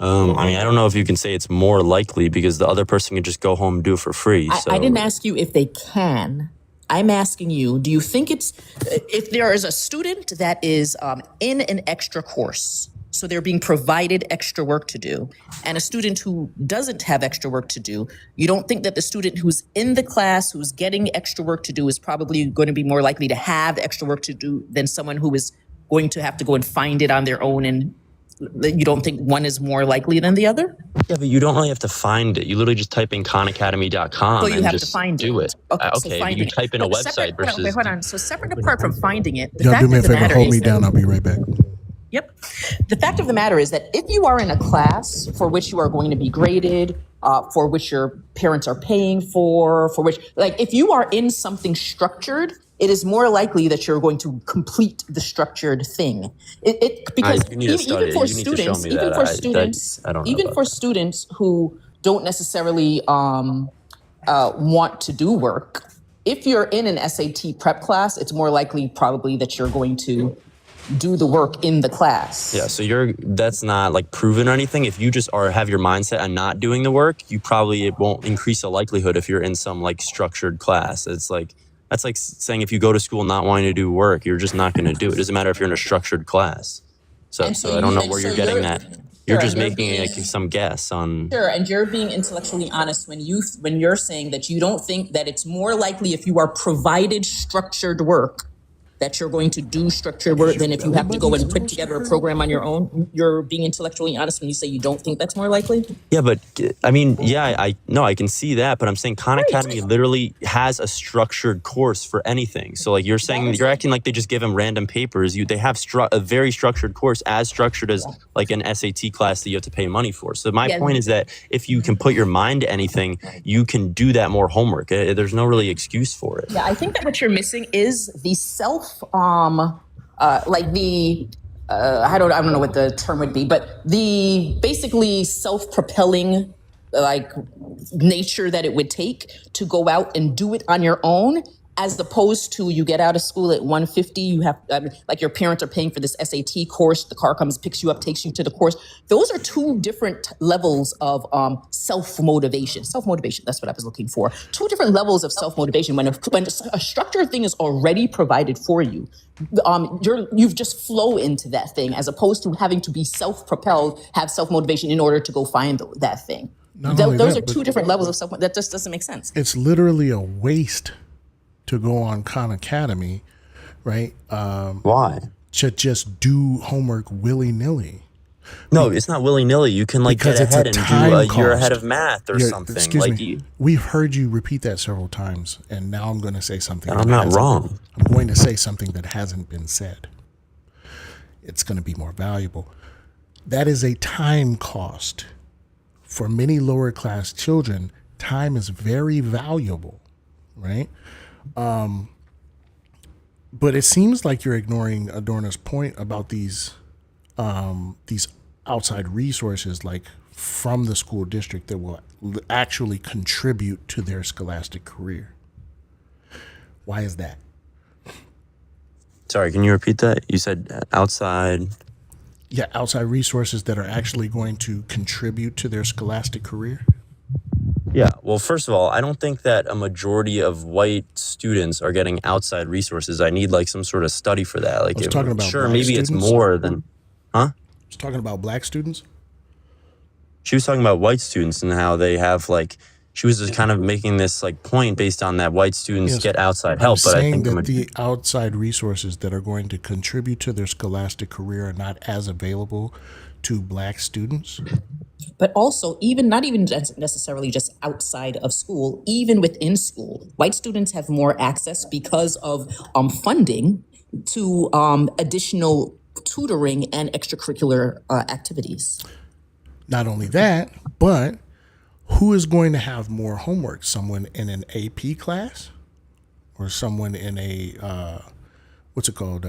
Speaker 16: I mean, I don't know if you can say it's more likely because the other person can just go home and do it for free. So.
Speaker 7: I didn't ask you if they can. I'm asking you, do you think it's, if there is a student that is in an extra course, so they're being provided extra work to do, and a student who doesn't have extra work to do, you don't think that the student who's in the class, who's getting extra work to do, is probably going to be more likely to have extra work to do than someone who is going to have to go and find it on their own? And you don't think one is more likely than the other?
Speaker 16: Yeah, but you don't really have to find it. You literally just type in khanacademy.com
Speaker 7: So you
Speaker 16: and
Speaker 7: have
Speaker 16: just
Speaker 7: to find
Speaker 16: do it.
Speaker 7: Okay,
Speaker 16: But you type in a website versus...
Speaker 7: Hold on. So separate apart from finding it, the
Speaker 1: Y'all
Speaker 7: fact
Speaker 1: do me a
Speaker 7: of the
Speaker 1: favor,
Speaker 7: matter
Speaker 1: hold
Speaker 7: is
Speaker 1: me
Speaker 7: that-
Speaker 1: down. I'll be right back.
Speaker 7: Yep. The fact of the matter is that if you are in a class for which you are going to be graded, for which your parents are paying for which, like, if you are in something structured, it is more likely that you're going to complete the structured thing. Because
Speaker 16: you need to study it. You need to show me that. I don't know
Speaker 7: even
Speaker 16: about
Speaker 7: for students who don't necessarily want to do work, if you're in an SAT prep class, it's more likely probably that you're going to do the work in the class.
Speaker 16: Yeah, so that's not like proven or anything. If you just have your mindset on not doing the work, it won't increase the likelihood if you're in some like structured class. That's like saying if you go to school not wanting to do work, you're just not going to do it. It doesn't matter if you're in a structured class. So I don't know where you're getting that. You're just making like some guess on.
Speaker 7: Sure, and you're being intellectually honest when you're saying that you don't think that it's more likely if you are provided structured work that you're going to do structured work than if you have to go and put together a program on your own. You're being intellectually honest when you say you don't think that's more likely?
Speaker 16: Yeah, but I mean, yeah, I can see that, but I'm saying Khan Academy literally has a structured course for anything. So like you're saying, you're acting like they just give them random papers. They have a very structured course, as structured as like an SAT class that you have to pay money for. So my point is that if you can put your mind to anything, you can do that more homework. There's no really excuse for it.
Speaker 7: Yeah, I think that what you're missing is the I don't know what the term would be, but the basically self-propelling like nature that it would take to go out and do it on your own, as opposed to you get out of school at 1:50, you have like your parents are paying for this SAT course, the car comes, picks you up, takes you to the course. Those are two different levels of self-motivation. Self-motivation, that's what I was looking for. Two different levels of self-motivation. When a structured thing is already provided for you, you've just flow into that thing, as opposed to having to be self-propelled, have self-motivation in order to go find that thing. Those are two different levels of self. That just doesn't make sense.
Speaker 1: It's literally a waste to go on Khan Academy, right?
Speaker 16: Why?
Speaker 1: To just do homework willy-nilly.
Speaker 16: No, it's not willy-nilly. You can like get ahead and do a year ahead of math or something.
Speaker 1: Excuse me. We've heard you repeat that several times, and now I'm going to say something.
Speaker 16: I'm not wrong.
Speaker 1: I'm going to say something that hasn't been said. it's going to be more valuable. That is a time cost. For many lower class children, time is very valuable, right? But it seems like you're ignoring Adorno's point about these outside resources, like from the school district, that will actually contribute to their scholastic career. Why is that?
Speaker 16: Sorry, can you repeat that? You said outside.
Speaker 1: Yeah, outside resources that are actually going to contribute to their scholastic career.
Speaker 16: Yeah, well, first of all, I don't think that a majority of white students are getting outside resources. I need like some sort of study for that. Like,
Speaker 1: I was talking about
Speaker 16: sure,
Speaker 1: black
Speaker 16: maybe
Speaker 1: students.
Speaker 16: it's more than, huh?
Speaker 1: I was talking about black students.
Speaker 16: She was talking about white students and how they have like, she was just kind of making this like point based on that white students
Speaker 1: Yes,
Speaker 16: get outside
Speaker 1: I'm
Speaker 16: help. But I
Speaker 1: saying
Speaker 16: think
Speaker 1: that the outside resources that are going to contribute to their scholastic career are not as available to black students.
Speaker 7: But also, even not even just necessarily just outside of school, even within school, white students have more access because of funding to additional tutoring and extracurricular activities.
Speaker 1: Not only that, but who is going to have more homework? Someone in an AP class, or someone in a what's it called?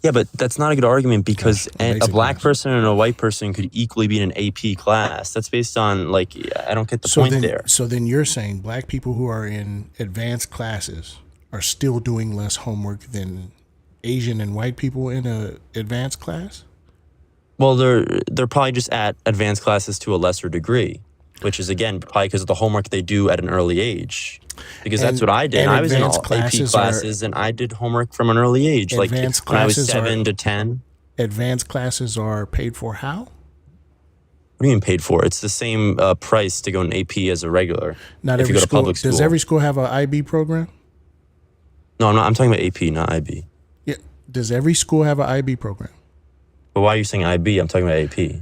Speaker 16: yeah, but that's not a good argument because a
Speaker 1: basic
Speaker 16: black person and a white person could equally be in an AP class. That's based on like, I don't get the point there.
Speaker 1: So then you're saying black people who are in advanced classes are still doing less homework than Asian and white people in a advanced class?
Speaker 16: Well, they're probably just at advanced classes to a lesser degree, which is again probably because of the homework they do at an early age. Because that's what I did.
Speaker 1: and
Speaker 16: I was in all
Speaker 1: advanced
Speaker 16: AP classes, and I did homework from an early age, like when
Speaker 1: Advanced
Speaker 16: I was
Speaker 1: classes
Speaker 16: 7 to 10.
Speaker 1: Advanced classes are paid for how?
Speaker 16: What do you mean paid for? It's the same price to go in AP as a regular.
Speaker 1: Not
Speaker 16: if you
Speaker 1: every
Speaker 16: go to
Speaker 1: school.
Speaker 16: public school.
Speaker 1: Does every school have an IB program?
Speaker 16: No, I'm talking about AP, not IB.
Speaker 1: Yeah. Does every school have an IB program?
Speaker 16: But why are you saying IB? I'm talking about AP.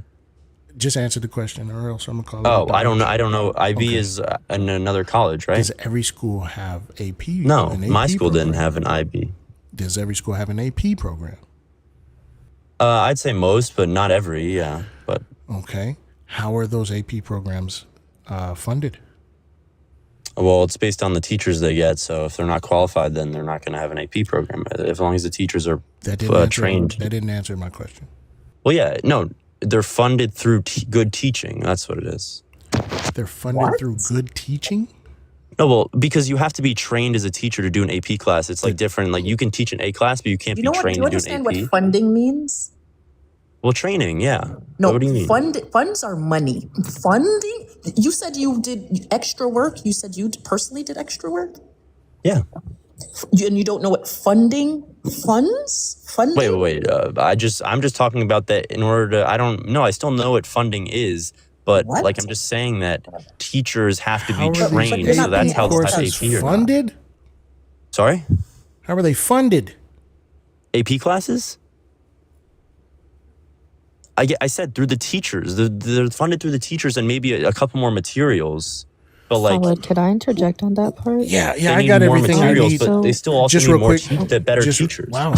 Speaker 1: Just answer the question, or else I'm gonna call it.
Speaker 16: Oh, I don't know. I don't know. IB
Speaker 1: Okay.
Speaker 16: is in another college, right?
Speaker 1: Does every school have AP?
Speaker 16: No,
Speaker 1: an
Speaker 16: my
Speaker 1: AP
Speaker 16: school didn't
Speaker 1: program?
Speaker 16: have an IB.
Speaker 1: Does every school have an AP program?
Speaker 16: I'd say most, but not every. Yeah, but
Speaker 1: Okay. How are those AP programs funded?
Speaker 16: well, it's based on the teachers they get. So if they're not qualified, then they're not going to have an AP program. As long as the teachers are
Speaker 1: That didn't
Speaker 16: trained.
Speaker 1: That didn't answer my question.
Speaker 16: Well, yeah, no, they're funded through good teaching. That's what it is.
Speaker 1: They're funded through good teaching?
Speaker 16: No, well, because you have to be trained as a teacher to do an AP class. It's like different. Like you can teach an A class, but you can't
Speaker 7: You
Speaker 16: be
Speaker 7: know what? Do
Speaker 16: trained
Speaker 7: you
Speaker 16: to do
Speaker 7: understand
Speaker 16: an
Speaker 7: what
Speaker 16: AP.
Speaker 7: funding means?
Speaker 16: Well, training, yeah.
Speaker 7: No,
Speaker 16: What do you mean?
Speaker 7: funds are money. Funding? You said you did extra work. You said you personally did extra work.
Speaker 16: Yeah.
Speaker 7: And you don't know what funding? Funding?
Speaker 16: Wait. I'm just talking about that in order to. I don't know. I still know what funding is, but
Speaker 7: What?
Speaker 16: like I'm just saying that teachers have to
Speaker 1: How
Speaker 16: be
Speaker 1: are these
Speaker 16: trained. So that's how it's
Speaker 1: courses
Speaker 16: AP or not.
Speaker 1: funded?
Speaker 16: Sorry,
Speaker 1: How are they funded?
Speaker 16: AP classes. I said through the teachers. They're funded through the teachers and maybe a couple more materials. But like,
Speaker 18: Solid. Could I interject on that part?
Speaker 1: Yeah,
Speaker 16: they
Speaker 1: I
Speaker 16: need
Speaker 1: got
Speaker 16: more
Speaker 1: everything I
Speaker 16: materials,
Speaker 1: need.
Speaker 16: but they still also
Speaker 1: Just
Speaker 16: need
Speaker 1: real
Speaker 16: more
Speaker 1: quick,
Speaker 16: better
Speaker 1: just-
Speaker 16: teachers.
Speaker 1: Wow.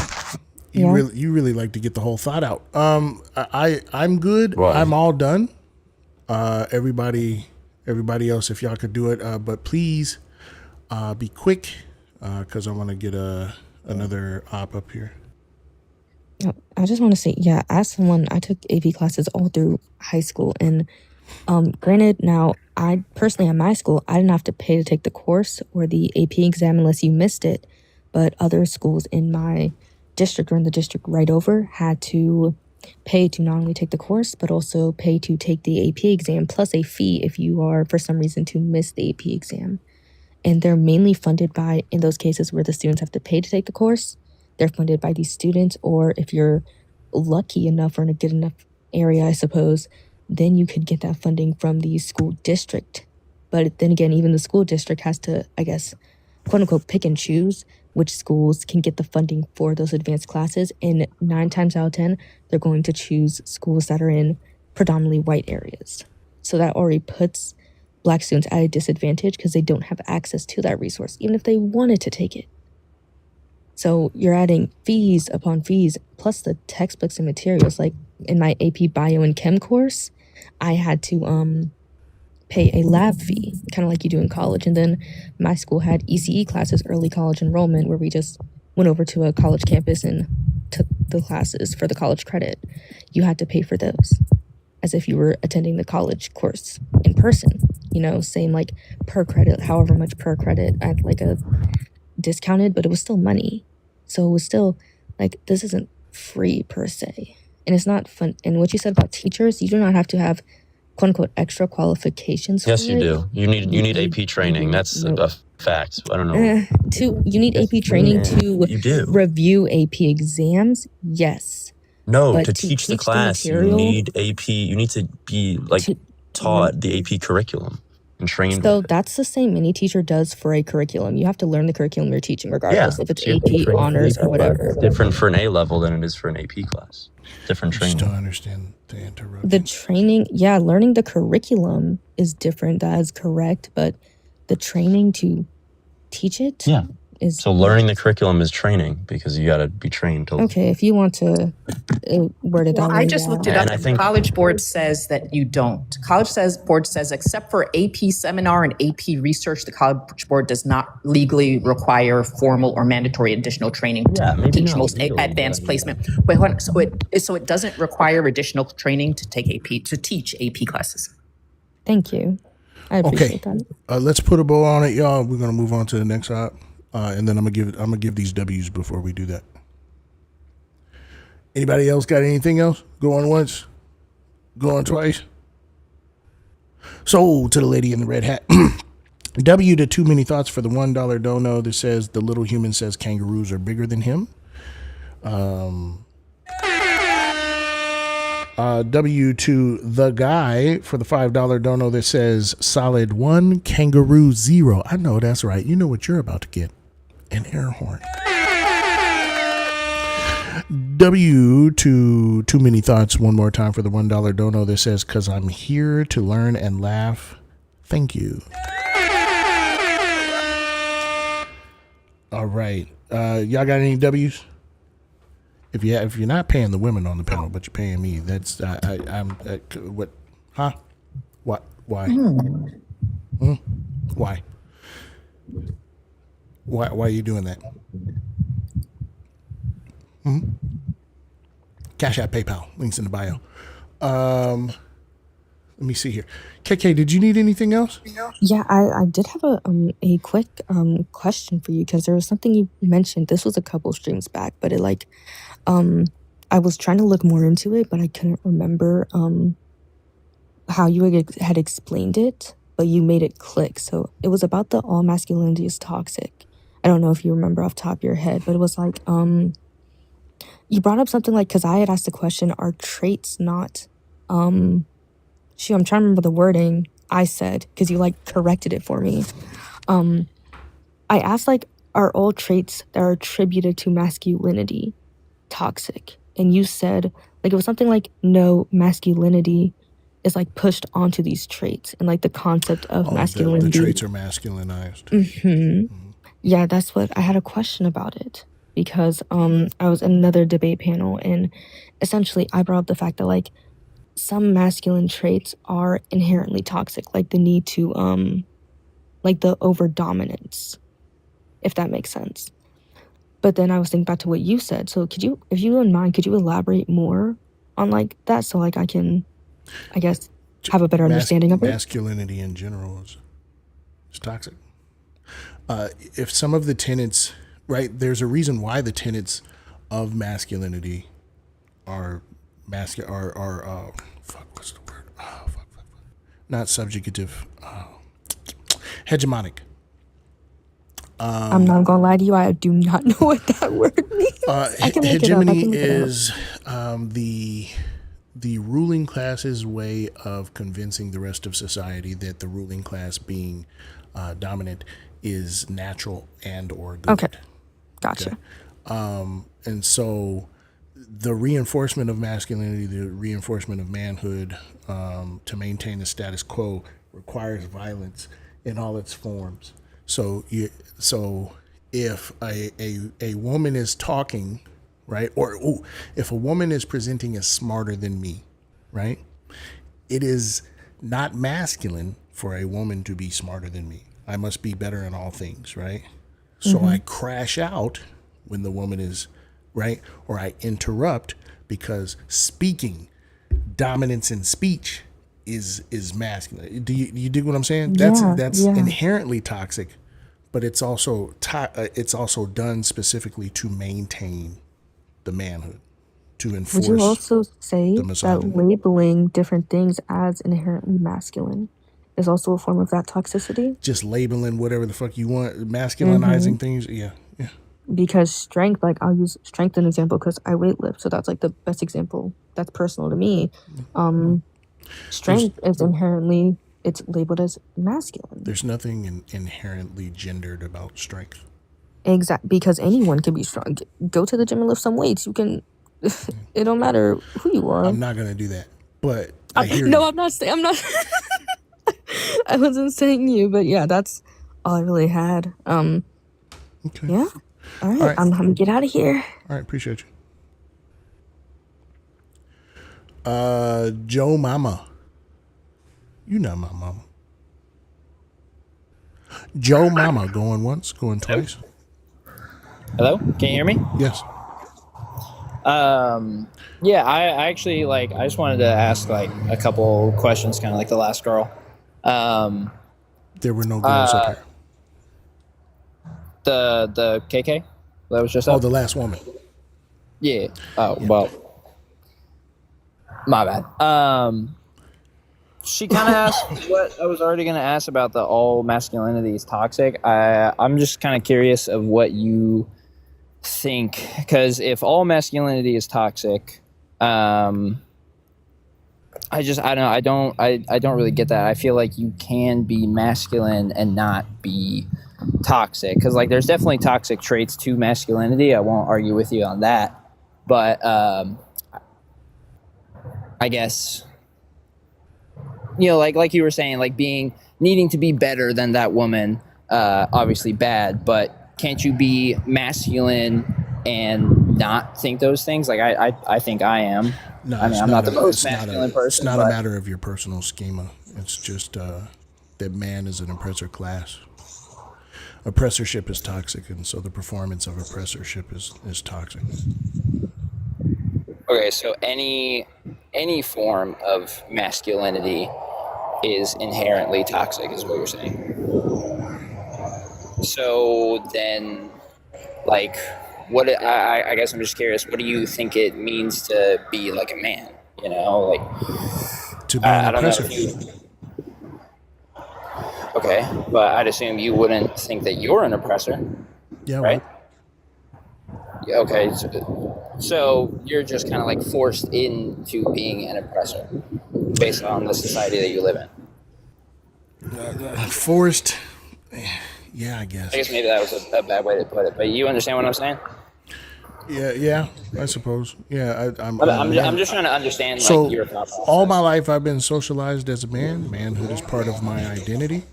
Speaker 18: Yeah.
Speaker 1: You really like to get the whole thought out. I'm good.
Speaker 16: Right.
Speaker 1: I'm all done. Everybody else, if y'all could do it, but please be quick, because I want to get another op up here.
Speaker 18: I just want to say, yeah, as someone, I took AP classes all through high school. And granted, now, I personally at my school, I didn't have to pay to take the course or the AP exam unless you missed it. But other schools in my district or in the district right over had to pay to not only take the course, but also pay to take the AP exam, plus a fee if you are, for some reason, to miss the AP exam. And they're mainly funded by, in those cases where the students have to pay to take the course, they're funded by these students, or if you're lucky enough or in a good enough area, I suppose, then you could get that funding from the school district. But then again, even the school district has to, I guess, quote unquote, pick and choose which schools can get the funding for those advanced classes. And 9 times out of 10, they're going to choose schools that are in predominantly white areas. So that already puts Black students at a disadvantage because they don't have access to that resource, even if they wanted to take it. So you're adding fees upon fees, plus the textbooks and materials. Like in my AP Bio and Chem course, I had to pay a lab fee, kind of like you do in college. And then my school had ECE classes, early college enrollment, where we just went over to a college campus and took the classes for the college credit. You had to pay for those as if you were attending the college course in person. You know, same like per credit, however much per credit at like a discounted, but it was still money. So it was still like, this isn't free per se. And it's not fun. And what you said about teachers, you do not have to have quote unquote extra qualifications
Speaker 16: Yes,
Speaker 18: for
Speaker 16: you
Speaker 18: it.
Speaker 16: do. You need AP training. That's a fact. I don't know.
Speaker 18: You need AP training to
Speaker 16: You do.
Speaker 18: review AP exams, yes.
Speaker 16: No,
Speaker 18: But
Speaker 16: to teach the
Speaker 18: the
Speaker 16: class, you
Speaker 18: material,
Speaker 16: need AP. You need to be like taught the AP curriculum and trained
Speaker 18: so
Speaker 16: with it.
Speaker 18: that's the same any teacher does for a curriculum. You have to learn the curriculum you're teaching,
Speaker 16: Yeah,
Speaker 18: regardless if it's
Speaker 16: so you have to
Speaker 18: AP,
Speaker 16: train for
Speaker 18: honors,
Speaker 16: AP
Speaker 18: or
Speaker 16: class.
Speaker 18: whatever.
Speaker 16: It's different for an A level than it is for an AP class. Different
Speaker 1: I just
Speaker 16: training.
Speaker 1: don't understand the interruption.
Speaker 18: The training, yeah, learning the curriculum is different. That is correct. But the training to teach it
Speaker 16: Yeah.
Speaker 18: is
Speaker 16: So learning the curriculum is training because you got to be trained to.
Speaker 18: okay. If you want to word it
Speaker 7: Well,
Speaker 18: that way,
Speaker 7: I just
Speaker 18: yeah.
Speaker 7: looked it up. And the College Board says that you don't. Board says except for AP seminar and AP research, the College Board does not legally require formal or mandatory additional training to teach most advanced placement. But so it doesn't require additional training to take AP to teach AP classes.
Speaker 18: Thank you. I appreciate that.
Speaker 1: Let's put a bow on it, y'all. We're gonna move on to the next op, and then I'm gonna give these W's before we do that. Anybody else got anything else? Going once, going twice. So to the lady in the red hat. W to too many thoughts for the $1 dono that says the little human says kangaroos are bigger than him. W to the guy for the $5 dono that says solid 1, kangaroo 0. I know that's right. You know what you're about to get. An air horn. W to too many thoughts one more time for the $1 dono that says cause I'm here to learn and laugh. Thank you. All right. Y'all got any W's? If you're not paying the women on the panel, but you're paying me, that's I'm what? Huh? What? Why? Hmm? Why? Why are you doing that? Hmm? Cash App, PayPal, links in the bio. Let me see here. KK, did you need anything else?
Speaker 18: Yeah, I did have a quick question for you because there was something you mentioned. This was a couple streams back, but it like I was trying to look more into it, but I couldn't remember how you had explained it, but you made it click. So it was about the all masculinity is toxic. I don't know if you remember off the top of your head, but it was like you brought up something like, because I had asked the question, are traits not shoot, I'm trying to remember the wording I said because you like corrected it for me. I asked like, are all traits that are attributed to masculinity toxic? And you said like it was something like no, masculinity is like pushed onto these traits and like the concept of masculinity.
Speaker 1: The traits are masculinized.
Speaker 18: Yeah, that's what I had a question about it because I was in another debate panel and essentially I brought up the fact that like some masculine traits are inherently toxic, like the need to like the over dominance, if that makes sense. But then I was thinking back to what you said. So could you, if you wouldn't mind, could you elaborate more on like that so like I can, I guess, have a better understanding of it?
Speaker 1: Masculinity in general is toxic. If some of the tenets, right, there's a reason why the tenets of masculinity are what's the word? Not subjugative, hegemonic.
Speaker 18: I'm not gonna lie to you, I do not know what that word means. I can look
Speaker 1: Hegemony
Speaker 18: it up.
Speaker 1: is the ruling class's way of convincing the rest of society that the ruling class being dominant is natural and or good.
Speaker 18: Okay, gotcha.
Speaker 1: Okay? And so the reinforcement of masculinity, the reinforcement of manhood to maintain the status quo requires violence in all its forms. So if a woman is talking, right, or if a woman is presenting as smarter than me, right, it is not masculine for a woman to be smarter than me. I must be better in all things, right? So I crash out when the woman is right, or I interrupt because speaking, dominance in speech is masculine. Do you dig what I'm saying? That's inherently toxic, but it's also done specifically to maintain the manhood, to enforce.
Speaker 18: Would you also say
Speaker 1: the
Speaker 18: that
Speaker 1: misogyny.
Speaker 18: labeling different things as inherently masculine is also a form of that toxicity?
Speaker 1: Just labeling whatever the fuck you want, masculinizing things. Yeah.
Speaker 18: Because strength, like I'll use strength as an example because I weightlift, so that's like the best example that's personal to me. Strength is inherently, it's labeled as masculine.
Speaker 1: There's nothing inherently gendered about strength.
Speaker 18: Exactly, because anyone can be strong. Go to the gym and lift some weights. You can. It don't matter who you are.
Speaker 1: I'm not gonna do that, but I hear
Speaker 18: no,
Speaker 1: you.
Speaker 18: I'm not saying. I'm not. I wasn't saying you, but yeah, that's all I really had.
Speaker 1: Okay.
Speaker 18: Yeah. All right. I'm gonna get out of here.
Speaker 1: All right, appreciate you. Joe Mama. You know my mama. Joe Mama, going once, going twice.
Speaker 19: Hello? Can you hear me?
Speaker 1: Yes.
Speaker 19: Yeah, I actually I just wanted to ask a couple questions, kind of like the last girl.
Speaker 1: There were no girls up here.
Speaker 19: The KK that was just
Speaker 1: Oh,
Speaker 19: up?
Speaker 1: the last woman.
Speaker 19: Yeah. Oh, well, my bad. She kind of asked what I was already going to ask about the all masculinity is toxic. I'm just kind of curious of what you think, because if all masculinity is toxic, I don't really get that. I feel like you can be masculine and not be toxic, because there's definitely toxic traits to masculinity. I won't argue with you on that, but I guess like you were saying, needing to be better than that woman, obviously bad, but can't you be masculine and not think those things? I think I am.
Speaker 1: No,
Speaker 19: I mean, I'm not the most masculine person.
Speaker 1: It's not a matter of your personal schema. It's just that man is an oppressor class. Oppressorship is toxic, and so the performance of oppressorship is toxic.
Speaker 19: Okay, so any form of masculinity is inherently toxic, is what you're saying. So then, what I guess I'm just curious. What do you think it means to be like a man? You know,
Speaker 1: to be an
Speaker 19: I don't know
Speaker 1: oppressor.
Speaker 19: if you. Okay, but I'd assume you wouldn't think that you're an oppressor.
Speaker 1: Yeah.
Speaker 19: Right. Yeah, okay, so you're just kind of forced into being an oppressor based on the society that you live in.
Speaker 1: Forced. Yeah, I guess.
Speaker 19: I guess maybe that was a bad way to put it, but you understand what I'm saying?
Speaker 1: Yeah, I suppose. Yeah, I'm
Speaker 19: just trying to understand
Speaker 1: so
Speaker 19: your thought process.
Speaker 1: All my life I've been socialized as a man. Manhood is part of my identity.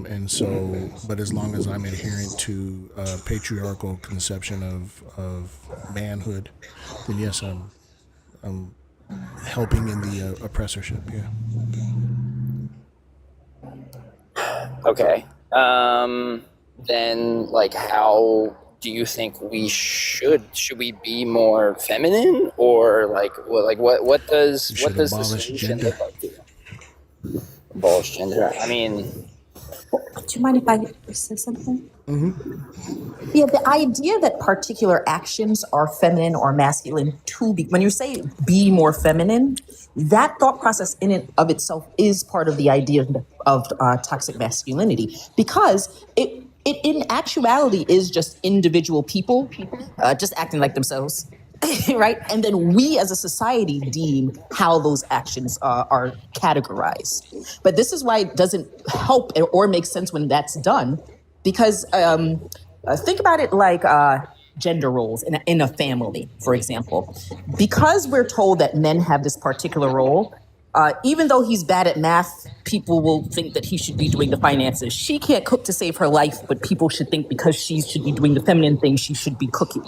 Speaker 1: And so, but as long as I'm adherent to a patriarchal conception of manhood, then yes, I'm helping in the oppressorship. Yeah.
Speaker 19: Okay. Then how do you think we should we be more feminine, or what does the solution look like to you? Abolish gender. I mean,
Speaker 9: Do you mind if I say something?
Speaker 1: Mm-hmm.
Speaker 9: Yeah, the idea that particular actions are feminine or masculine when you say be more feminine, that thought process in and of itself is part of the idea of toxic masculinity, because it in actuality is just individual people just acting like themselves. Right? And then we as a society deem how those actions are categorized. But this is why it doesn't help or make sense when that's done, because think about it like gender roles in a family, for example. Because we're told that men have this particular role, even though he's bad at math, people will think that he should be doing the finances. She can't cook to save her life, but people should think because she should be doing the feminine thing, she should be cooking,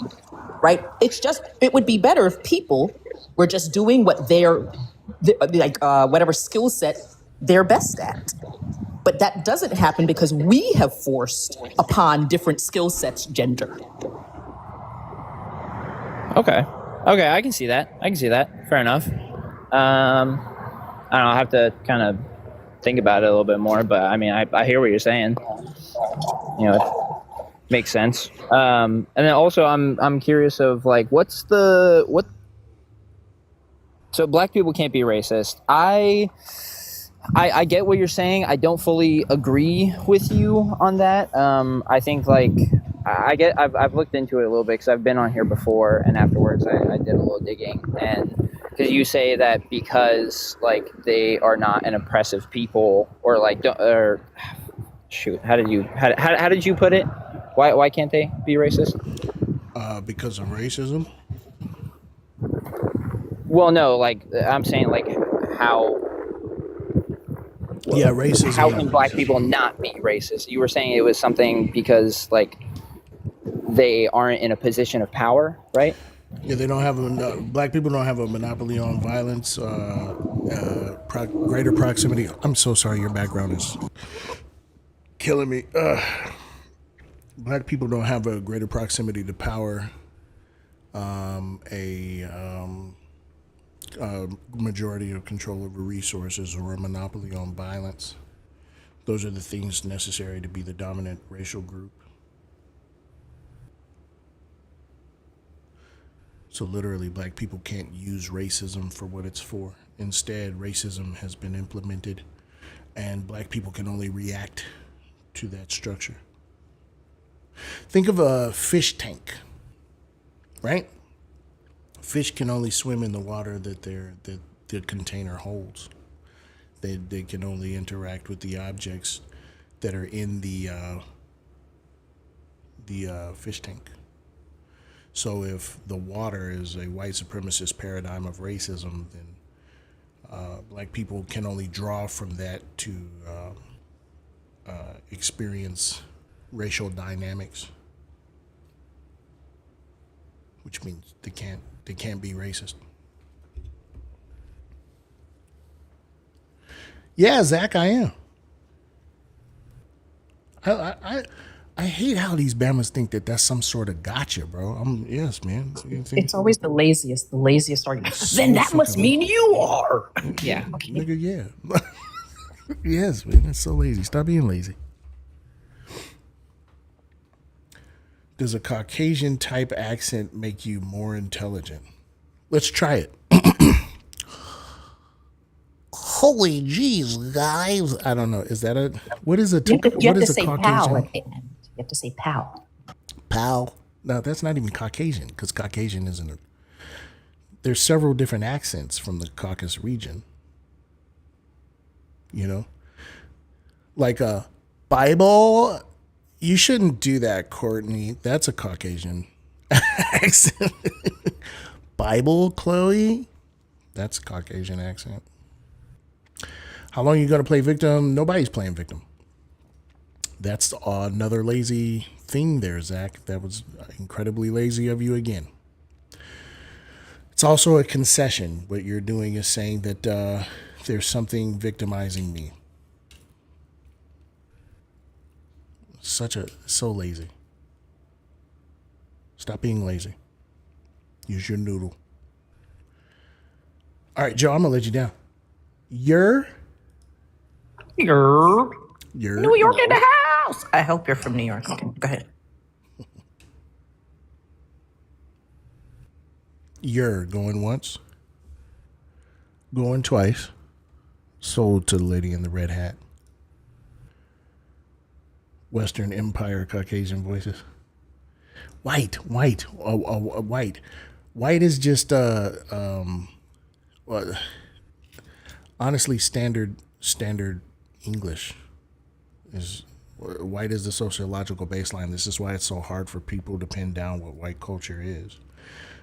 Speaker 9: right? It would be better if people were just doing what whatever skill set they're best at. But that doesn't happen because we have forced upon different skill sets gender.
Speaker 19: Okay, I can see that. Fair enough. I don't know. I'll have to kind of think about it a little bit more, but I mean, I hear what you're saying. You know, it makes sense. And then also, I'm curious of like, so black people can't be racist. I get what you're saying. I don't fully agree with you on that. I think like I've looked into it a little bit because I've been on here before, and afterwards I did a little digging. And because you say that because like they are not an oppressive people, or like shoot, how did you put it? Why can't they be racist?
Speaker 1: Because of racism.
Speaker 19: Well, no, like I'm saying like how.
Speaker 1: Yeah, racism.
Speaker 19: How can black people not be racist? You were saying it was something because like they aren't in a position of power, right?
Speaker 1: Yeah, they don't have black people don't have a monopoly on violence. Greater proximity. I'm so sorry, your background is killing me. Black people don't have a greater proximity to power. A majority of control over resources, or a monopoly on violence. Those are the things necessary to be the dominant racial group. So literally, black people can't use racism for what it's for. Instead, racism has been implemented, and black people can only react to that structure. Think of a fish tank, right? Fish can only swim in the water that the container holds. They can only interact with the objects that are in the fish tank. So if the water is a white supremacist paradigm of racism, then black people can only draw from that to experience racial dynamics, which means they can't be racist. Yeah, Zach, I am. I hate how these Bamas think that that's some sort of gotcha, bro. Yes, man.
Speaker 9: It's always the laziest argument. Then that must mean you are. Yeah. Okay.
Speaker 1: Nigga, yeah. Yes, man. That's so lazy. Stop being lazy. Does a Caucasian type accent make you more intelligent? Let's try it. Holy jeez, guys. I don't know. Is that what is a
Speaker 9: You have to say
Speaker 1: Caucasian?
Speaker 9: pal at the end. You have to say pal.
Speaker 1: Pal? No, that's not even Caucasian, because Caucasian isn't there's several different accents from the Caucasus region. You know? Like a Bible. You shouldn't do that, Courtney. That's a Caucasian accent. Bible, Chloe. That's a Caucasian accent. How long are you going to play victim? Nobody's playing victim. That's another lazy thing there, Zach. That was incredibly lazy of you again. It's also a concession. What you're doing is saying that there's something victimizing me. So lazy. Stop being lazy. Use your noodle. All right, Joe, I'm gonna let you down. You're
Speaker 9: New York in the house. I hope you're from New York. Okay, go ahead.
Speaker 1: You're going once, going twice. Sold to the lady in the red hat. Western Empire Caucasian voices. White. White is just honestly standard English. Is white is the sociological baseline. This is why it's so hard for people to pin down what white culture is,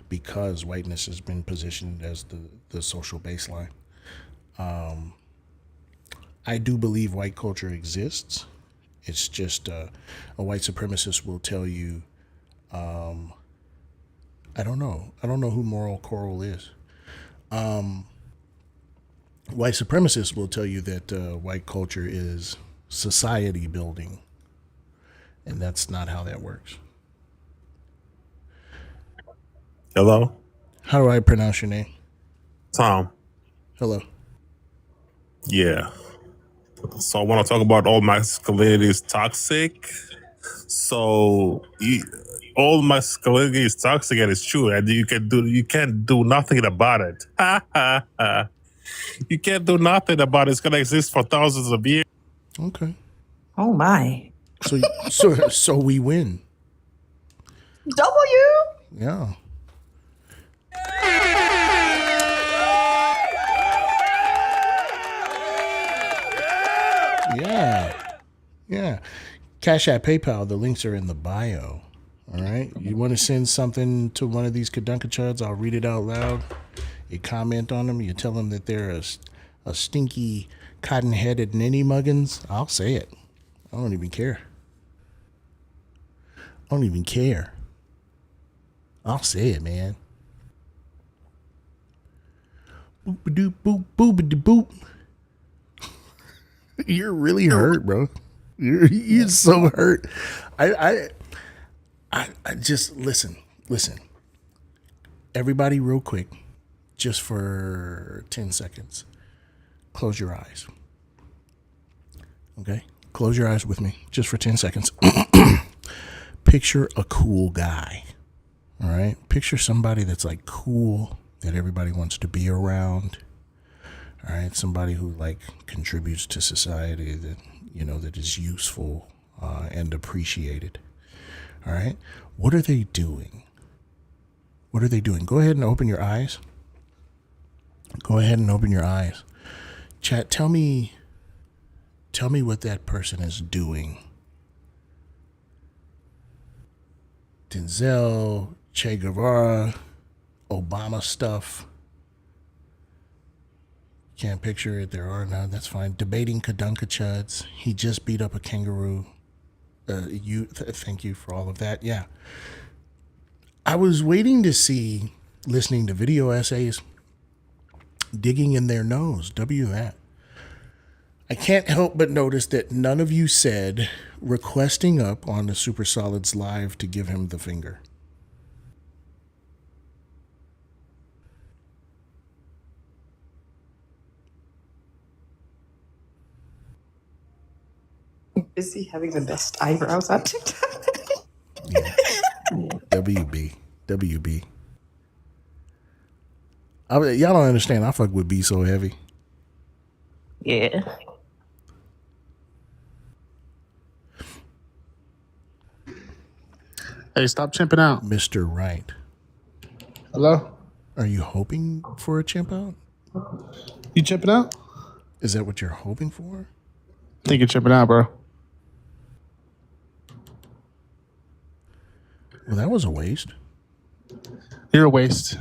Speaker 1: because whiteness has been positioned as the social baseline. I do believe white culture exists. It's just a white supremacist will tell you, I don't know. I don't know who Moral Coral is. White supremacists will tell you that white culture is society building, and that's not how that works.
Speaker 20: Hello?
Speaker 1: How do I pronounce your name?
Speaker 20: Tom.
Speaker 1: Hello.
Speaker 20: Yeah. So I want to talk about all masculinity is toxic. So all masculinity is toxic, and it's true, and you can't do nothing about it. You can't do nothing about it. It's gonna exist for thousands of years.
Speaker 1: Okay.
Speaker 9: Oh my.
Speaker 1: So we win.
Speaker 9: W.
Speaker 1: Yeah. Yeah. Yeah. Cash App, PayPal, the links are in the bio. All right. You want to send something to one of these Kadunkin Chuds, I'll read it out loud. You comment on them, you tell them that they're a stinky, cotton-headed ninny muggins. I'll say it. I don't even care. I don't even care. I'll say it, man. Boop-a-doop, boop, boop-a-doop. You're really hurt, bro. You're so hurt. I just listen. Everybody, real quick, just for 10 seconds. Close your eyes. Okay? Close your eyes with me, just for 10 seconds. Picture a cool guy. All right? Picture somebody that's like cool, that everybody wants to be around. All right, somebody who like contributes to society, that that is useful and appreciated. All right, what are they doing? What are they doing? Go ahead and open your eyes. Go ahead and open your eyes. Chat, tell me what that person is doing. Denzel, Che Guevara, Obama stuff. Can't picture it. There are none. That's fine. Debating Kadunka Chuds. He just beat up a kangaroo. Thank you for all of that. Yeah. I was waiting to see, listening to video essays, digging in their nose. W that. I can't help but notice that none of you said requesting up on the Super Solids Live to give him the finger.
Speaker 9: Is he having the best eyebrows on TikTok?
Speaker 1: WB. Y'all don't understand. I fuck with B so heavy.
Speaker 9: Yeah.
Speaker 1: Hey, stop chimping out. Mr. Right.
Speaker 5: Hello?
Speaker 1: Are you hoping for a chimp out?
Speaker 5: You chimping out?
Speaker 1: Is that what you're hoping for?
Speaker 5: I think you're chimping out, bro.
Speaker 1: Well, that was a waste.
Speaker 5: You're a waste.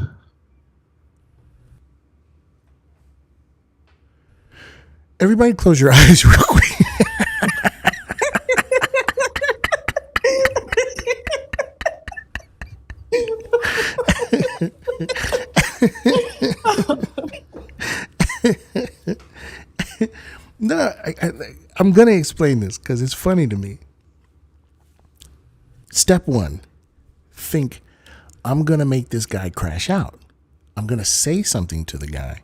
Speaker 1: Everybody close your eyes real quick. No, I'm going to explain this because it's funny to me. Step one, think, I'm going to make this guy crash out. I'm going to say something to the guy,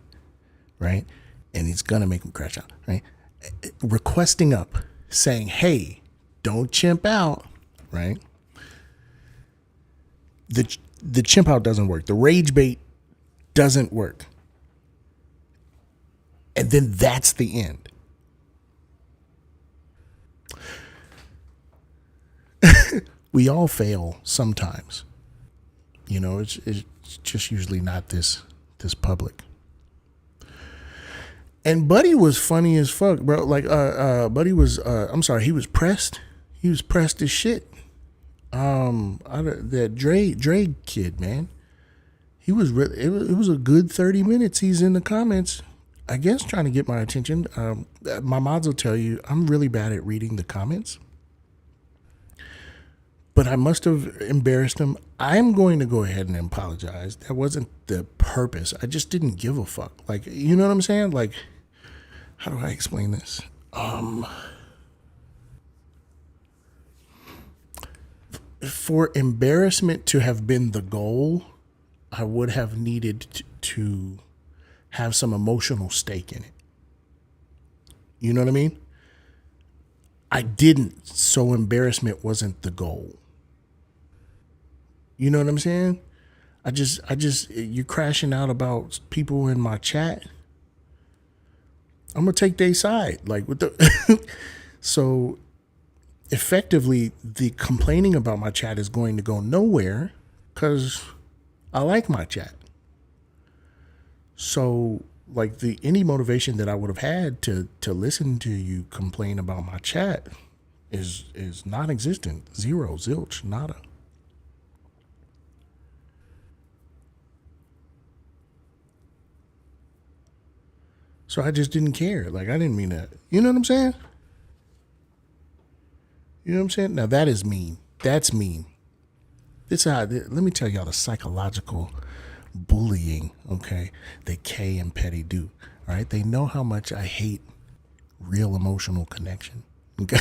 Speaker 1: right? And it's going to make him crash out, right? Requesting up, saying, hey, don't chimp out, right? The chimp out doesn't work. The rage bait doesn't work. And then that's the end. We all fail sometimes. It's just usually not this public. And Buddy was funny as fuck, bro. Like, Buddy was, I'm sorry, he was pressed. He was pressed as shit. That Dre kid, man. He was, it was a good 30 minutes. He's in the comments. I guess trying to get my attention. My mods will tell you I'm really bad at reading the comments, but I must have embarrassed them. I'm going to go ahead and apologize. That wasn't the purpose. I just didn't give a fuck. Like, you know what I'm saying? Like, how do I explain this? For embarrassment to have been the goal, I would have needed to have some emotional stake in it. You know what I mean? I didn't, so embarrassment wasn't the goal. You know what I'm saying? I just, you crashing out about people in my chat. I'm gonna take their side. Like, with the, so effectively, the complaining about my chat is going to go nowhere because I like my chat. So, like, any motivation that I would have had to listen to you complain about my chat is non-existent. Zero, zilch, nada. So I just didn't care. Like, I didn't mean that. You know what I'm saying? You know what I'm saying? Now that is mean. That's mean. This is how, let me tell y'all the psychological bullying, okay, that Kay and Petty do. All right. They know how much I hate real emotional connection. Okay.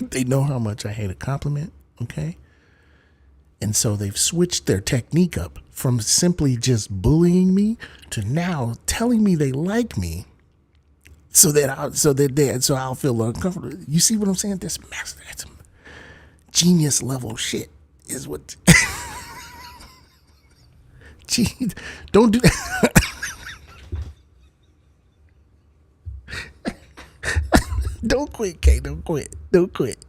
Speaker 1: They know how much I hate a compliment. Okay. And so they've switched their technique up from simply just bullying me to now telling me they like me. So I'll feel uncomfortable. You see what I'm saying? That's genius level shit is what. Gee, don't do that. Don't quit, Kay. Don't quit. Don't quit.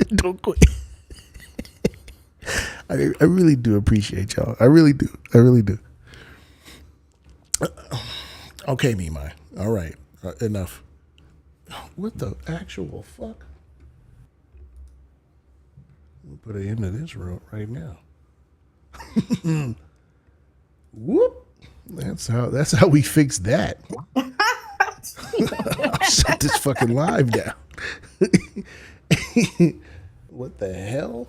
Speaker 1: Don't quit. I really do appreciate y'all. I really do. I really do. Okay, Mimai. All right. Enough. What the actual fuck? We'll put an end to this right now. Whoop. That's how we fix that. I'll shut this fucking live down. What the hell?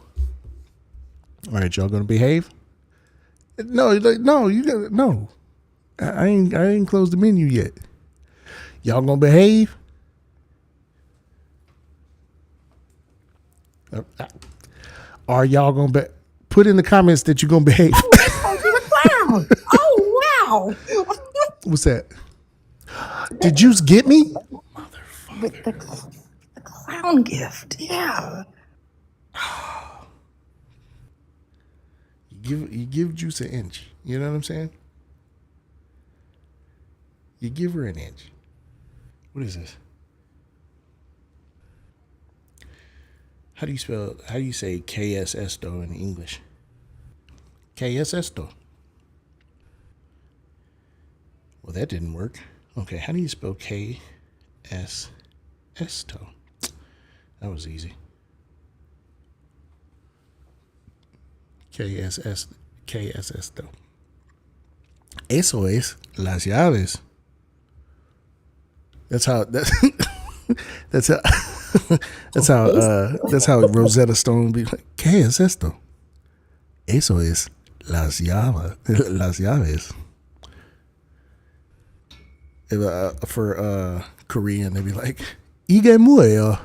Speaker 1: All right, y'all gonna behave? No, you gotta no. I ain't closed the menu yet. Y'all gonna behave? Are y'all gonna put in the comments that you're gonna behave?
Speaker 9: Oh, wow.
Speaker 1: What's that? Did you get me?
Speaker 9: With the clown gift. Yeah.
Speaker 1: You give Juice an inch. You know what I'm saying? You give her an inch. What is this? How do you say KSS though in English? KSS though. Well, that didn't work. Okay, how do you spell KSS though? That was easy. KSS though. Eso es las llaves. That's how that's how Rosetta Stone be like, ¿Qué es esto? Eso es las llaves. For Korean, they'd be like, Ige mueyo.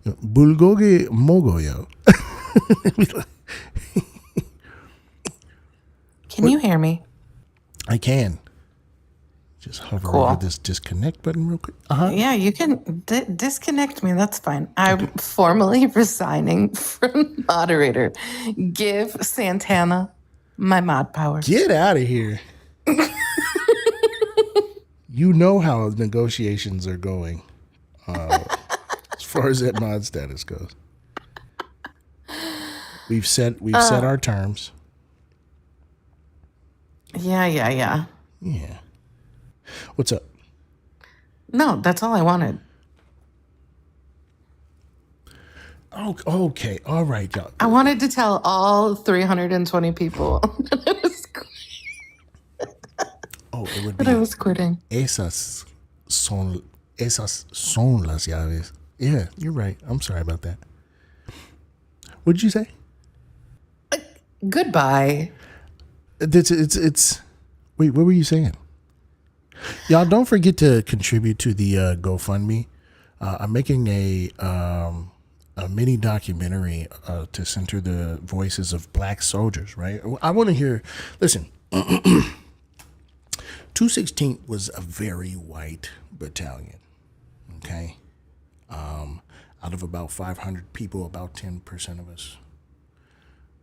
Speaker 1: Bulgoge mogoyo.
Speaker 21: Can you hear me?
Speaker 1: I can. Just hover over this disconnect button real quick.
Speaker 21: Yeah, you can disconnect me. That's fine. I'm formally resigning from moderator. Give Santana my mod power.
Speaker 1: Get out of here. You know how negotiations are going as far as that mod status goes. We've set our terms.
Speaker 21: Yeah.
Speaker 1: Yeah. What's up?
Speaker 21: No, that's all I wanted.
Speaker 1: Oh, okay. All right, y'all.
Speaker 21: I wanted to tell all 320 people.
Speaker 1: Oh, it would
Speaker 21: But
Speaker 1: be
Speaker 21: I was quitting.
Speaker 1: esas son las llaves. Yeah, you're right. I'm sorry about that. What did you say?
Speaker 21: Goodbye.
Speaker 1: It's. Wait, what were you saying? Y'all don't forget to contribute to the GoFundMe. I'm making a mini documentary to center the voices of black soldiers. Right. I want to hear. Listen. 216th was a very white battalion. Okay. Out of about 500 people, about 10% of us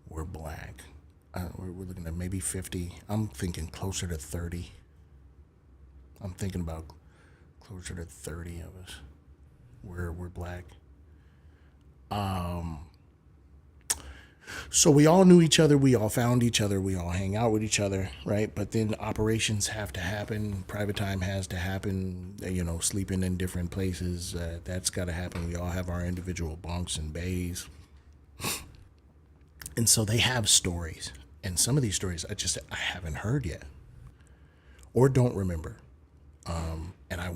Speaker 1: were black. We're looking at maybe 50. I'm thinking closer to 30. I'm thinking about closer to 30 of us. We're black. So we all knew each other. We all found each other. We all hang out with each other, right? But then operations have to happen. Private time has to happen. Sleeping in different places. That's got to happen. We all have our individual bunks and bays. And so they have stories. And some of these stories I haven't heard yet. Or don't remember. And I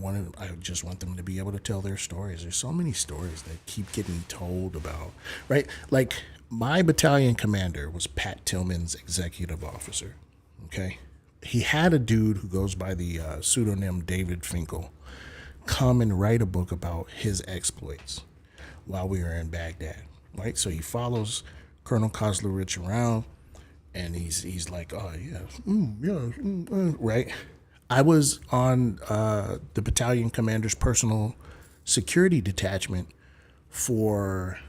Speaker 1: just want them to be able to tell their stories. There's so many stories that keep getting told about, right? Like my battalion commander was Pat Tillman's executive officer. Okay. He had a dude who goes by the pseudonym David Finkel come and write a book about his exploits while we were in Baghdad, right? So he follows Colonel Kozlovich around and he's like, oh yeah, right? I was on the battalion commander's personal security detachment for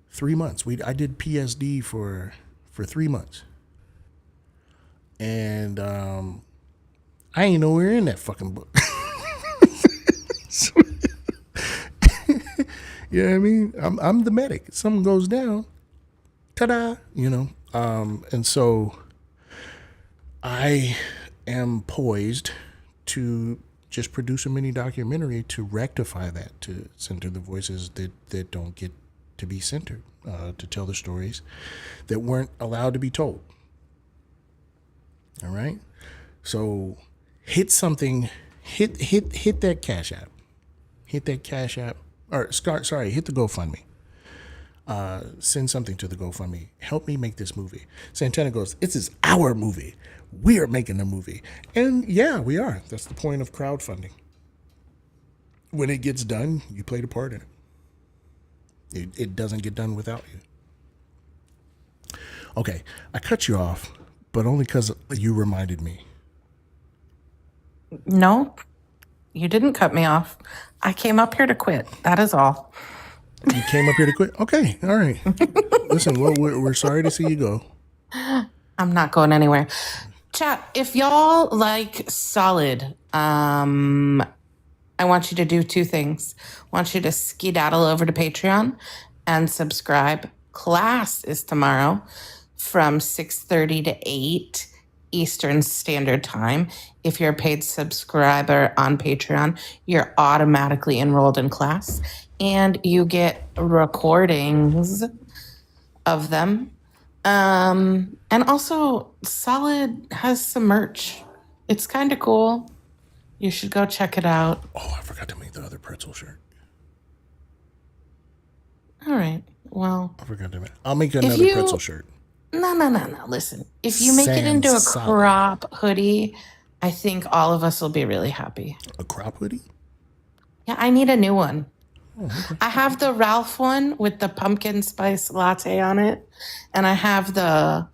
Speaker 1: 3 months. I did PSD for 3 months. And I ain't nowhere in that fucking book. You know what I mean? I'm the medic. If something goes down, ta-da, and so I am poised to just produce a mini documentary to rectify that, to center the voices that don't get to be centered, to tell the stories that weren't allowed to be told. All right. So hit something, hit that Cash App, hit that Cash App, or sorry, hit the GoFundMe. Send something to the GoFundMe. Help me make this movie. Santana goes, this is our movie. We are making a movie. And yeah, we are. That's the point of crowdfunding. When it gets done, you played a part in it. It doesn't get done without you. Okay, I cut you off, but only because you reminded me.
Speaker 21: No, you didn't cut me off. I came up here to quit. That is all.
Speaker 1: You came up here to quit? Okay, all right. Listen, we're sorry to see you go.
Speaker 21: I'm not going anywhere. Chat, if y'all like Solid, I want you to do two things. I want you to skedaddle over to Patreon and subscribe. Class is tomorrow from 6:30 to 8 Eastern Standard Time. If you're a paid subscriber on Patreon, you're automatically enrolled in class and you get recordings of them. And also, Solid has some merch. It's kind of cool. You should go check it out.
Speaker 1: Oh, I forgot to make the other pretzel shirt.
Speaker 21: All right. Well,
Speaker 1: I forgot to make. I'll make another pretzel shirt.
Speaker 21: No. Listen, if you make it into a crop hoodie, I think all of us will be really happy.
Speaker 1: A crop hoodie?
Speaker 21: Yeah, I need a new one.
Speaker 1: Oh, okay.
Speaker 21: I have the Ralph one with the pumpkin spice latte on it, and I have the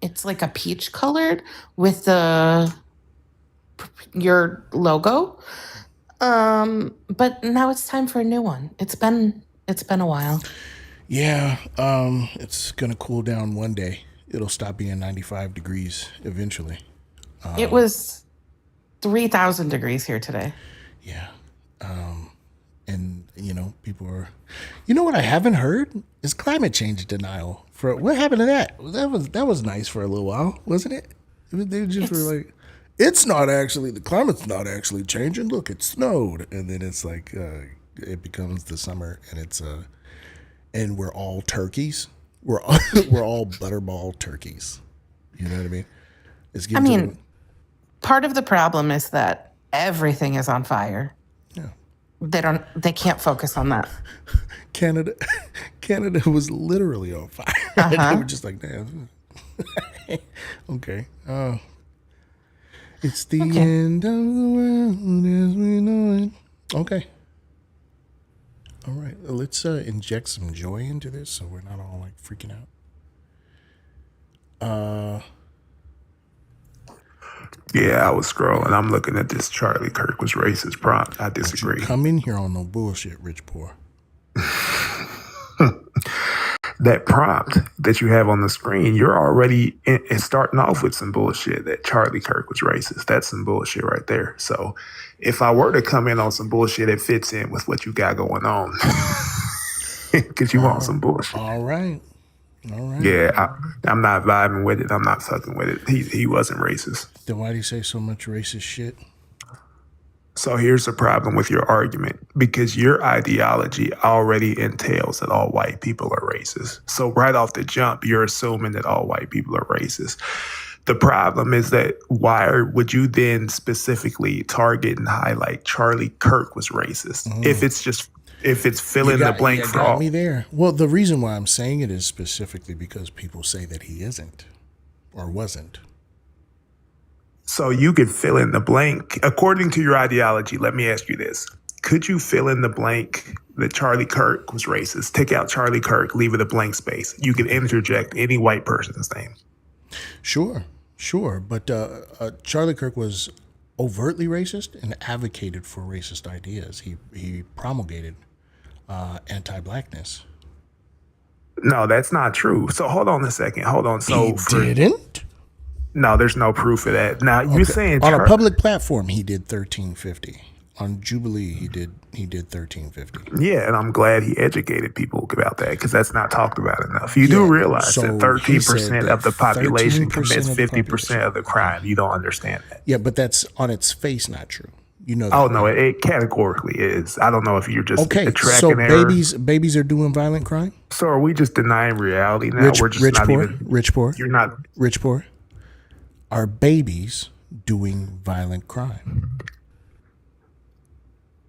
Speaker 21: it's like a peach colored with your logo. But now it's time for a new one. It's been a while.
Speaker 1: Yeah, it's gonna cool down one day. It'll stop being 95 degrees eventually.
Speaker 21: It was 3,000 degrees here today.
Speaker 1: Yeah. And people are. You know what I haven't heard is climate change denial. For what happened to that? That was nice for a little while, wasn't it? They just were like, it's not actually, the climate's not actually changing. Look, it snowed, and then it's like it becomes the summer, and and we're all turkeys. We're all butterball turkeys. You know what I mean? It's
Speaker 21: I
Speaker 1: getting to
Speaker 21: mean, part of the problem is that everything is on fire.
Speaker 1: Yeah.
Speaker 21: They can't focus on that.
Speaker 1: Canada was literally on fire. They were just like, damn. Okay. It's the end of the world as we know it. Okay. All right. Let's inject some joy into this so we're not all like freaking out.
Speaker 5: Yeah, I was scrolling. I'm looking at this Charlie Kirk was racist prompt. I disagree.
Speaker 1: Don't you come in here on no bullshit, rich poor.
Speaker 5: That prompt that you have on the screen, you're already starting off with some bullshit that Charlie Kirk was racist. That's some bullshit right there. So if I were to come in on some bullshit, it fits in with what you got going on. Because you want some bullshit.
Speaker 1: All right.
Speaker 5: Yeah, I'm not vibing with it. I'm not fucking with it. He wasn't racist.
Speaker 1: Then why do you say so much racist shit?
Speaker 5: So here's the problem with your argument, because your ideology already entails that all white people are racist. So right off the jump, you're assuming that all white people are racist. The problem is that why would you then specifically target and highlight Charlie Kirk was racist if it's fill in the blank for all?
Speaker 1: Me there. Well, the reason why I'm saying it is specifically because people say that he isn't or wasn't.
Speaker 5: So you could fill in the blank. According to your ideology, let me ask you this. Could you fill in the blank that Charlie Kirk was racist? Take out Charlie Kirk, leave it a blank space. You could interject any white person's name.
Speaker 1: Sure. But Charlie Kirk was overtly racist and advocated for racist ideas. He promulgated anti-blackness.
Speaker 5: No, that's not true. So hold on a second. Hold on. So
Speaker 1: he didn't?
Speaker 5: No, there's no proof of that. Now you're saying
Speaker 1: on a public platform he did 1350. On Jubilee he did 1350.
Speaker 5: Yeah, and I'm glad he educated people about that because that's not talked about enough. You do realize that 13% of the population commits 50% of the crime. You don't understand that.
Speaker 1: Yeah, but that's on its face not true. You know that.
Speaker 5: Oh no, it categorically is. I don't know if you're just
Speaker 1: okay.
Speaker 5: tracking
Speaker 1: So
Speaker 5: error.
Speaker 1: babies are doing violent crime.
Speaker 5: So are we just denying reality now? We're just not
Speaker 1: poor,
Speaker 5: even
Speaker 1: rich poor.
Speaker 5: You're not
Speaker 1: rich poor. Are babies doing violent crime?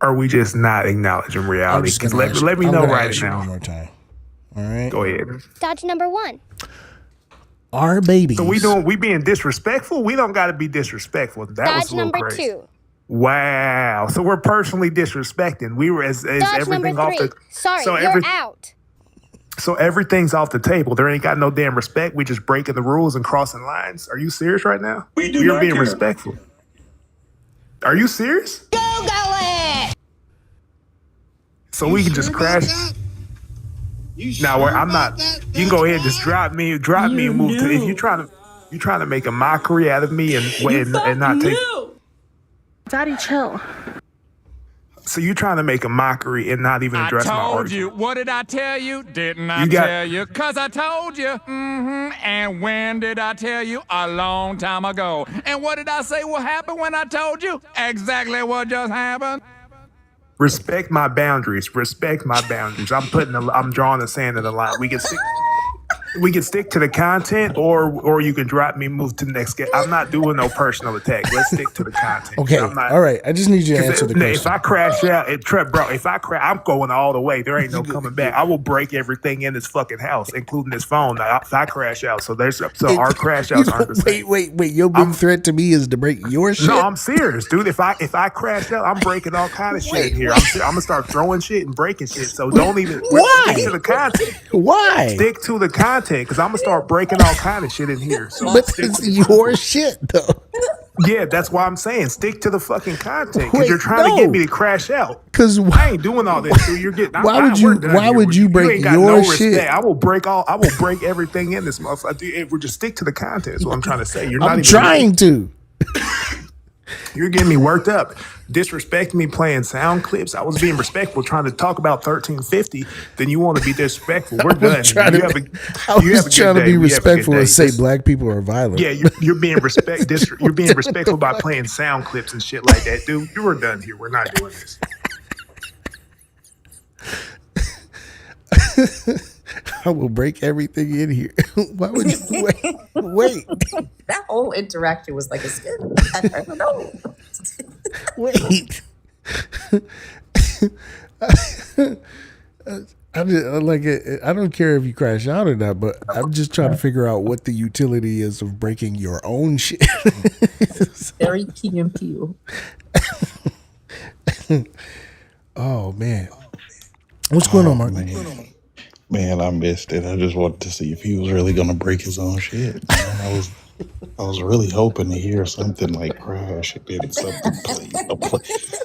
Speaker 5: Are we just not acknowledging reality? Because let me know right now.
Speaker 1: One more time. All right.
Speaker 5: Go ahead.
Speaker 3: Dodge number 1.
Speaker 1: Our babies.
Speaker 5: So we being disrespectful? We don't got to be disrespectful. That
Speaker 3: Dodge
Speaker 5: was a little
Speaker 3: number
Speaker 5: crazy.
Speaker 3: 2.
Speaker 5: Wow. So we're personally disrespecting. We were as
Speaker 3: Dodge
Speaker 5: everything
Speaker 3: number 3.
Speaker 5: off the.
Speaker 3: Sorry,
Speaker 5: so
Speaker 3: you're out.
Speaker 5: So everything's off the table. There ain't got no damn respect. We just breaking the rules and crossing lines. Are you serious right now? You're being respectful. Are you serious?
Speaker 3: Go it!
Speaker 5: So we can just crash. Now I'm not. You can go ahead and just drop me and move to. If you're trying to make a mockery out of me and not take.
Speaker 11: Daddy, chill.
Speaker 5: So you're trying to make a mockery and not even address my argument.
Speaker 22: I told you. What did I tell you? Didn't I tell you? Because I told you. And when did I tell you? A long time ago. And what did I say will happen when I told you? Exactly what just happened.
Speaker 5: Respect my boundaries. Respect my boundaries. I'm drawing the sand in the line. We can stick to the content, or you can drop me, move to the next guest. I'm not doing no personal attack. Let's stick to the content.
Speaker 1: Okay, all right. I just need you to answer the question.
Speaker 5: If I crash out, I'm going all the way. There ain't no coming back. I will break everything in this fucking house, including this phone. If I crash out, so our crash outs aren't the same.
Speaker 1: Wait. Your big threat to me is to break your shit.
Speaker 5: No, I'm serious, dude. If I crash out, I'm breaking all kind of shit in here. I'm gonna start throwing shit and breaking shit. So don't even stick to the content.
Speaker 1: Why?
Speaker 5: Stick to the content. Because I'm gonna start breaking all kind of shit in here. So
Speaker 1: but it's your shit though.
Speaker 5: Yeah, that's why I'm saying stick to the fucking content. Because you're trying to get me to crash out.
Speaker 1: Because
Speaker 5: I ain't doing all this. Dude. You're getting.
Speaker 1: Why would you break your shit?
Speaker 5: I will break everything in this motherfucker. We're just stick to the content. Is what I'm trying to say.
Speaker 1: I'm trying to.
Speaker 5: You're getting me worked up. Disrespecting me playing sound clips. I was being respectful trying to talk about 1350. Then you want to be disrespectful. We're done.
Speaker 1: I was trying to be respectful and say black people are violent.
Speaker 5: Yeah, you're being you're being respectful by playing sound clips and shit like that, dude. You were done here. We're not doing this.
Speaker 1: I will break everything in here. Why would you wait?
Speaker 9: That whole interaction was like a skit. I don't know.
Speaker 1: Wait. I don't care if you crash out or not, but I'm just trying to figure out what the utility is of breaking your own shit.
Speaker 9: Very Key and Peele.
Speaker 1: Oh man, what's going on, Mark?
Speaker 2: Man, I missed it. I just wanted to see if he was really gonna break his own shit. Man, I was really hoping to hear something like crash and then something plate.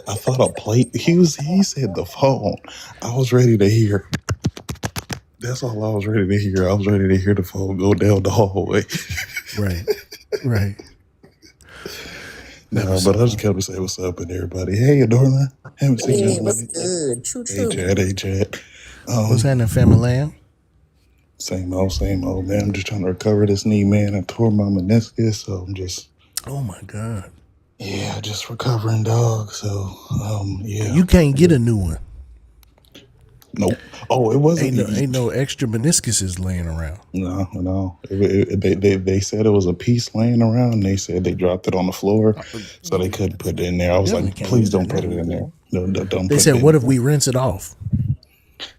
Speaker 2: I thought a plate. He said the phone. I was ready to hear. That's all I was ready to hear. I was ready to hear the phone go down the hallway.
Speaker 1: Right.
Speaker 2: No, but I just come to say what's up with everybody. Hey, Adorna. Haven't seen you
Speaker 9: Hey,
Speaker 2: in a
Speaker 9: what's
Speaker 2: minute.
Speaker 9: good? Choo
Speaker 2: Hey,
Speaker 9: choo.
Speaker 2: Chad. Hey, Chad.
Speaker 1: What's happening, family?
Speaker 2: Same old, man. I'm just trying to recover this knee, man. I tore my meniscus, so I'm just.
Speaker 1: Oh my god.
Speaker 2: Yeah, just recovering, dog. So, yeah.
Speaker 1: You can't get a new one.
Speaker 2: Nope. Oh, it wasn't.
Speaker 1: Ain't no extra meniscuses laying around.
Speaker 2: No. They said it was a piece laying around. And they said they dropped it on the floor, so they couldn't put it in there. I was like, please don't put it in there. No, don't.
Speaker 1: They said, what if we rinse it off?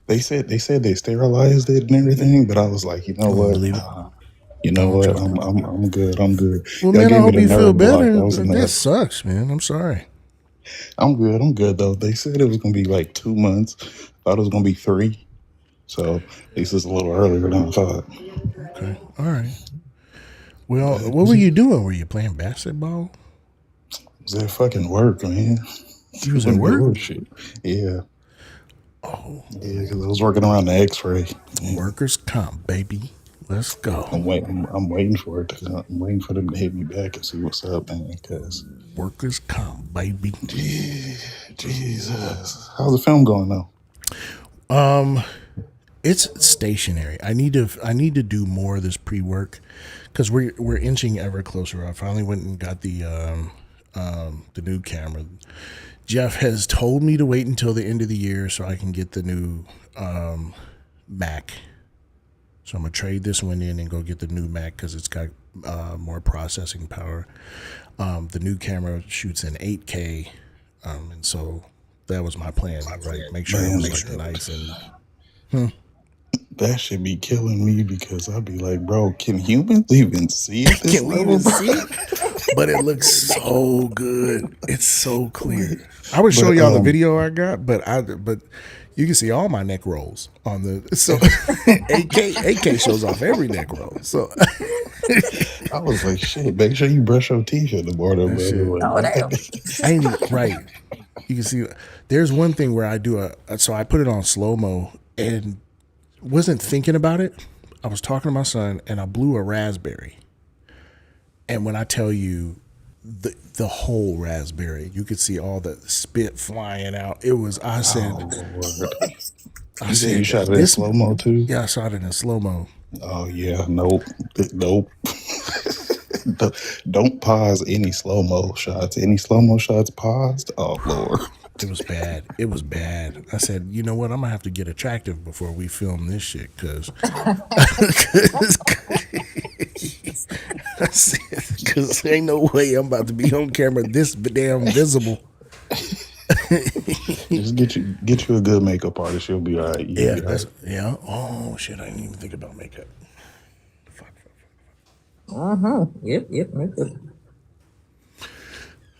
Speaker 2: They said they sterilized it and everything, but I was like, you know what? You know what? I'm good. I'm good.
Speaker 1: Well,
Speaker 2: Y'all
Speaker 1: man, I
Speaker 2: gave me
Speaker 1: hope
Speaker 2: the
Speaker 1: you feel
Speaker 2: nerve block.
Speaker 1: better.
Speaker 2: That was
Speaker 1: That
Speaker 2: enough.
Speaker 1: sucks, man. I'm sorry.
Speaker 2: I'm good though. They said it was gonna be like 2 months. Thought it was gonna be 3. So at least it's a little earlier than I thought.
Speaker 1: Okay. All right. Well, what were you doing? Were you playing basketball?
Speaker 2: Was that fucking work, man?
Speaker 1: You was at work?
Speaker 2: Bullshit. Yeah. Oh. Yeah, because I was working around the X-ray.
Speaker 1: Workers' comp, baby. Let's go.
Speaker 2: I'm waiting for it. I'm waiting for them to hit me back and see what's up, man. Because
Speaker 1: workers' comp, baby.
Speaker 2: Jesus. How's the film going though?
Speaker 1: It's stationary. I need to do more of this pre-work because we're inching ever closer. I finally went and got the new camera. Jeff has told me to wait until the end of the year so I can get the new Mac. So I'm gonna trade this one in and go get the new Mac because it's got more processing power. The new camera shoots in 8K, and so that was my plan. Right, make sure it was like nice and.
Speaker 2: That should be killing me because I'd be like, bro, can humans even see it?
Speaker 1: Can we even see it? But it looks so good. It's so clear. I would show y'all the video I got, but you can see all my neck rolls on the 8K shows off every neck roll. So
Speaker 2: I was like, shit, make sure you brush your teeth in the morning,
Speaker 1: I ain't right. You can see there's one thing where I do so I put it on slow-mo and wasn't thinking about it. I was talking to my son and I blew a raspberry. And when I tell you the whole raspberry, you could see all the spit flying out. It was, I said,
Speaker 2: you shot it in slow-mo too?
Speaker 1: Yeah, I shot it in slow-mo.
Speaker 2: Oh yeah, nope. Don't pause any slow-mo shots. Any slow-mo shots paused? Oh Lord.
Speaker 1: It was bad. It was bad. I said, you know what? I'm gonna have to get attractive before we film this shit, because ain't no way I'm about to be on camera this damn visible.
Speaker 2: Just get you a good makeup artist. You'll be all right.
Speaker 1: Yeah. Oh shit! I didn't even think about makeup.
Speaker 9: Yep.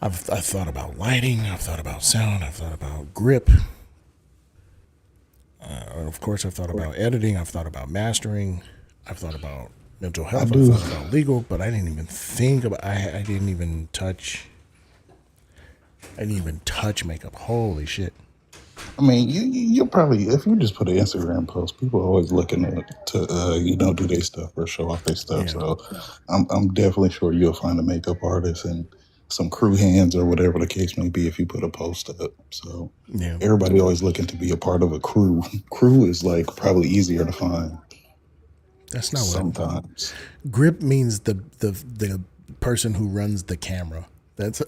Speaker 1: I've thought about lighting. I've thought about sound. I've thought about grip. Of course, I've thought about editing. I've thought about mastering. I've thought about mental health. I've thought about legal, but I didn't even think about. I didn't even touch makeup. Holy shit!
Speaker 2: I mean, you'll probably, if you just put an Instagram post, people are always looking to do their stuff or show off their stuff. Yeah. So I'm definitely sure you'll find a makeup artist and some crew hands or whatever the case may be if you put a post up. So everybody always looking to be a part of a crew. Crew is like probably easier to find.
Speaker 1: That's not
Speaker 2: sometimes.
Speaker 1: Grip means the person who runs the camera. That's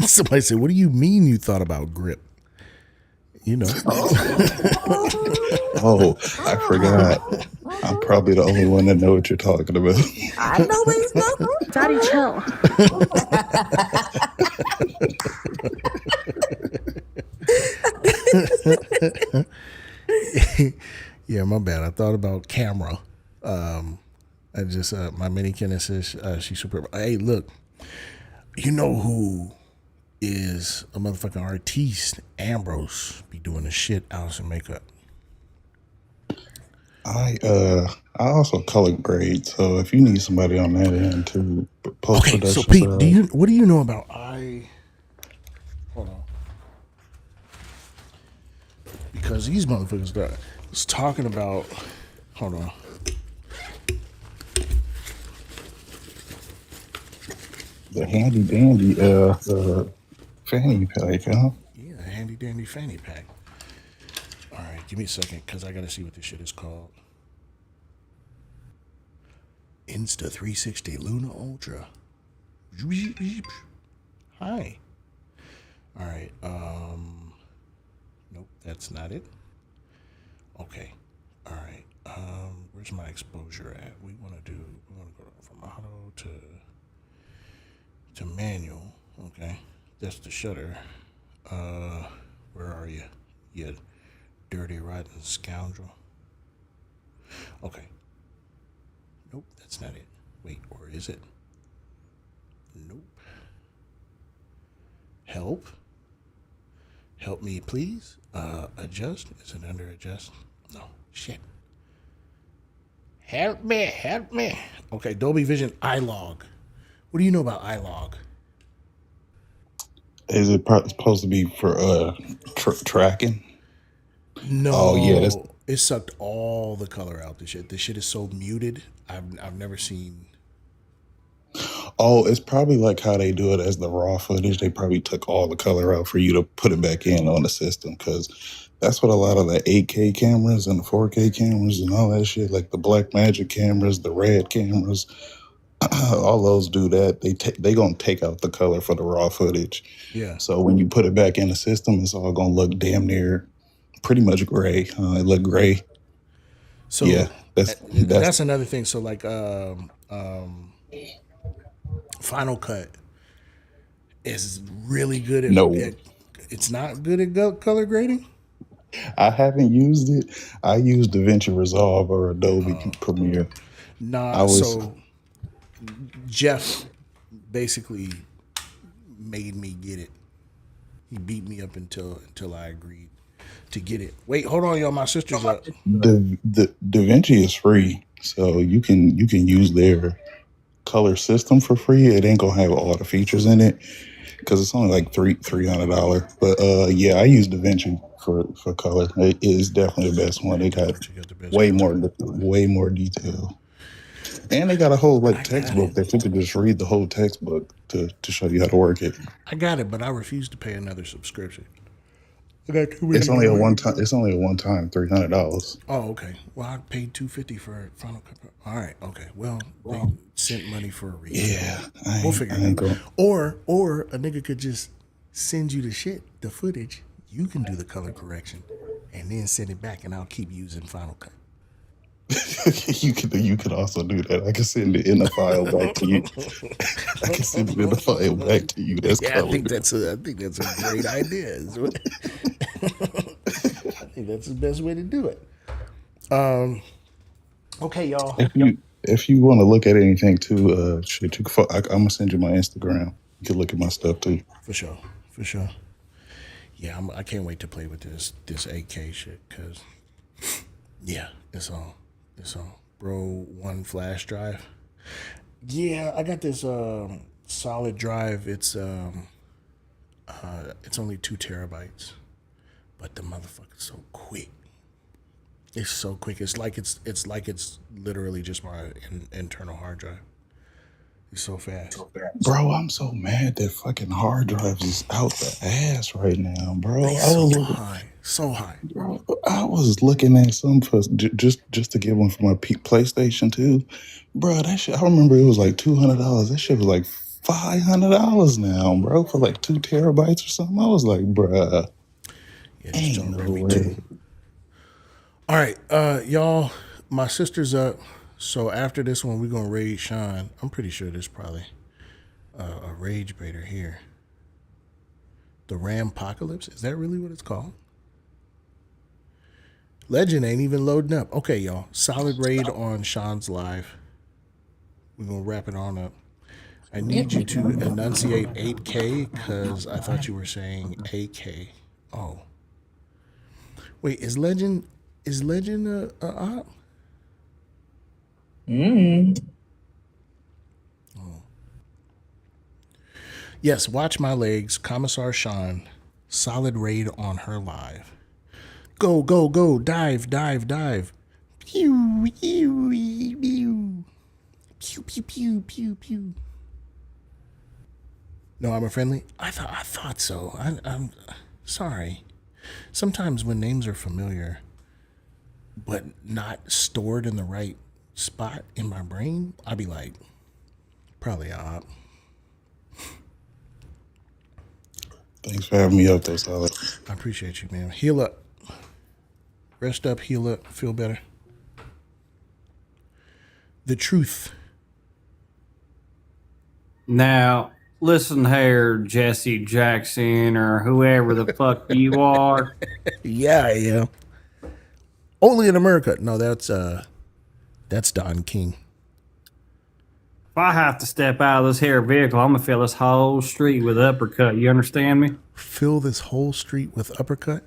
Speaker 1: somebody said, "What do you mean you thought about grip?" You know.
Speaker 2: Oh, I forgot. I'm probably the only one that know what you're talking about.
Speaker 9: I know where he's going.
Speaker 11: Daddy, chill.
Speaker 1: Yeah, my bad. I thought about camera. I just my mini Kenna says she's super. Hey, look, you know who is a motherfucking artiste? Ambrose be doing the shit out of makeup.
Speaker 2: I also color grade, so if you need somebody on that end too, post
Speaker 1: Okay, so
Speaker 2: production
Speaker 1: Pete, what do you know about Hold on, because these motherfuckers that was talking about. Hold on.
Speaker 2: the handy dandy fanny pack, huh?
Speaker 1: Yeah, handy dandy fanny pack. All right, give me a second because I gotta see what this shit is called. Insta 360 Luna Ultra. Hi. All right. Nope, that's not it. Okay. All right. Where's my exposure at? We want to go from auto to manual. Okay. That's the shutter. Where are you? You dirty rotten scoundrel. Okay. Nope, that's not it. Wait, or is it? Nope. Help. Help me, please. Adjust. Is it under adjust? No. Shit. Help me. Help me. Okay, Dolby Vision iLog. What do you know about iLog?
Speaker 2: Is it supposed to be for tracking?
Speaker 1: No.
Speaker 2: Oh yeah, that's
Speaker 1: it sucked all the color out. This shit is so muted. I've never seen.
Speaker 2: Oh, it's probably like how they do it as the raw footage. They probably took all the color out for you to put it back in on the system, because that's what a lot of the 8K cameras and the 4K cameras and all that shit, like the Black Magic cameras, the red cameras, all those do that. They gonna take out the color for the raw footage.
Speaker 1: Yeah.
Speaker 2: So when you put it back in the system, it's all gonna look damn near pretty much gray. It look gray.
Speaker 1: So
Speaker 2: yeah,
Speaker 1: that's another thing. So like Final Cut is really good at.
Speaker 2: No.
Speaker 1: It's not good at color grading.
Speaker 2: I haven't used it. I used DaVinci Resolve or Adobe Premiere.
Speaker 1: So Jeff basically made me get it. He beat me up until I agreed to get it. Wait, hold on, y'all. My sister's up.
Speaker 2: The DaVinci is free, so you can use their color system for free. It ain't gonna have all the features in it because it's only like $300. But yeah, I use DaVinci for color. It is definitely the best one. They got way more detail, and they got a whole like textbook that you can just read the whole textbook to show you how to work it.
Speaker 1: I got it, but I refuse to pay another subscription. I got too many.
Speaker 2: It's only a one time. It's only a one time $300.
Speaker 1: Oh, okay. Well, I paid $250 for Final Cut. All right. Okay. Well, they sent money for a reason.
Speaker 2: Yeah,
Speaker 1: we'll figure it out. Or a nigga could just send you the footage. You can do the color correction, and then send it back, and I'll keep using Final Cut.
Speaker 2: You could also do that. I can send it in a file back to you. I can send it in a file back to you. That's
Speaker 1: I think that's a great idea. I think that's the best way to do it. Okay, y'all.
Speaker 2: If you want to look at anything too, shit, I'm gonna send you my Instagram. You can look at my stuff too.
Speaker 1: For sure. Yeah, I can't wait to play with this 8K shit, because yeah, it's on. Bro, one flash drive. Yeah, I got this solid drive. It's only 2 terabytes, but the motherfucker's so quick. It's so quick. It's like it's literally just my internal hard drive. It's so fast.
Speaker 2: Bro, I'm so mad that fucking hard drives is out the ass right now, bro.
Speaker 1: So high.
Speaker 2: Bro, I was looking at some for just to get one for my PlayStation 2. Bro, that shit, I remember it was like $200. That shit was like $500 now, bro, for like 2 terabytes or something. I was like, bruh, ain't no way.
Speaker 1: All right, y'all. My sister's up. So after this one, we're gonna raid Sean. I'm pretty sure there's probably a rage baiter here. The Rampocalypse. Is that really what it's called? Legend ain't even loading up. Okay, y'all. Solid raid on Sean's live. We're gonna wrap it on up. I need you to enunciate 8K because I thought you were saying AK. Oh. Wait, is Legend a op? Oh. Yes, watch my legs. Commissar Sean. Solid raid on her live. Go, go, go. Dive, dive, dive. Pew, pew, pew. Pew, pew, pew, pew, pew. No, I'm a friendly. I thought so. I'm sorry. Sometimes when names are familiar, but not stored in the right spot in my brain, I'd be like, probably a op.
Speaker 2: Thanks for having me up, though, Solid.
Speaker 1: I appreciate you, man. Heal up. Rest up, heal up, feel better. The truth.
Speaker 4: Now, listen here, Jesse Jackson or whoever the fuck you are.
Speaker 1: Yeah, I am. Only in America. No, that's Don King.
Speaker 4: If I have to step out of this here vehicle, I'm gonna fill this whole street with uppercut. You understand me?
Speaker 1: Fill this whole street with uppercut?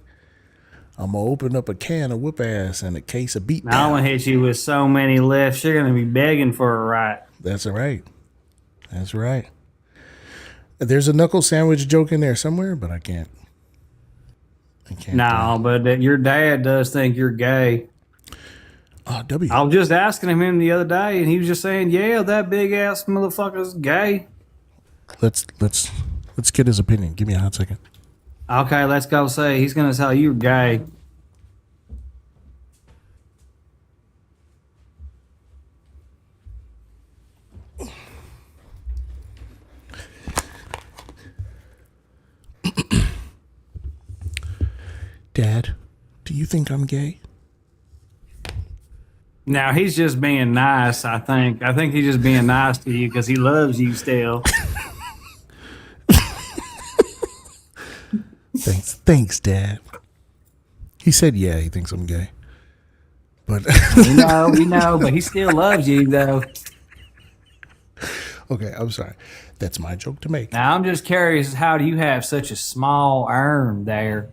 Speaker 1: I'm gonna open up a can of whoop ass and a case of beat
Speaker 4: Now I'm
Speaker 1: down.
Speaker 4: gonna hit you with so many lefts, you're gonna be begging for a right.
Speaker 1: That's right. That's right. There's a knuckle sandwich joke in there somewhere, but I can't.
Speaker 4: No, but your dad does think you're gay.
Speaker 1: W.
Speaker 4: I was just asking him the other day, and he was just saying, "Yeah, that big ass motherfucker's gay."
Speaker 1: Let's get his opinion. Give me a hot second.
Speaker 4: Okay, let's go say he's gonna tell you you're gay.
Speaker 1: Dad, do you think I'm gay?
Speaker 4: Now he's just being nice. I think he's just being nice to you because he loves you still.
Speaker 1: Thanks, Dad. He said, yeah, he thinks I'm gay. But
Speaker 4: we know, but he still loves you though.
Speaker 1: Okay, I'm sorry. That's my joke to make.
Speaker 4: Now I'm just curious, how do you have such a small arm there?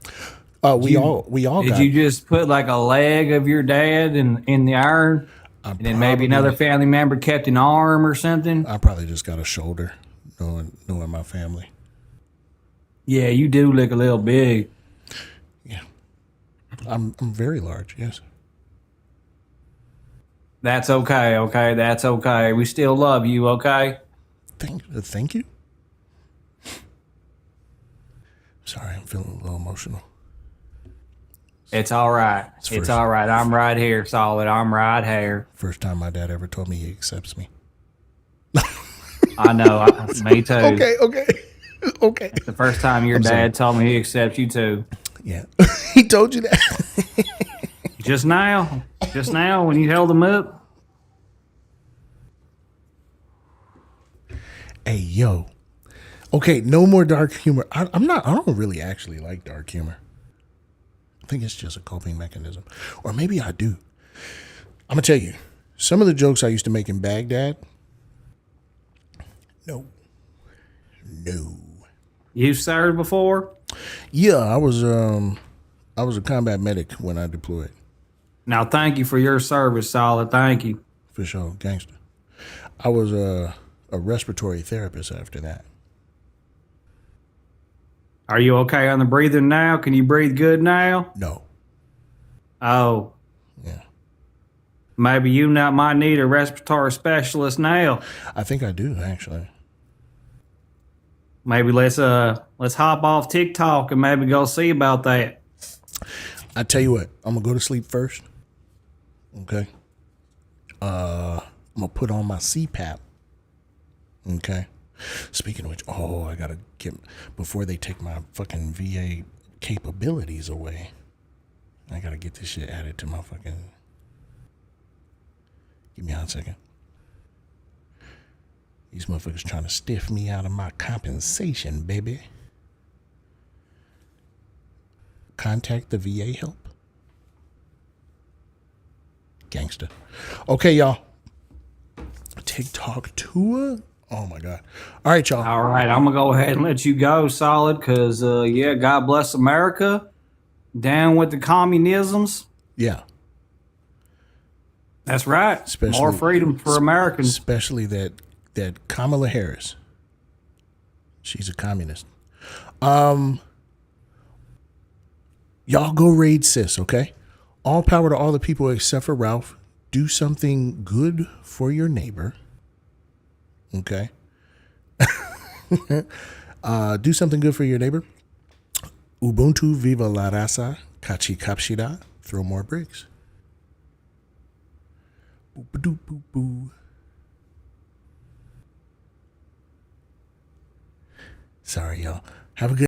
Speaker 1: We all
Speaker 4: Did
Speaker 1: got.
Speaker 4: you just put like a leg of your dad in the iron, and then maybe another family member kept an arm or something?
Speaker 1: I probably just got a shoulder, knowing my family.
Speaker 4: Yeah, you do look a little big.
Speaker 1: Yeah, I'm very large. Yes.
Speaker 4: That's okay. Okay, that's okay. We still love you. Okay.
Speaker 1: Thank you. Sorry, I'm feeling a little emotional.
Speaker 4: It's all right. It's all right. I'm right here, Solid. I'm right here.
Speaker 1: First time my dad ever told me he accepts me.
Speaker 4: I know. Me too.
Speaker 1: Okay.
Speaker 4: The first time your dad told me he accepts you too.
Speaker 1: Yeah. He told you that?
Speaker 4: Just now when you held him up.
Speaker 1: Hey, yo. Okay, no more dark humor. I don't really actually like dark humor. I think it's just a coping mechanism. Or maybe I do. I'm going to tell you, some of the jokes I used to make in Baghdad, no.
Speaker 4: You served before?
Speaker 1: Yeah, I was a combat medic when I deployed.
Speaker 4: Now, thank you for your service, Solid. Thank you.
Speaker 1: For sure, gangster. I was a respiratory therapist after that.
Speaker 4: Are you okay on the breathing now? Can you breathe good now?
Speaker 1: No.
Speaker 4: Oh.
Speaker 1: Yeah.
Speaker 4: Maybe you might need a respiratory specialist now.
Speaker 1: I think I do, actually.
Speaker 4: Maybe let's hop off TikTok and maybe go see about that.
Speaker 1: I tell you what, I'm gonna go to sleep first. Okay. I'm gonna put on my CPAP. Okay. Speaking of which, I gotta get before they take my fucking VA capabilities away. I gotta get this shit added to my fucking. Give me 1 second. These motherfuckers trying to stiff me out of my compensation, baby. Contact the VA help. Gangster. Okay, y'all. TikTok tour. Oh my God. All right, y'all.
Speaker 4: All right, I'm gonna go ahead and let you go, Solid, because yeah, God bless America. Down with the communisms.
Speaker 1: Yeah.
Speaker 4: That's right.
Speaker 1: Especially,
Speaker 4: more freedom for Americans.
Speaker 1: Especially that Kamala Harris. She's a communist. Y'all go raid sis, okay? All power to all the people except for Ralph. Do something good for your neighbor. Okay? Do something good for your neighbor. Ubuntu viva la raza. Kachi kapshida. Throw more bricks. Boop, boop, boop. Sorry, y'all. Have a good